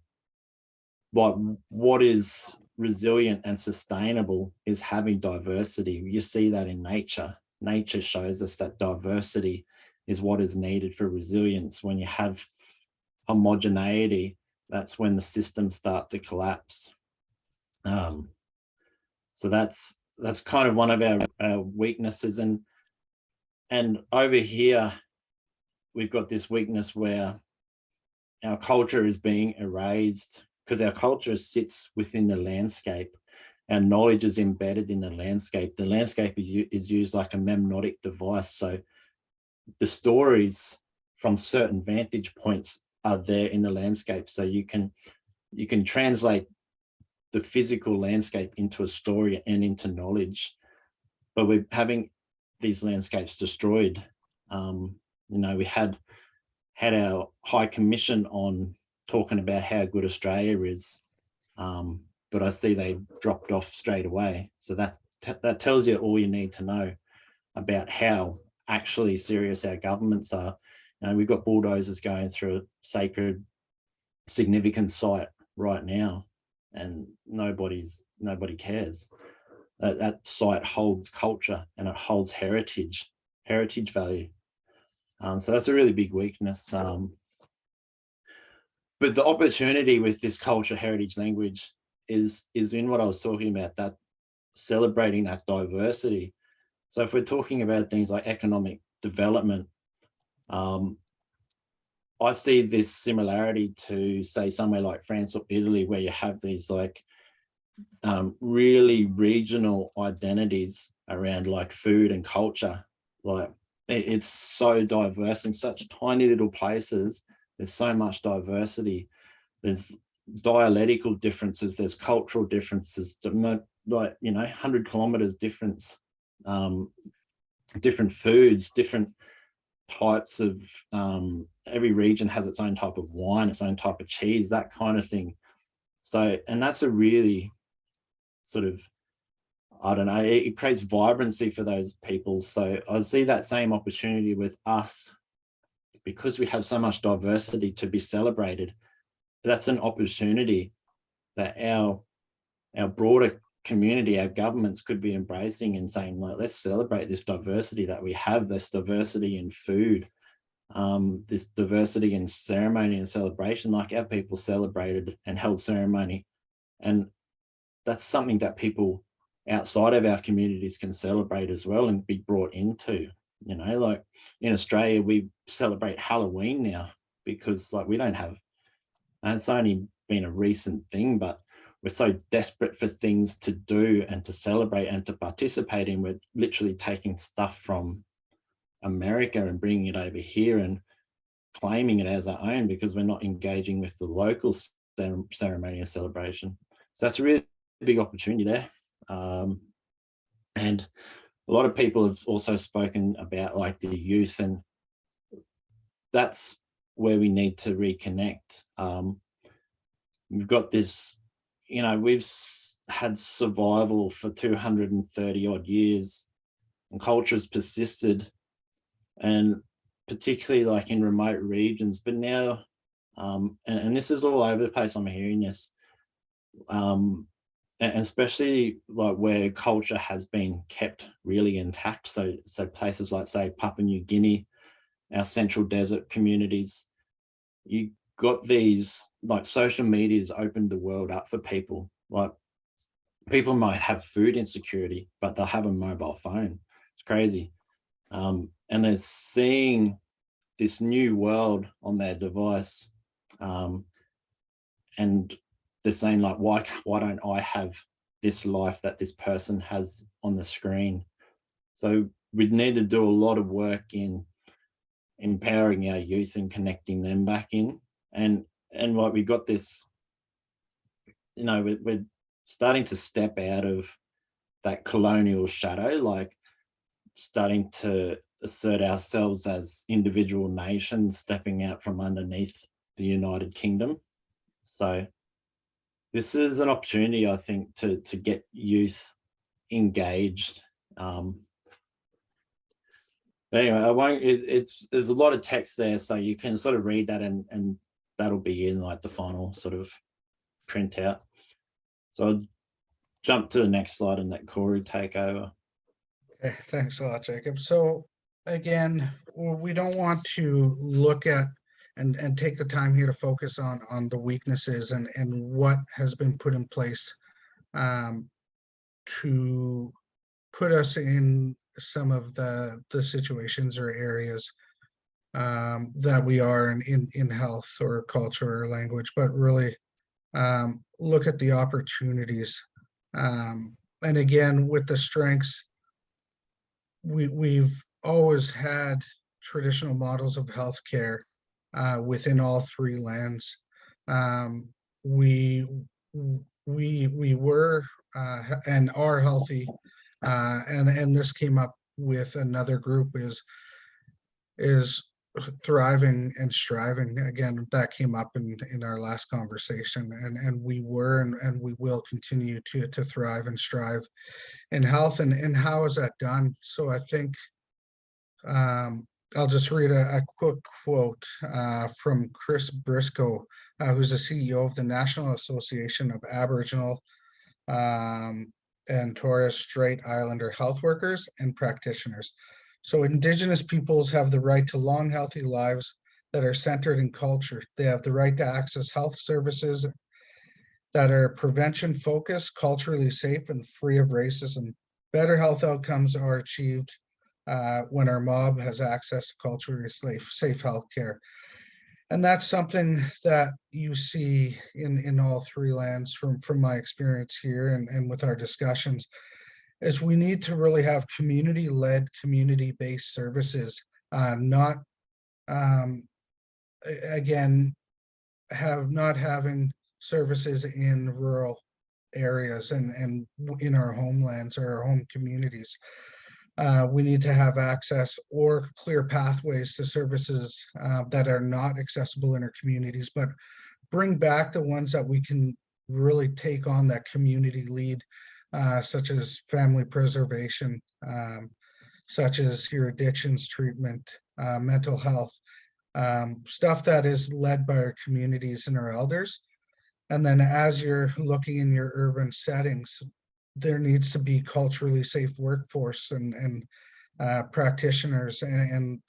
what is resilient and sustainable is having diversity. You see that in nature. Nature shows us that diversity is what is needed for resilience. When you have homogeneity, that's when the systems start to collapse. So that's kind of one of our weaknesses. And over here, we've got this weakness where our culture is being erased because our culture sits within the landscape. Our knowledge is embedded in the landscape. The landscape is used like a memnotic device. So the stories from certain vantage points are there in the landscape. So you can translate the physical landscape into a story and into knowledge, but we're having these landscapes destroyed. We had our High Commission on talking about how good Australia is, but I see they dropped off straight away. So that tells you all you need to know about how actually serious our governments are. We've got bulldozers going through a sacred, significant site right now, and nobody cares. That site holds culture and it holds heritage value. So that's a really big weakness. But the opportunity with this culture, heritage, language is in what I was talking about, that celebrating that diversity. So if we're talking about things like economic development, I see this similarity to, say, somewhere like France or Italy, where you have these like really regional identities around like food and culture. Like it's so diverse in such tiny little places. There's so much diversity. There's dialectical differences, there's cultural differences, like 100 kilometers difference, different foods, different types of, every region has its own type of wine, its own type of cheese, that kind of thing. So, and that's a really sort of, I don't know, it creates vibrancy for those people. So I see that same opportunity with us, because we have so much diversity to be celebrated. That's an opportunity that our broader community, our governments could be embracing and saying, like, let's celebrate this diversity that we have, this diversity in food, this diversity in ceremony and celebration, like our people celebrated and held ceremony. And that's something that people outside of our communities can celebrate as well and be brought into. Like in Australia, we celebrate Halloween now because like we don't have, and it's only been a recent thing, but we're so desperate for things to do and to celebrate and to participate in. We're literally taking stuff from America and bringing it over here and claiming it as our own because we're not engaging with the local ceremonial celebration. So that's a really big opportunity there. And a lot of people have also spoken about like the youth, and that's where we need to reconnect. We've got this, you know, we've had survival for 230 odd years, and culture's persisted, and particularly like in remote regions, but now, and this is all over the place, I'm hearing this, and especially like where culture has been kept really intact. So places like, say, Papua New Guinea, our central desert communities, you got these, like, social media's opened the world up for people. Like, people might have food insecurity, but they'll have a mobile phone. It's crazy. And they're seeing this new world on their device. And they're saying, like, why don't I have this life that this person has on the screen? So we need to do a lot of work in empowering our youth and connecting them back in. And like, we got this, you know, we're starting to step out of that colonial shadow, like starting to assert ourselves as individual nations, stepping out from underneath the United Kingdom. So this is an opportunity, I think, to get youth engaged. But anyway, I won't, there's a lot of text there, so you can sort of read that, and that'll be in like the final sort of printout. So I'll jump to the next slide and let Corey take over. Okay, thanks a lot, Jacob. So again, we don't want to look at and take the time here to focus on the weaknesses and what has been put in place to put us in some of the situations or areas that we are in health or culture or language, but really look at the opportunities. And again, with the strengths, we've always had traditional models of healthcare within all three lands. We were and are healthy, and this came up with another group is thriving and striving. Again, that came up in our last conversation, and we were and we will continue to thrive and strive in health. And how is that done? So I think I'll just read a quick quote from Chris Briscoe, who's the CEO of the National Association of Aboriginal and Torres Strait Islander Health Workers and Practitioners. So Indigenous peoples have the right to long, healthy lives that are centered in culture. They have the right to access health services that are prevention focused, culturally safe, and free of racism. Better health outcomes are achieved when our mob has access to culturally safe healthcare. And that's something that you see in all three lands from my experience here and with our discussions, is we need to really have community-led, community-based services, not again, not having services in rural areas and in our homelands or our home communities. We need to have access or clear pathways to services that are not accessible in our communities, but bring back the ones that we can really take on that community lead, such as family preservation, such as your addictions treatment, mental health, stuff that is led by our communities and our elders. And then as you're looking in your urban settings, there needs to be culturally safe workforce and practitioners, and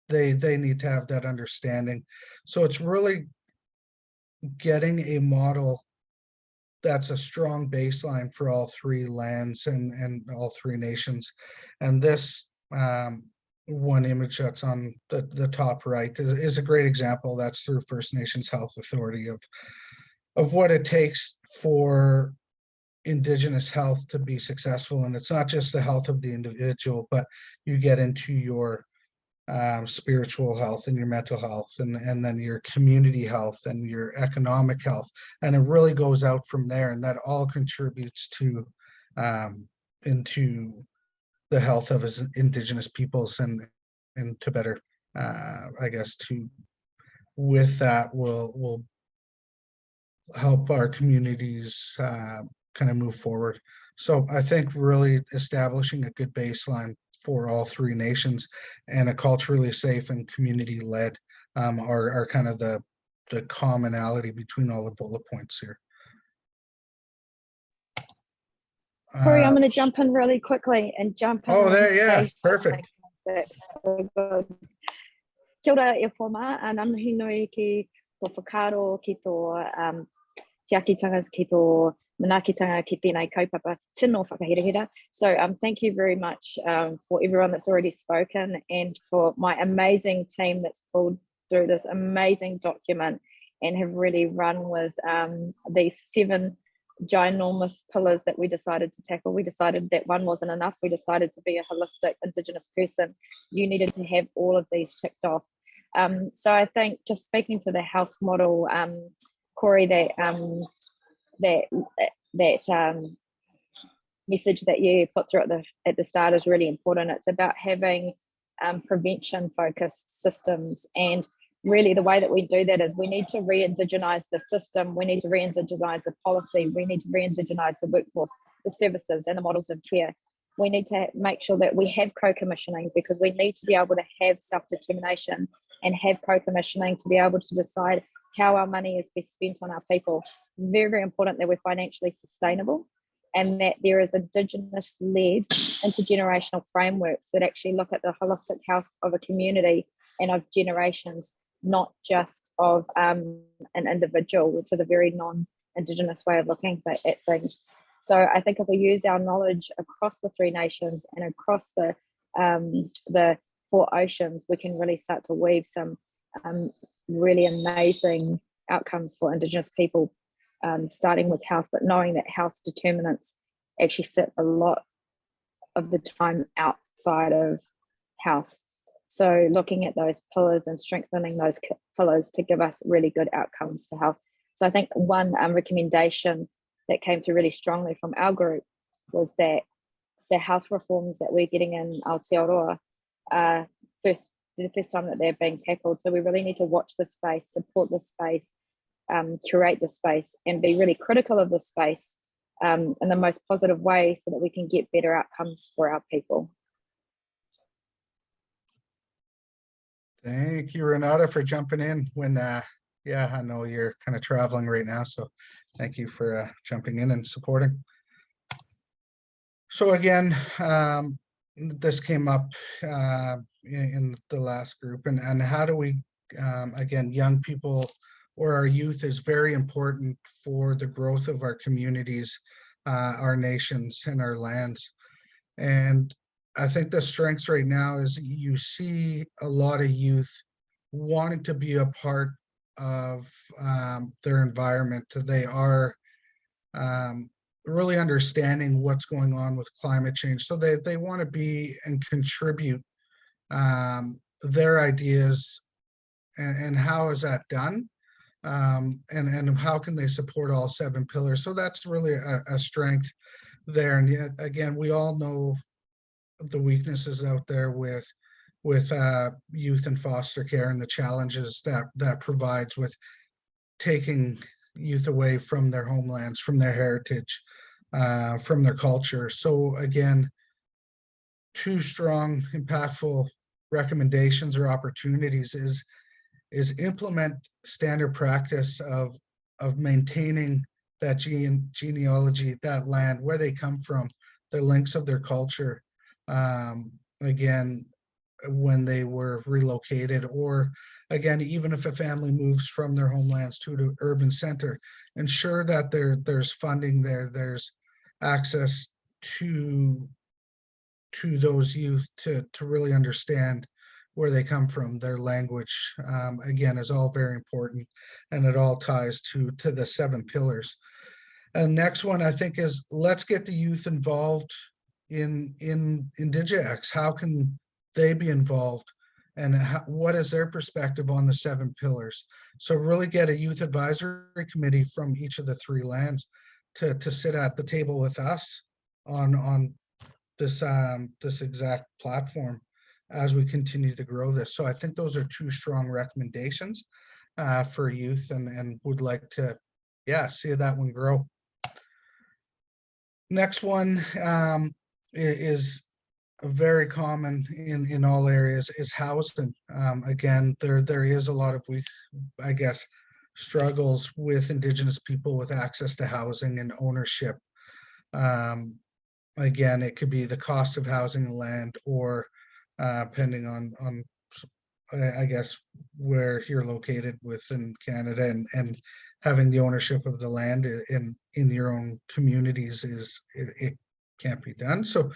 they need to have that understanding. So it's really getting a model that's a strong baseline for all three lands and all three nations. And this one image that's on the top right is a great example. That's through First Nations Health Authority of what it takes for Indigenous health to be successful. And it's not just the health of the individual, but you get into your spiritual health and your mental health, and then your community health and your economic health. And it really goes out from there, and that all contributes to into the health of Indigenous peoples and to better, I guess, to with that will help our communities kind of move forward. So I think really establishing a good baseline for all three nations and a culturally safe and community-led are kind of the commonality between all the bullet points here. Corey, I'm going to jump in really quickly and jump in. Oh, there, yeah, perfect. So good. Kia ora e whoma, nanahi nui ki tō whakaro, ki tō tiakitanga, ki tō manakitanga, ki tēnei kaupapa tino whakahirahira. So thank you very much for everyone that's already spoken, and for my amazing team that's pulled through this amazing document and have really run with these 7 ginormous pillars that we decided to tackle. We decided that one wasn't enough. We decided to be a holistic Indigenous person. You needed to have all of these ticked off. So I think just speaking to the health model, Corey, that message that you put through at the start is really important. It's about having prevention focused systems, and really the way that we do that is we need to re-indigenize the system, we need to re-indigenize the policy, we need to re-indigenize the workforce, the services and the models of care. We need to make sure that we have co-commissioning, because we need to be able to have self-determination and have co-commissioning to be able to decide how our money is best spent on our people. It's very, very important that we're financially sustainable and that there is Indigenous-led intergenerational frameworks that actually look at the holistic health of a community and of generations, not just of an individual, which is a very non-Indigenous way of looking at things. So I think if we use our knowledge across the 3 nations and across the 4 oceans, we can really start to weave some really amazing outcomes for Indigenous people, starting with health, but knowing that health determinants actually sit a lot of the time outside of health. So looking at those pillars and strengthening those pillars to give us really good outcomes for health. So I think one recommendation that came through really strongly from our group was that the health reforms that we're getting in Aotearoa are the first time that they're being tackled. So we really need to watch this space, support this space, curate the space, and be really critical of the space in the most positive way so that we can get better outcomes for our people. Thank you, Renata, for jumping in when, yeah, I know you're kind of traveling right now, so thank you for jumping in and supporting. So again, this came up in the last group, and how do we, again, young people or our youth is very important for the growth of our communities, our nations, and our lands. And I think the strengths right now is you see a lot of youth wanting to be a part of their environment. They are really understanding what's going on with climate change. So they want to be and contribute their ideas, and how is that done? And how can they support all 7 pillars? So that's really a strength there. And yet, again, we all know the weaknesses out there with youth and foster care and the challenges that provides with taking youth away from their homelands, from their heritage, from their culture. So again, 2 strong, impactful recommendations or opportunities is implement standard practice of maintaining that genealogy, that land, where they come from, the links of their culture. Again, when they were relocated, or again, even if a family moves from their homelands to the urban center, ensure that there's funding there, there's access to those youth to really understand where they come from. Their language, again, is all very important, and it all ties to the 7 pillars. And next one, I think, is let's get the youth involved in INDIGI-X. How can they be involved and what is their perspective on the 7 pillars. So really get a youth advisory committee from each of the 3 lands to sit at the table with us on this this exact platform as we continue to grow this. So I think those are 2 strong recommendations for youth, and would like to, yeah, see that one grow. Next one is very common in all areas, is housing. Again, there is a lot of, I guess, struggles with Indigenous people with access to housing and ownership. Again, it could be the cost of housing and land, or depending on I guess where you're located within Canada, and having the ownership of the land in your own communities it can't be done. So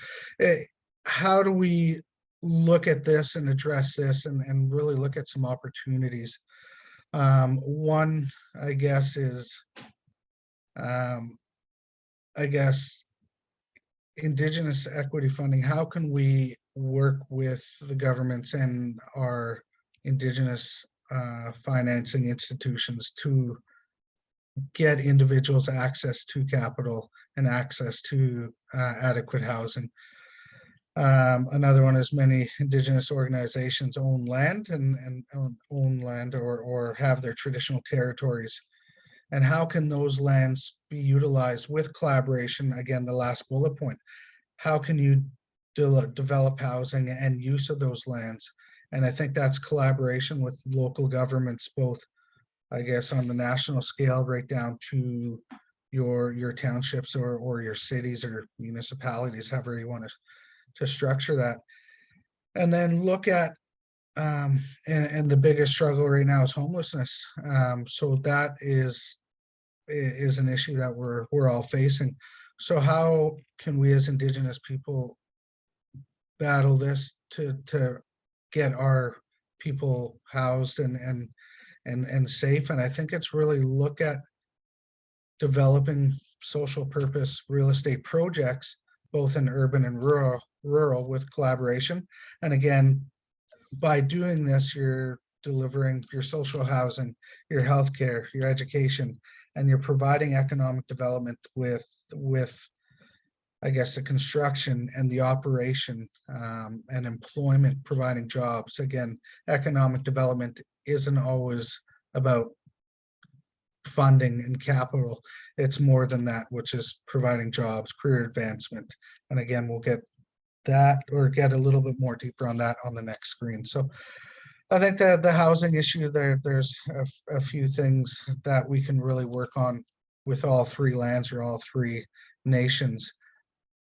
how do we look at this and address this and really look at some opportunities? One, I guess, is I guess Indigenous equity funding. How can we work with the governments and our Indigenous financing institutions to get individuals access to capital and access to adequate housing? Another one is many Indigenous organizations own land and own land or have their traditional territories. And how can those lands be utilized with collaboration? Again, the last bullet point. How can you develop housing and use of those lands? And I think that's collaboration with local governments, both, I guess, on the national scale, right down to your townships or your cities or municipalities, however you want to structure that. And then look at, and the biggest struggle right now is homelessness. So that is an issue that we're all facing. So how can we as Indigenous people battle this to get our people housed and safe? And I think it's really look at developing social purpose real estate projects, both in urban and rural with collaboration. And again, by doing this, you're delivering your social housing, your healthcare, your education, and you're providing economic development with I guess the construction and the operation and employment, providing jobs. Again, economic development isn't always about funding and capital. It's more than that, which is providing jobs, career advancement. And again, we'll get that or get a little bit more deeper on that on the next screen. So I think that the housing issue there's a few things that we can really work on with all 3 lands or all 3 nations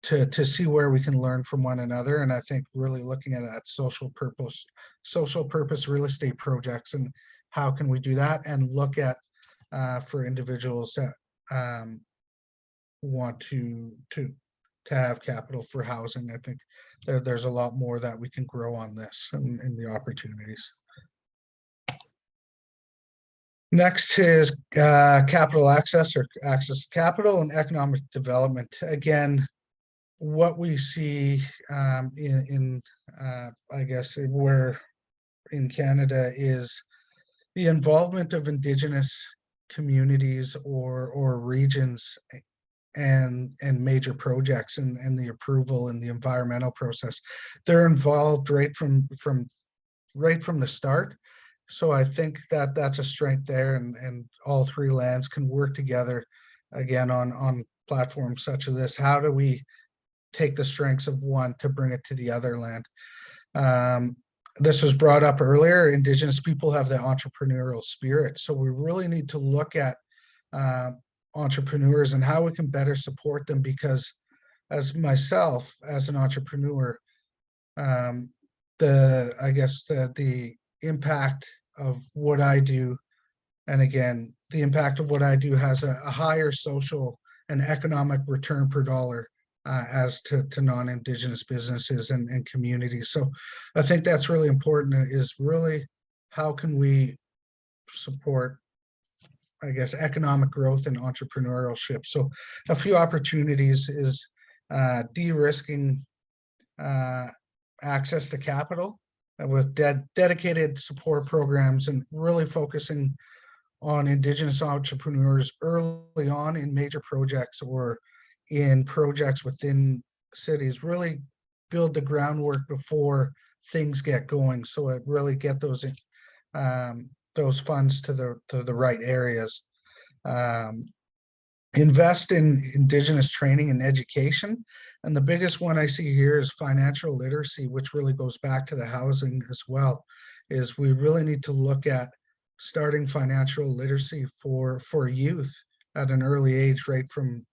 to see where we can learn from one another. And I think really looking at that social purpose real estate projects and how can we do that, and look at for individuals that want to have capital for housing. I think there's a lot more that we can grow on this and the opportunities. Next is capital access, or access to capital, and economic development. Again, what we see in I guess where in Canada is the involvement of Indigenous communities or regions and major projects and the approval and the environmental process. They're involved right from the start. So I think that that's a strength there, and all 3 lands can work together again on platforms such as this. How do we take the strengths of one to bring it to the other land? This was brought up earlier. Indigenous people have the entrepreneurial spirit. So we really need to look at entrepreneurs and how we can better support them, because as myself, as an entrepreneur, I guess the impact of what I do, and again, the impact of what I do has a higher social and economic return per dollar as to non-Indigenous businesses and communities. So I think that's really important, is really how can we support, I guess, economic growth and entrepreneurship. So a few opportunities is de-risking access to capital. with dedicated support programs and really focusing on Indigenous entrepreneurs early on in major projects or in projects within cities, really build the groundwork before things get going. So it really get those funds to the right areas. Invest in Indigenous training and education. And the biggest one I see here is financial literacy, which really goes back to the housing as well, is we really need to look at starting financial literacy for youth at an early age, right from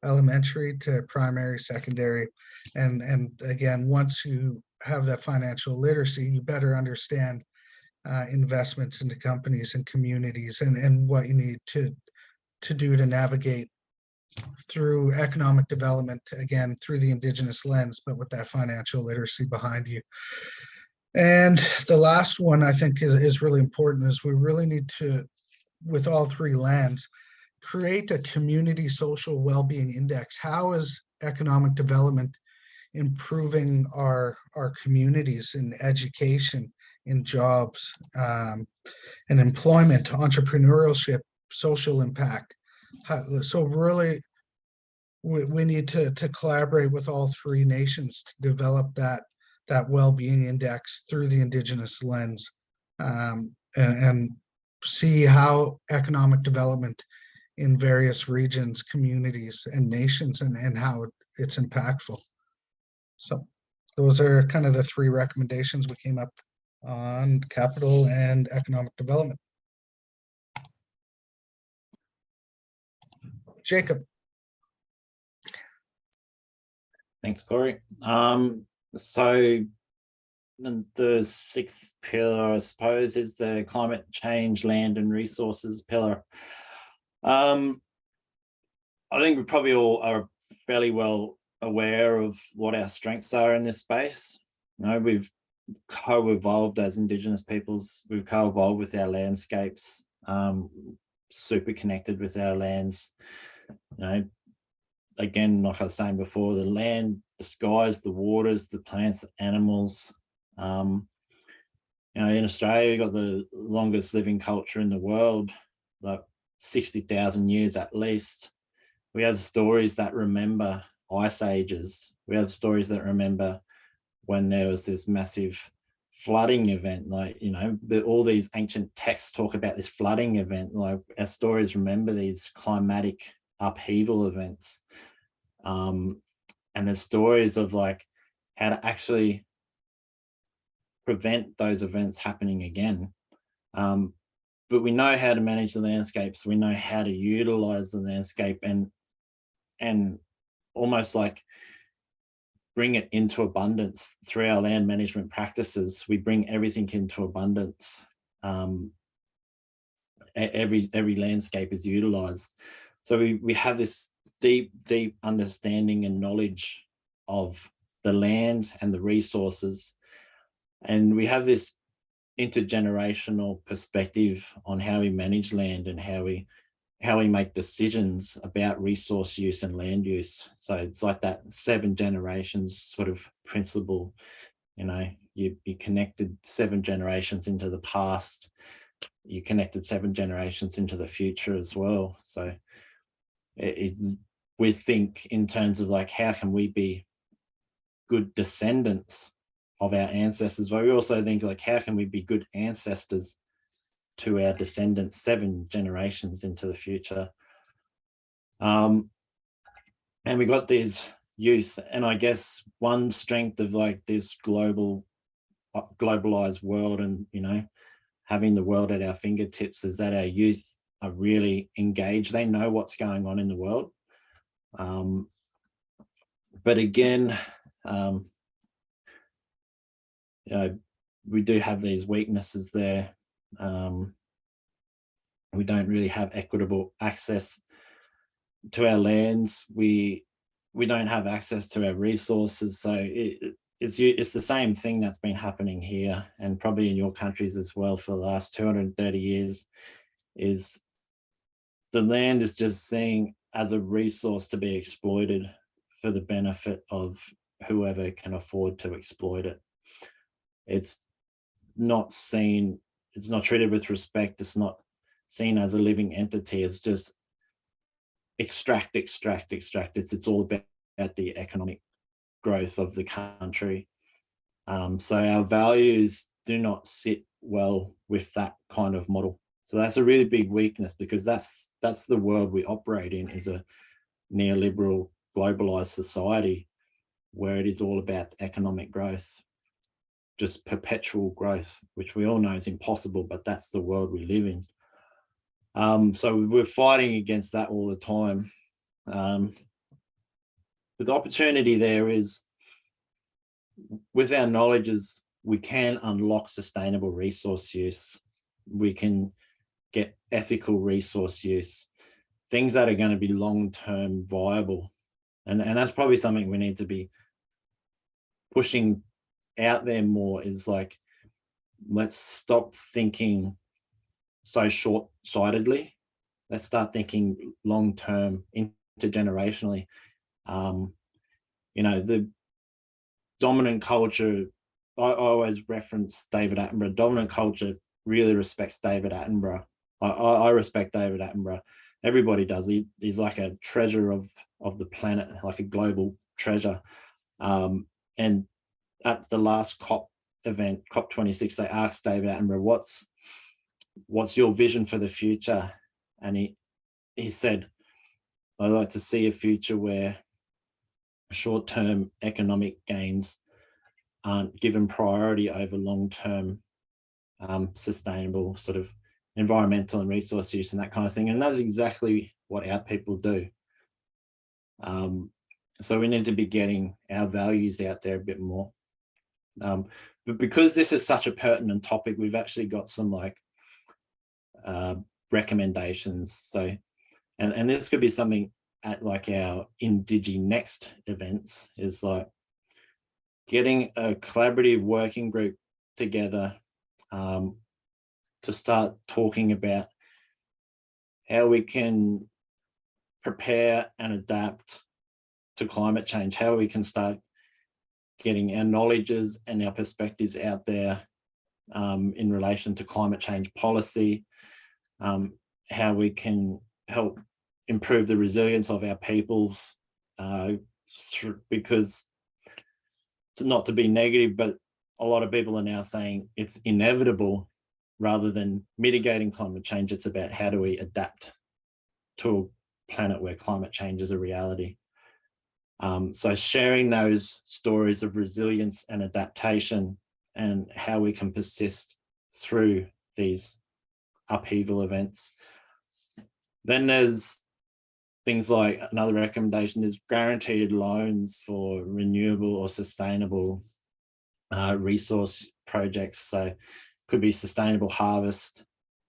elementary to primary, secondary. And again, once you have that financial literacy, you better understand investments into companies and communities and what you need to do to navigate through economic development, again, through the Indigenous lens, but with that financial literacy behind you. And the last one I think is really important is we really need to, with all three lands, create a community social well-being index. How is economic development improving our communities in education, in jobs, in employment, entrepreneurship, social impact? So really, we need to collaborate with all three nations to develop that well-being index through the Indigenous lens, and see how economic development in various regions, communities, and nations, and how it's impactful. So those are kind of the three recommendations we came up on capital and economic development. Jacob. Thanks, Corey. So the sixth pillar, I suppose, is the climate change, land and resources pillar. I think we probably all are fairly well aware of what our strengths are in this space. You know, we've co-evolved as Indigenous peoples. We've co-evolved with our landscapes, super connected with our lands. You know, again, like I was saying before, the land, the skies, the waters, the plants, the animals. You know, in Australia, we've got the longest living culture in the world, like 60,000 years at least. We have stories that remember ice ages. We have stories that remember when there was this massive flooding event, like, you know, all these ancient texts talk about this flooding event. Like, our stories remember these climatic upheaval events. And there's stories of like how to actually prevent those events happening again. But we know how to manage the landscapes. We know how to utilize the landscape and almost like bring it into abundance through our land management practices. We bring everything into abundance. Every landscape is utilized. So we have this deep understanding and knowledge of the land and the resources. And we have this intergenerational perspective on how we manage land and how we make decisions about resource use and land use. So it's like that 7 generations sort of principle. You know, you connected 7 generations into the past, you connected 7 generations into the future as well. So we think in terms of like, how can we be good descendants of our ancestors? But we also think like, how can we be good ancestors to our descendants 7 generations into the future? And we got these youth, and I guess one strength of like this globalized world and, you know, having the world at our fingertips is that our youth are really engaged. They know what's going on in the world. But again, you know, we do have these weaknesses there. We don't really have equitable access to our lands. We don't have access to our resources. So it's the same thing that's been happening here and probably in your countries as well for the last 230 years, is the land is just seen as a resource to be exploited for the benefit of whoever can afford to exploit it. It's not seen, it's not treated with respect, it's not seen as a living entity. It's just extract. It's all about the economic growth of the country. So our values do not sit well with that kind of model. So that's a really big weakness, because that's the world we operate in, is a neoliberal globalized society where it is all about economic growth, just perpetual growth, which we all know is impossible, but that's the world we live in. So we're fighting against that all the time. But the opportunity there is, with our knowledges, we can unlock sustainable resource use. We can get ethical resource use, things that are going to be long-term viable. And that's probably something we need to be pushing out there more, is like, let's stop thinking so short-sightedly. Let's start thinking long-term, intergenerationally. You know, the dominant culture, I always reference David Attenborough. Dominant culture really respects David Attenborough. I respect David Attenborough. Everybody does. He's like a treasure of the planet, like a global treasure. And at the last COP event, COP26, they asked David Attenborough, what's your vision for the future? And he said, I'd like to see a future where short-term economic gains aren't given priority over long-term sustainable sort of environmental and resource use and that kind of thing. And that's exactly what our people do. So we need to be getting our values out there a bit more. But because this is such a pertinent topic, we've actually got some like recommendations. So, and this could be something at like our INDIGI-X events, is like getting a collaborative working group together to start talking about how we can prepare and adapt to climate change, how we can start getting our knowledges and our perspectives out there in relation to climate change policy, how we can help improve the resilience of our peoples, because, not to be negative, but a lot of people are now saying it's inevitable rather than mitigating climate change. It's about how do we adapt to a planet where climate change is a reality. So sharing those stories of resilience and adaptation and how we can persist through these upheaval events. Then there's things like, another recommendation is guaranteed loans for renewable or sustainable resource projects. So it could be sustainable harvest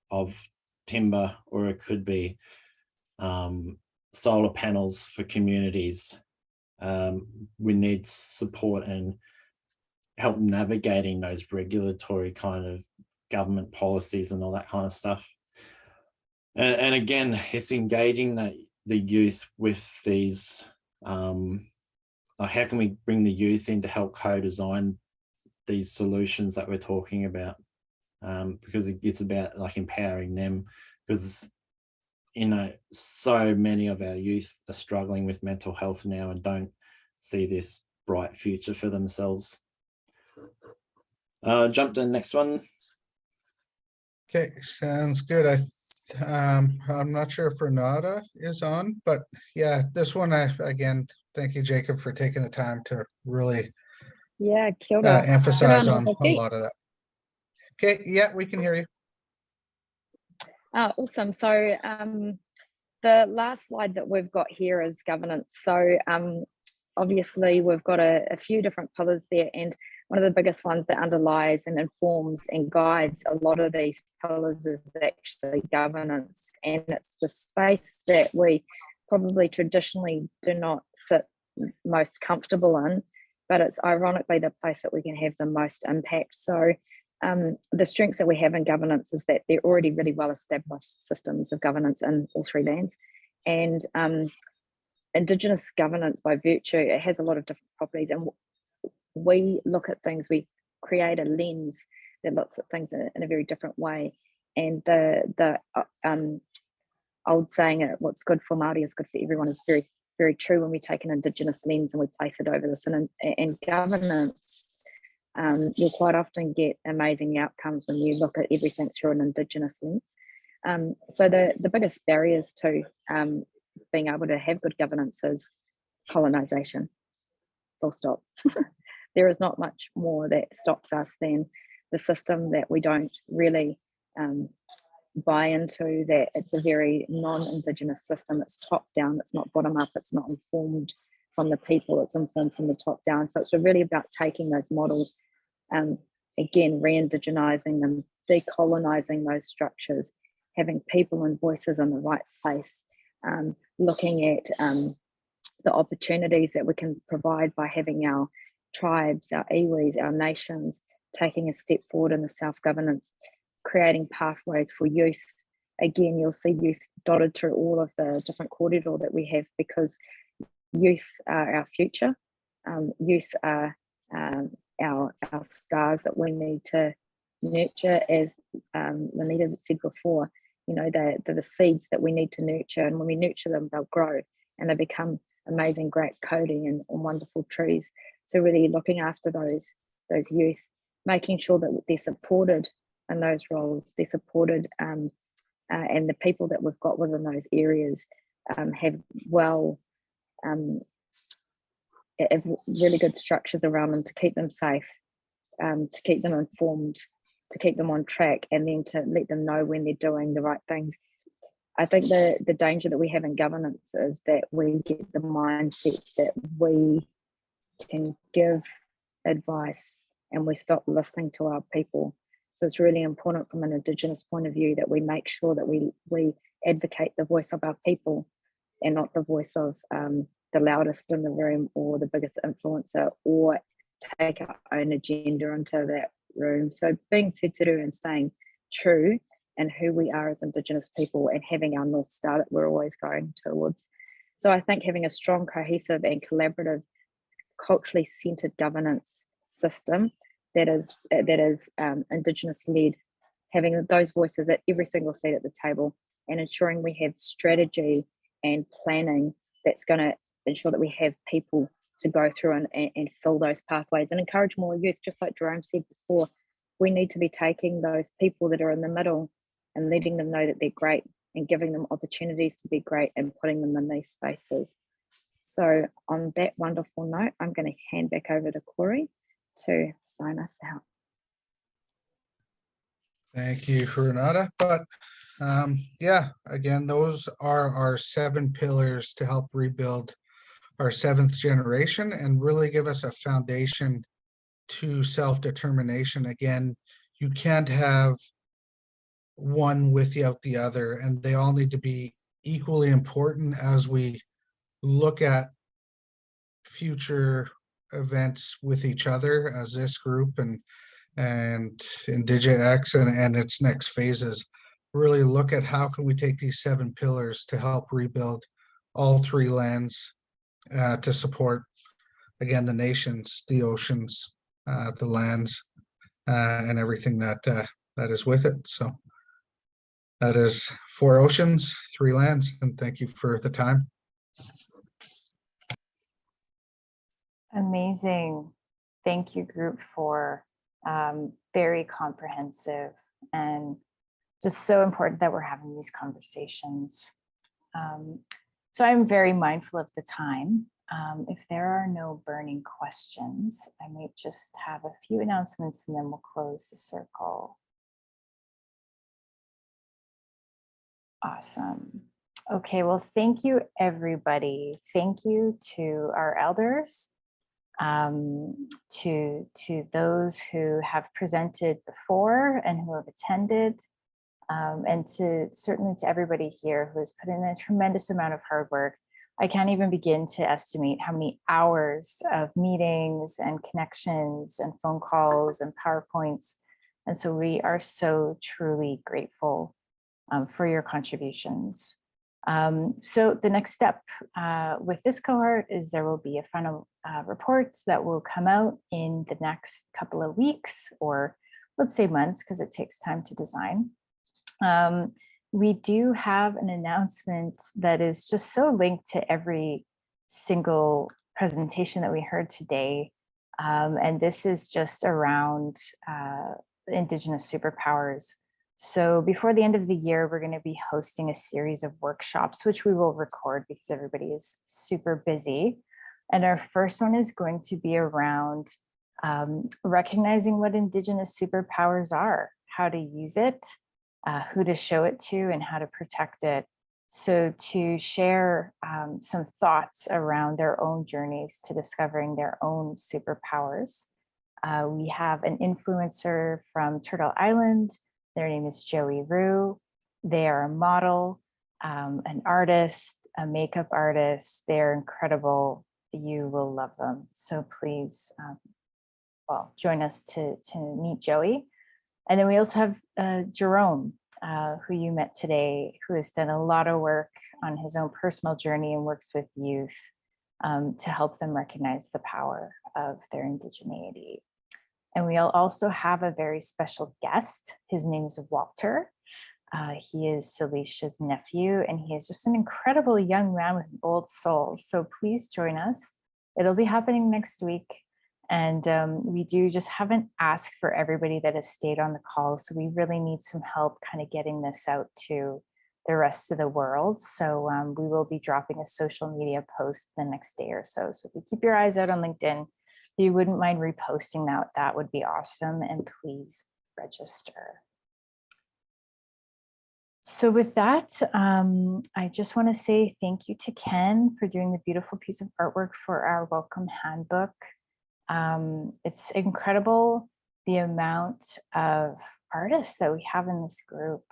of timber, or it could be solar panels for communities. We need support and help navigating those regulatory kind of government policies and all that kind of stuff. And again, it's engaging the youth with these, like how can we bring the youth in to help co-design these solutions that we're talking about, because it's about like empowering them, because you know, so many of our youth are struggling with mental health now and don't see this bright future for themselves. Jump to the next one. Okay, sounds good. I'm not sure if Renata is on, but yeah, this one, again, thank you, Jacob, for taking the time to really kia ora. emphasize Good on a lot of that. Okay, yeah, we can hear you. Awesome. So the last slide that we've got here is governance. So obviously we've got a few different pillars there, and one of the biggest ones that underlies and informs and guides a lot of these pillars is actually governance, and it's the space that we probably traditionally do not sit most comfortable in, but it's ironically the place that we can have the most impact. So the strengths that we have in governance is that they're already really well established systems of governance in all three lands, and Indigenous governance by virtue, it has a lot of different properties, and we look at things, we create a lens that looks at things in a very different way. And the old saying, what's good for Māori is good for everyone, is very, very true when we take an Indigenous lens and we place it over this. And governance, you'll quite often get amazing outcomes when you look at everything through an Indigenous lens. So the biggest barriers to being able to have good governance is colonisation, full stop. There is not much more that stops us than the system that we don't really buy into, that it's a very non-Indigenous system. It's top down, it's not bottom up, it's not informed from the people, it's informed from the top down. So it's really about taking those models, again, re-indigenizing them, decolonizing those structures, having people and voices in the right place, looking at the opportunities that we can provide by having our tribes, our iwis, our nations, taking a step forward in the self-governance, creating pathways for youth. Again, you'll see youth dotted through all of the different corridor that we have, because youth are our future. Youth are our stars that we need to nurture, as Juanita said before. You know, they're the seeds that we need to nurture, and when we nurture them, they'll grow and they become amazing, great coding and wonderful trees. So really looking after those youth, making sure that they're supported in those roles, they're supported, and the people that we've got within those areas have really good structures around them to keep them safe, to keep them informed, to keep them on track, and then to let them know when they're doing the right things. I think the danger that we have in governance is that we get the mindset that we can give advice and we stop listening to our people. So it's really important from an Indigenous point of view that we make sure that we advocate the voice of our people and not the voice of the loudest in the room or the biggest influencer, or take our own agenda into that room. So being tūturu and staying true and who we are as Indigenous people, and having our North Star that we're always going towards. So I think having a strong, cohesive and collaborative, culturally centered governance system that is Indigenous led, having those voices at every single seat at the table, and ensuring we have strategy and planning that's going to ensure that we have people to go through and fill those pathways and encourage more youth. Just like Jerome said before, we need to be taking those people that are in the middle and letting them know that they're great and giving them opportunities to be great and putting them in these spaces. So on that wonderful note, I'm going to hand back over to Corey to sign us out. Thank you, Renata. But yeah, again, those are our 7 pillars to help rebuild our 7th generation and really give us a foundation to self-determination. Again, you can't have one without the other, and they all need to be equally important as we look at future events with each other as this group and INDIGI-X and its next phases. Really look at how can we take these 7 pillars to help rebuild all 3 lands to support, again, the nations, the oceans, the lands, and everything that is with it. So that is 4 oceans, 3 lands, and thank you for the time. Amazing. Thank you, group, for very comprehensive and just so important that we're having these conversations. So I'm very mindful of the time. If there are no burning questions, I might just have a few announcements and then we'll close the circle. Awesome. Okay, well, thank you, everybody. Thank you to our elders, to those who have presented before and who have attended, and certainly to everybody here who has put in a tremendous amount of hard work. I can't even begin to estimate how many hours of meetings and connections and phone calls and PowerPoints. And so we are so truly grateful for your contributions. So the next step with this cohort is there will be a final reports that will come out in the next couple of weeks or let's say months, because it takes time to design. We do have an announcement that is just so linked to every single presentation that we heard today. And this is just around Indigenous superpowers. So before the end of the year, we're going to be hosting a series of workshops, which we will record because everybody is super busy. And our first one is going to be around recognizing what Indigenous superpowers are, how to use it, who to show it to, and how to protect it. So to share some thoughts around their own journeys to discovering their own superpowers. We have an influencer from Turtle Island. Their name is Joey Rue. They are a model, an artist, a makeup artist. They're incredible. You will love them. So please, join us to meet Joey. And then we also have Jerome, who you met today, who has done a lot of work on his own personal journey and works with youth to help them recognize the power of their indigeneity. And we'll also have a very special guest. His name is Walter. He is Celicia's nephew, and he is just an incredible young man with an old soul. So please join us. It'll be happening next week. And we just haven't asked for everybody that has stayed on the call. So we really need some help kind of getting this out to the rest of the world. So we will be dropping a social media post the next day or so. So if you keep your eyes out on LinkedIn, if you wouldn't mind reposting that would be awesome. And please register. So with that, I just want to say thank you to Ken for doing the beautiful piece of artwork for our welcome handbook. It's incredible the amount of artists that we have in this group,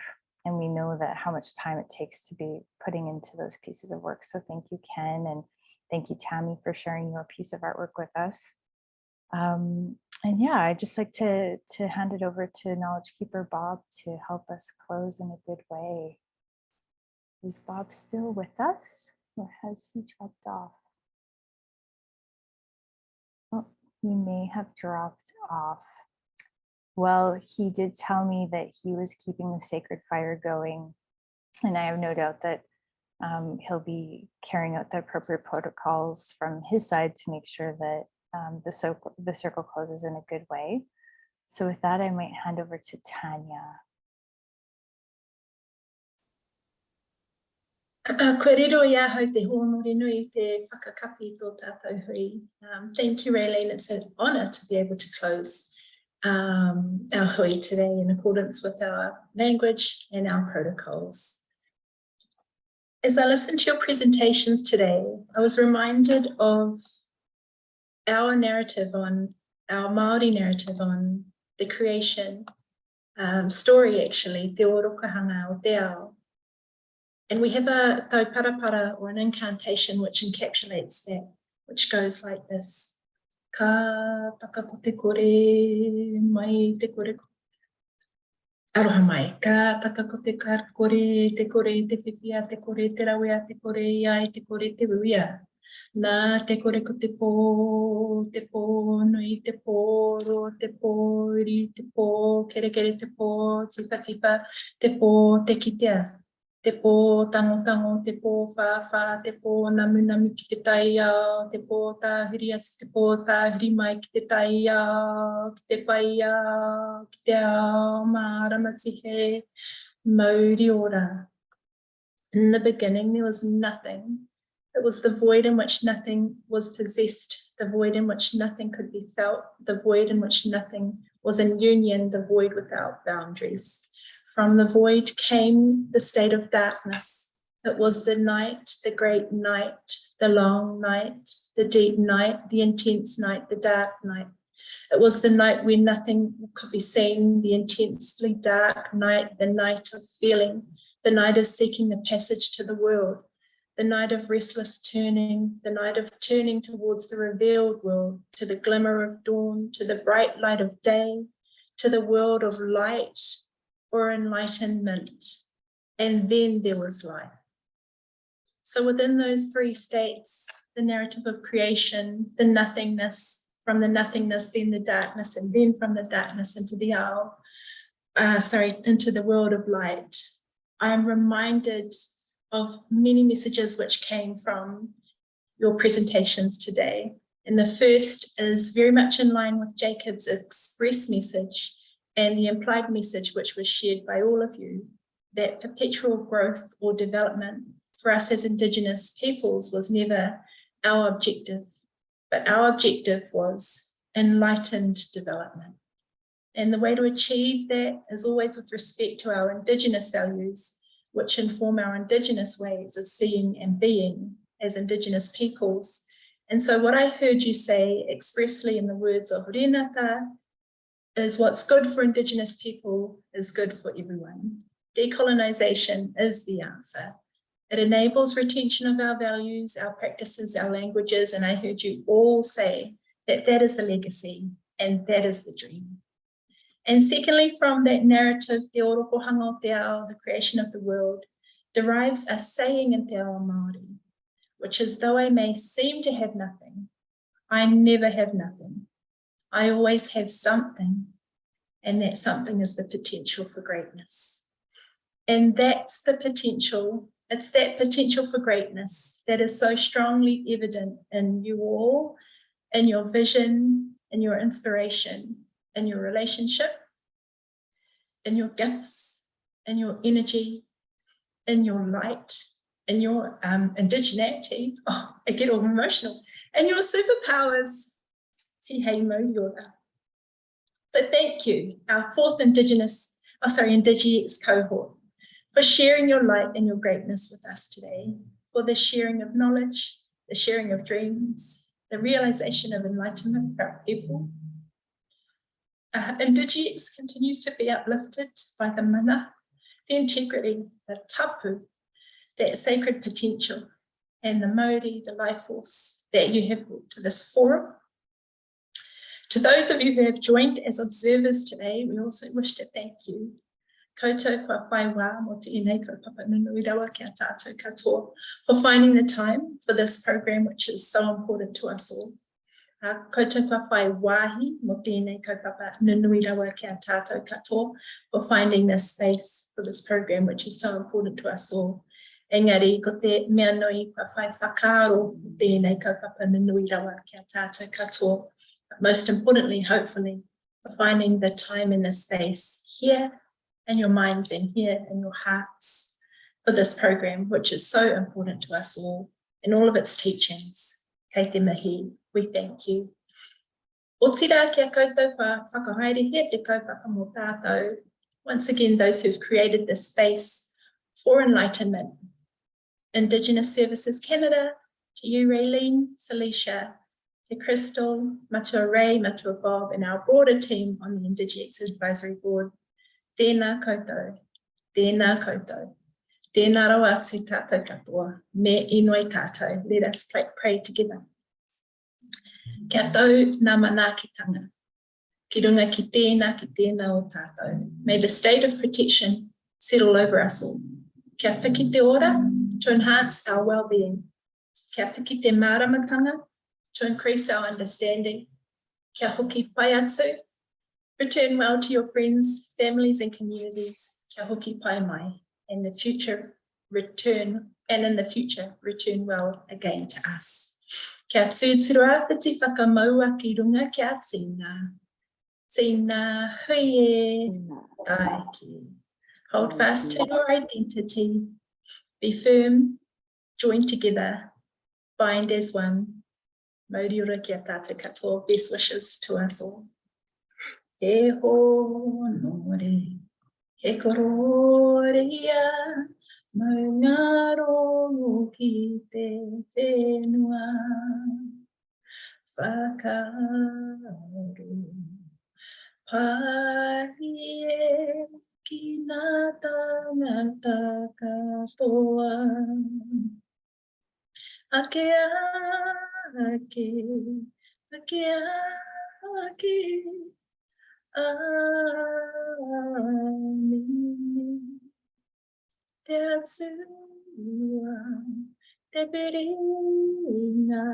and we know that how much time it takes to be putting into those pieces of work. So thank you, Ken, and thank you, Tammy, for sharing your piece of artwork with us. And yeah, I'd just like to hand it over to Knowledge Keeper Bob to help us close in a good way. Is Bob still with us, or has he dropped off? Oh, he may have dropped off. Well, he did tell me that he was keeping the sacred fire going, and I have no doubt that he'll be carrying out the appropriate protocols from his side to make sure that the circle closes in a good way. So with that, I might hand over to Tania. Thank you, Raylene. It's an honor to be able to close our hui today in accordance with our language and our protocols. As I listened to your presentations today, I was reminded of our narrative on, our Māori narrative on the creation story, actually, Te Orokahanga o Te Ao. And we have a tauparapara, or an incantation, which encapsulates that, which goes like this. Ka taka ko te kore mai te kore. Aroha mai. Ka taka ko te kore, te whiwhia, te kore, te rawea, te kore ia, te kore, te wiwia. Nā te kore ko te pō nui, te pōro, te pōri, te pō kere kere, te pō tipa tipa, te pō te kitea. Te pō tango tango, te pō whā, te pō namu namu ki te tai ao, te pō tāhiri atu, te pō tāhiri mai ki te tai ao, ki te whai ao, ki te ao, māramatihe, mauri ora. In the beginning, there was nothing. It was the void in which nothing was possessed, the void in which nothing could be felt, the void in which nothing was in union, the void without boundaries. From the void came the state of darkness. It was the night, the great night, the long night, the deep night, the intense night, the dark night. It was the night where nothing could be seen, the intensely dark night, the night of feeling, the night of seeking the passage to the world, the night of restless turning, the night of turning towards the revealed world, to the glimmer of dawn, to the bright light of day, to the world of light or enlightenment. And then there was life. So within those three states, the narrative of creation, the nothingness, from the nothingness, then the darkness, and then from the darkness into the into the world of light, I am reminded of many messages which came from your presentations today. And the first is very much in line with Jacob's express message and the implied message which was shared by all of you, that perpetual growth or development for us as Indigenous peoples was never our objective, but our objective was enlightened development. And the way to achieve that is always with respect to our Indigenous values, which inform our Indigenous ways of seeing and being as Indigenous peoples. And so what I heard you say expressly in the words of Renata is what's good for Indigenous people is good for everyone. Decolonization is the answer. It enables retention of our values, our practices, our languages, and I heard you all say that that is the legacy and that is the dream. And secondly, from that narrative, Te Oropohanga o Te Ao, the creation of the world, derives a saying in Te Ao Māori, which is, though I may seem to have nothing, I never have nothing. I always have something, and that something is the potential for greatness. And that's the potential. It's that potential for greatness that is so strongly evident in you all, in your vision, in your inspiration, in your relationship, in your gifts, in your energy, in your light, in your indigeneity. Oh, I get all emotional. And your superpowers. So thank you, our fourth INDIGI-X cohort, for sharing your light and your greatness with us today, for the sharing of knowledge, the sharing of dreams, the realization of enlightenment for our people. INDIGI-X continues to be uplifted by the mana, the integrity, the tapu, that sacred potential, and the mauri, the life force that you have brought to this forum. To those of you who have joined as observers today, we also wish to thank you. Koutou kua whai wā mo te inei kaupapa nunui rawa kia tātou katoa, for finding the time for this program, which is so important to us all. Koutou kua whai wāhi mo te inei kaupapa nunui rawa kia tātou katoa, for finding this space for this program, which is so important to us all. Engari, ko te mea nui kua whai whakaaro mo te inei kaupapa nunui rawa kia tātou katoa. But most importantly, hopefully, for finding the time in the space here in your minds and here in your hearts for this program, which is so important to us all in all of its teachings. Kei te mihi, we thank you. O tira kia koutou wha whakahaere he te kaupapa mo tātou. Once again, those who've created this space for enlightenment. Indigenous Services Canada, to you, Raylene, Celicia, to Crystal, Matua Ray, Matua Bob, and our broader team on the INDIGI-X Advisory Board. Tēnā koutou, tēnā koutou, tēnā rau atu tātou katoa, me inoi tātou. Let us pray together. Kia tau nā manaakitanga, ki runga ki tēnā o tātou. May the state of protection settle over us all. Kia piki te ora to enhance our well-being. Kia piki te māramatanga to increase our understanding. Kia hoki pai atu. Return well to your friends, families, and communities. Kia hoki pai mai. And in the future, return well again to us. Kia tūtura whiti whakamaua ki runga kia tina. Tina hui taiki. Hold fast to your identity. Be firm, join together, bind as one. Mauri ora kia tātou katoa, best wishes to us all. He honore, he kororia, maunga rongo ki te whenua. Whakaaro, paie ki nā tangata katoa. Ake, amen. Te atua, te perina,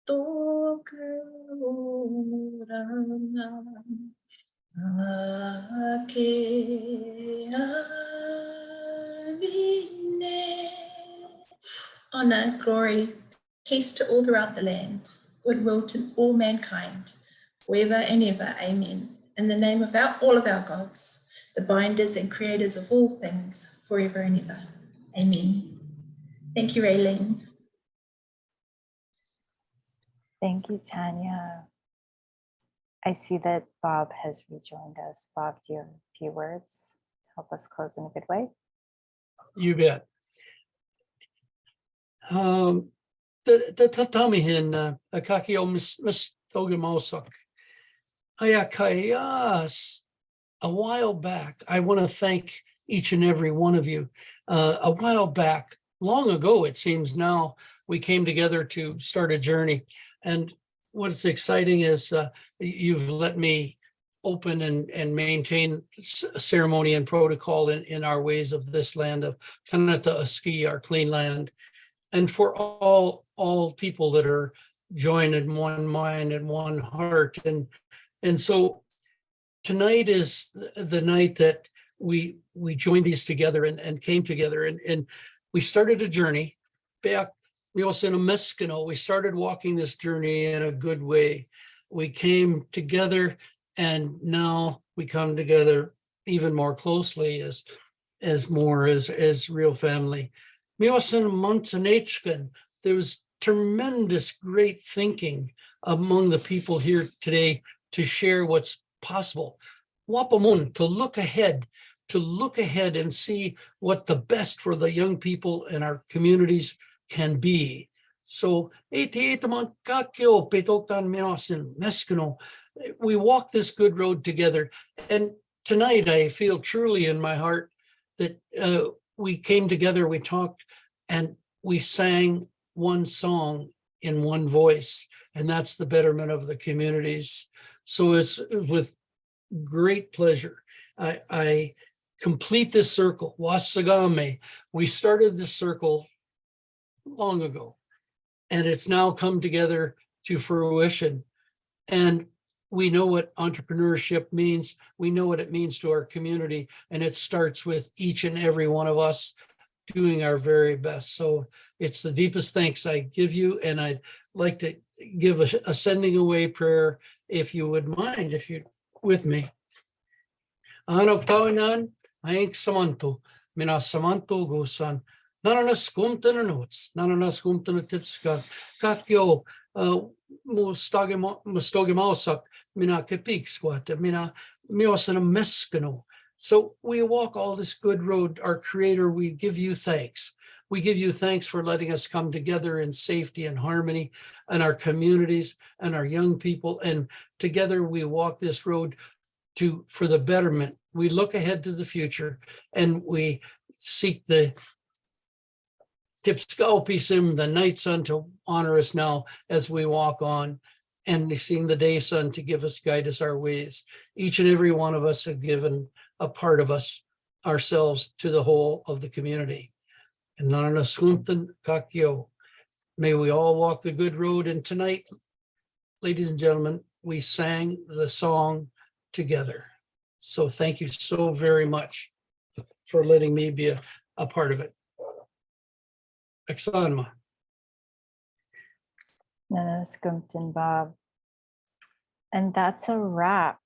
toku oranga ake avine. Honor, glory, peace to all throughout the land, goodwill to all mankind, forever and ever, amen. In the name of all of our gods, the binders and creators of all things, forever and ever, amen. Thank you, Raylene. Thank you, Tanya. I see that Bob has rejoined us. Bob, do you have a few words to help us close in a good way? You bet. The tatamihin a kaki o Miss Toga Mausak. Ayakayas. A while back, I want to thank each and every one of you. A while back, long ago, it seems now, we came together to start a journey. And what's exciting is you've let me open and maintain ceremony and protocol in our ways of this land of Kanata Aski, our clean land. And for all people that are joined in one mind and one heart. And so tonight is the night that we joined these together and came together and we started a journey. We started walking this journey in a good way. We came together and now we come together even more closely as real family. There was tremendous great thinking among the people here today to share what's possible. Wapamun, to look ahead and see what the best for the young people in our communities can be. So, we walk this good road together. And tonight I feel truly in my heart that we came together, we talked, and we sang one song in one voice, and that's the betterment of the communities. So it's with great pleasure I complete this circle. Wasagame. We started this circle long ago, and it's now come together to fruition. And we know what entrepreneurship means. We know what it means to our community, and it starts with each and every one of us doing our very best. So it's the deepest thanks I give you, and I'd like to give a sending away prayer, if you would mind, if you're with me. Ano tawinan, aink samanto, mina samanto gosan, nananas kumtana notes, nananas kumtana tipska, kakyo, mustogimausak, mina kepik squat, mina miosana meskano. So we walk all this good road. Our Creator, we give you thanks. We give you thanks for letting us come together in safety and harmony, and our communities and our young people. And together we walk this road for the betterment. We look ahead to the future, and we seek the Tipskalpisim, the night sun, to honor us now as we walk on, and seeing the day sun to guide us our ways. Each and every one of us have given a part of us, ourselves, to the whole of the community. And may we all walk the good road. And tonight, ladies and gentlemen, we sang the song together. So thank you so very much for letting me be a part of it. Exanma. Bob. And that's a wrap